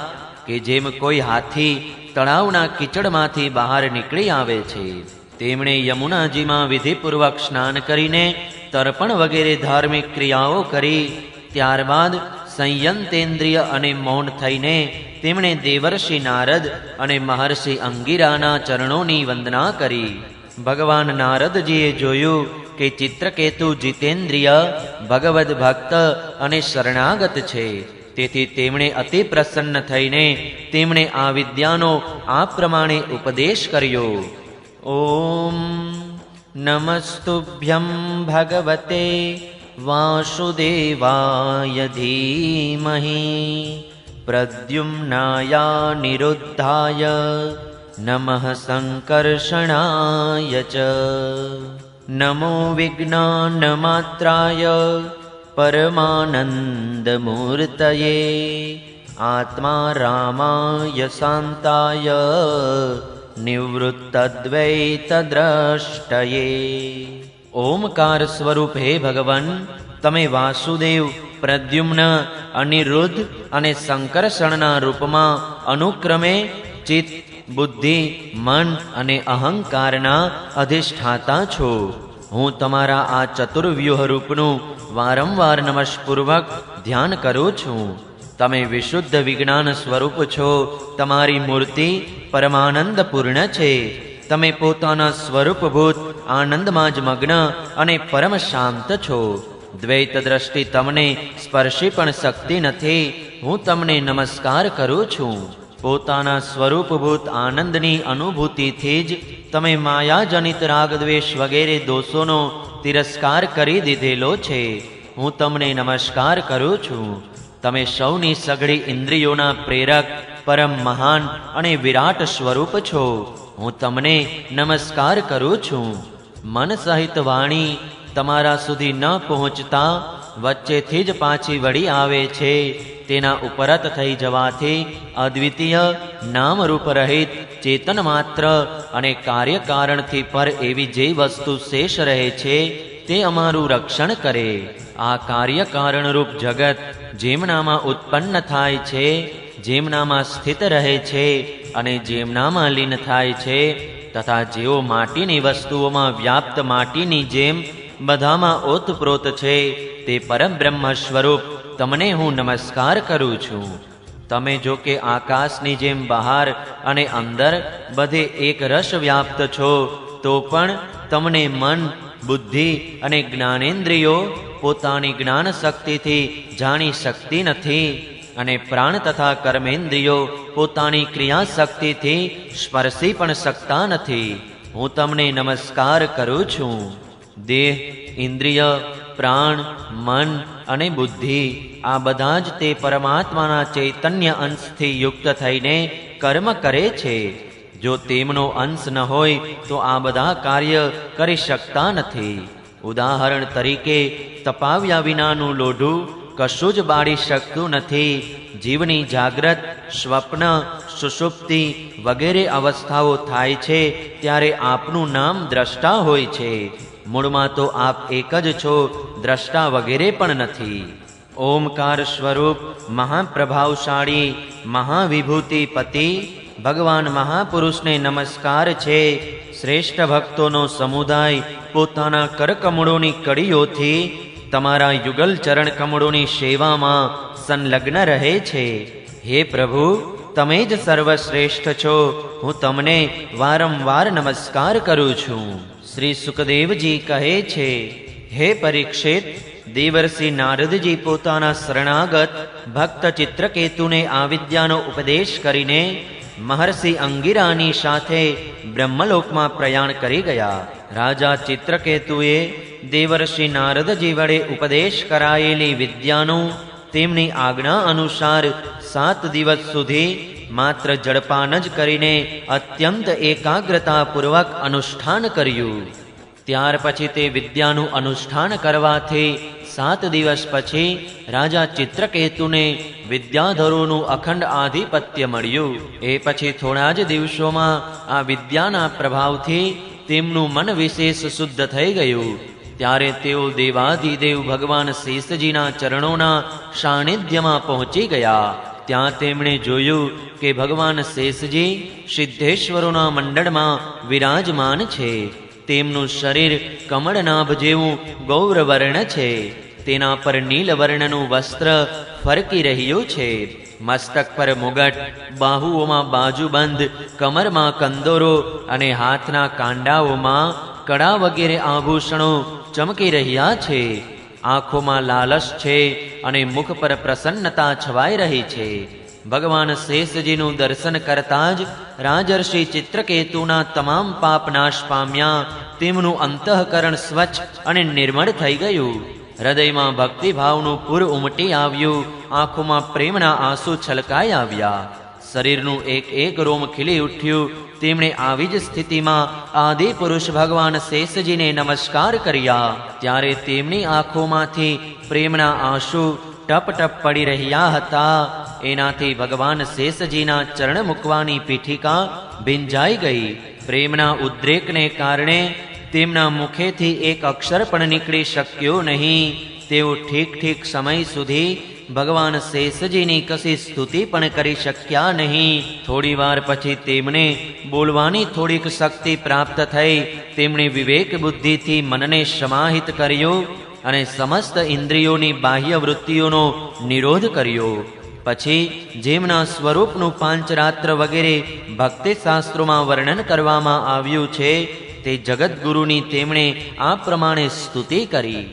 કે જેમ કોઈ હાથી તળાવના કીચડમાંથી બહાર નીકળી આવે છે. તેમણે યમુનાજીમાં વિધિપૂર્વક સ્નાન કરીને તર્પણ વગેરે ધાર્મિક ક્રિયાઓ કરી. ત્યારબાદ સંયંતેન્દ્રિય અને મૌન થઈને તેમણે દેવર્ષિ નારદ અને મહર્ષિ અંગિરાના ચરણોની વંદના કરી. ભગવાન નારદજીએ જોયું કે ચિત્રકેતુ જીતેન્દ્રિય, ભગવદ ભક્ત અને શરણાગત છે. તેથી તેમણે અતિ પ્રસન્ન થઈને તેમણે આ વિદ્યાનો આ પ્રમાણે ઉપદેશ કર્યો. ઓમ નમસ્તુભ્યં ભગવતે વાસુદેવાય ધીમહિ પ્રદ્યુમ્નાય નિરુદ્ધાય નમઃ સંકર્ષણાય ચ. નમો વિજ્ઞાનમાત્રાય પરમાનંદમૂર્તયે આત્મા રામાય શાંતાય નિવૃત્તદ્વૈતદ્રષ્ટયે. ઓમકાર સ્વરૂપ હે ભગવાન, તમે વાસુદેવ, પ્રદ્યુમ્ન, અનિરુદ્ધ અને સંકર્ષણના રૂપમાં અનુક્રમે ચિત્ત, બુદ્ધિ, મન અને અહંકારના અધિષ્ઠાતા છો. હું તમારા આ ચતુર્વ્યુહ રૂપનું વારંવાર નમસ્પૂર્વક ધ્યાન કરું છું. તમે વિશુદ્ધ વિજ્ઞાન સ્વરૂપ છો. તમારી મૂર્તિ પરમાનંદ પૂર્ણ છે. તમે પોતાના સ્વરૂપભૂત આનંદમાં જ મગ્ન અને પરમ શાંત છો. દ્વૈત દ્રષ્ટિ તમને સ્પર્શી પણ શકતી નથી. હું તમને નમસ્કાર કરું છું. પોતાના સ્વરૂપભૂત આનંદની અનુભૂતિથી જ તમે માયાજનિત રાગદ્વેષ વગેરે દોષોનો તિરસ્કાર કરી દીધેલો છે. હું તમને નમસ્કાર કરું છું. તમે સૌની સઘળી ઇન્દ્રિયોના પ્રેરક, પરમ મહાન અને વિરાટ સ્વરૂપ છો. હું તમને નમસ્કાર કરું છું. મન સહિત વાણી તમારા સુધી ન પહોંચતા વચ્ચેથી જ પાછી વળી આવે છે, તેના ઉપરત થઈ જવાથી અદ્વિતીય નામરૂપ રહિત ચેતન માત્ર અને કાર્યકારણથી પર એવી જે વસ્તુ શેષ રહે છે તે અમારું રક્ષણ કરે. આ કાર્યકારણરૂપ જગત જેમનામાં ઉત્પન્ન થાય છે, જેમનામાં સ્થિત રહે છે અને જેમનામાં લીન થાય છે, તથા જેઓ માટીની વસ્તુઓમાં વ્યાપ્ત માટીની જેમ બધામાં ઓતપ્રોત છે, તે પરબ્રહ્મ સ્વરૂપ તમને હું નમસ્કાર કરું છું. તમે જો કે આકાશની જેમ બહાર અને અંદર બધે એક રસ વ્યાપ્ત છો, તો પણ તમને મન, બુદ્ધિ અને જ્ઞાનેન્દ્રિયો પોતાની જ્ઞાન શક્તિથી જાણી શકતી નથી, અને પ્રાણ તથા કર્મેન્દ્રિયો પોતાની ક્રિયા શક્તિથી સ્પર્શી પણ શકતા નથી. હું તમને નમસ્કાર કરું છું. દેહ, ઇન્દ્રિય, પ્રાણ, મન અને બુદ્ધિ આ બધા જ તે પરમાત્માના ચૈતન્ય અંશથી યુક્ત થઈને કર્મ કરે છે. જો તેમનો અંશ ન હોય તો આ બધા કાર્ય કરી શકતા નથી. ઉદાહરણ તરીકે તપાવ્યા વિનાનું લોઢું કશું જ બાળી શકતું નથી. જીવની જાગ્રત, સ્વપ્ન, સુષુપ્તિ વગેરે અવસ્થાઓ થાય છે ત્યારે આપનું નામ દ્રષ્ટા હોય છે. મૂળમાં તો આપ એક જ છો, દ્રષ્ટા વગેરે પણ નથી. ઓમકાર સ્વરૂપ મહાપ્રભાવશાળી મહાવિભૂતિપતિ ભગવાન મહાપુરુષને નમસ્કાર છે. શ્રેષ્ઠ ભક્તોનો સમુદાય પોતાના કરકમળોની કડીઓથી તમારા યુગલ ચરણ કમળોની સેવામાં સંલગ્ન રહે છે. હે પ્રભુ, તમે જ સર્વશ્રેષ્ઠ છો. હું તમને વારંવાર નમસ્કાર કરું છું. શ્રી સુખદેવજી કહે છે, હે પરીક્ષિત, દેવર્ષિ નારદજી પોતાના શરણાગત ભક્ત ચિત્રકેતુને આ વિદ્યાનો ઉપદેશ કરીને મહર્ષિ અંગિરાની સાથે બ્રહ્મલોકમાં પ્રયાણ કરી ગયા. રાજા ચિત્રકેતુએ દેવર્ષિ નારદજી વડે ઉપદેશ કરાયેલી વિદ્યાનું તેમની આજ્ઞા અનુસાર 7 દિવસ સુધી માત્ર જળપાન જ કરીને અત્યંત એકાગ્રતાપૂર્વક અનુષ્ઠાન કર્યું. ત્યાર પછી તે વિદ્યાનું અનુષ્ઠાન કરવાથી 7 દિવસ પછી રાજા ચિત્રકેતુને વિદ્યાધરોનું અખંડ આધિપત્ય મળ્યું. એ પછી થોડા જ દિવસોમાં આ વિદ્યાના પ્રભાવથી તેમનું મન વિશેષ શુદ્ધ થઈ ગયું. ત્યારે તેઓ દેવાધિદેવ ભગવાન શેષજીના ચરણોના સાનિધ્યમાં પહોંચી ગયા. ત્યાં તેમણે જોયું કે ભગવાન શેષજી સિદ્ધેશ્વરોના મંડળમાં વિરાજમાન છે. તેમનું શરીર કમળનાભ જેવું ગૌરવર્ણ છે. તેના પર નીલવર્ણનું વસ્ત્ર ફરકી રહ્યું છે. મસ્તક પર મુગટ, બાહુઓમાં બાજુબંધ, કમરમાં કંદોરો અને હાથના કાંડાઓમાં કડા વગેરે આભૂષણો ચમકી રહ્યા છે. આંખોમાં લાલસ છે અને મુખ પર પ્રસન્નતા છવાઈ રહી છે. ભગવાન શેષજીનું દર્શન કરતા જ રાજર્ષિ ચિત્રકેતુના તમામ પાપ નાશ પામ્યા. તેમનું અંતઃકરણ સ્વચ્છ અને નિર્મળ થઈ ગયું. હૃદયમાં ભક્તિભાવનું પૂર ઉમટી આવ્યું. આંખોમાં પ્રેમના આંસુ છલકાઈ આવ્યા. શરીરનું એક એક રોમ ખીલી ઉઠ્યું. તેમણે આવી જ સ્થિતિમાં આદિ પુરુષ ભગવાન શેષજીને નમસ્કાર કર્યા. ત્યારે તેમની આંખોમાંથી પ્રેમના આંસુ ટપ ટપ પડી રહ્યા હતા. એનાથી ભગવાન શેષજીના ચરણ મૂકવાની પીઠિકા ભીંજાઈ ગઈ. પ્રેમના ઉદ્રેકને કારણે તેમના મુખેથી એક અક્ષર પણ નીકળી શક્યો નહીં. તેઓ ઠીક સમય સુધી ભગવાન શેષજીની કશી સ્તુતિ પણ કરી શક્યા નહીં. થોડી વાર પછી તેમને બોલવાની થોડીક શક્તિ પ્રાપ્ત થઈ. તેમણે વિવેક બુદ્ધિથી મનને સમાહિત કર્યું અને સમસ્ત ઇન્દ્રિયોની બાહ્ય વૃત્તિઓનો નિરોધ કર્યો. પછી જેમના સ્વરૂપનું પાંચરાત્ર વગેરે ભક્તિ શાસ્ત્રોમાં વર્ણન કરવામાં આવ્યું છે તે જગતગુરુની તેમણે આ પ્રમાણે સ્તુતિ કરી.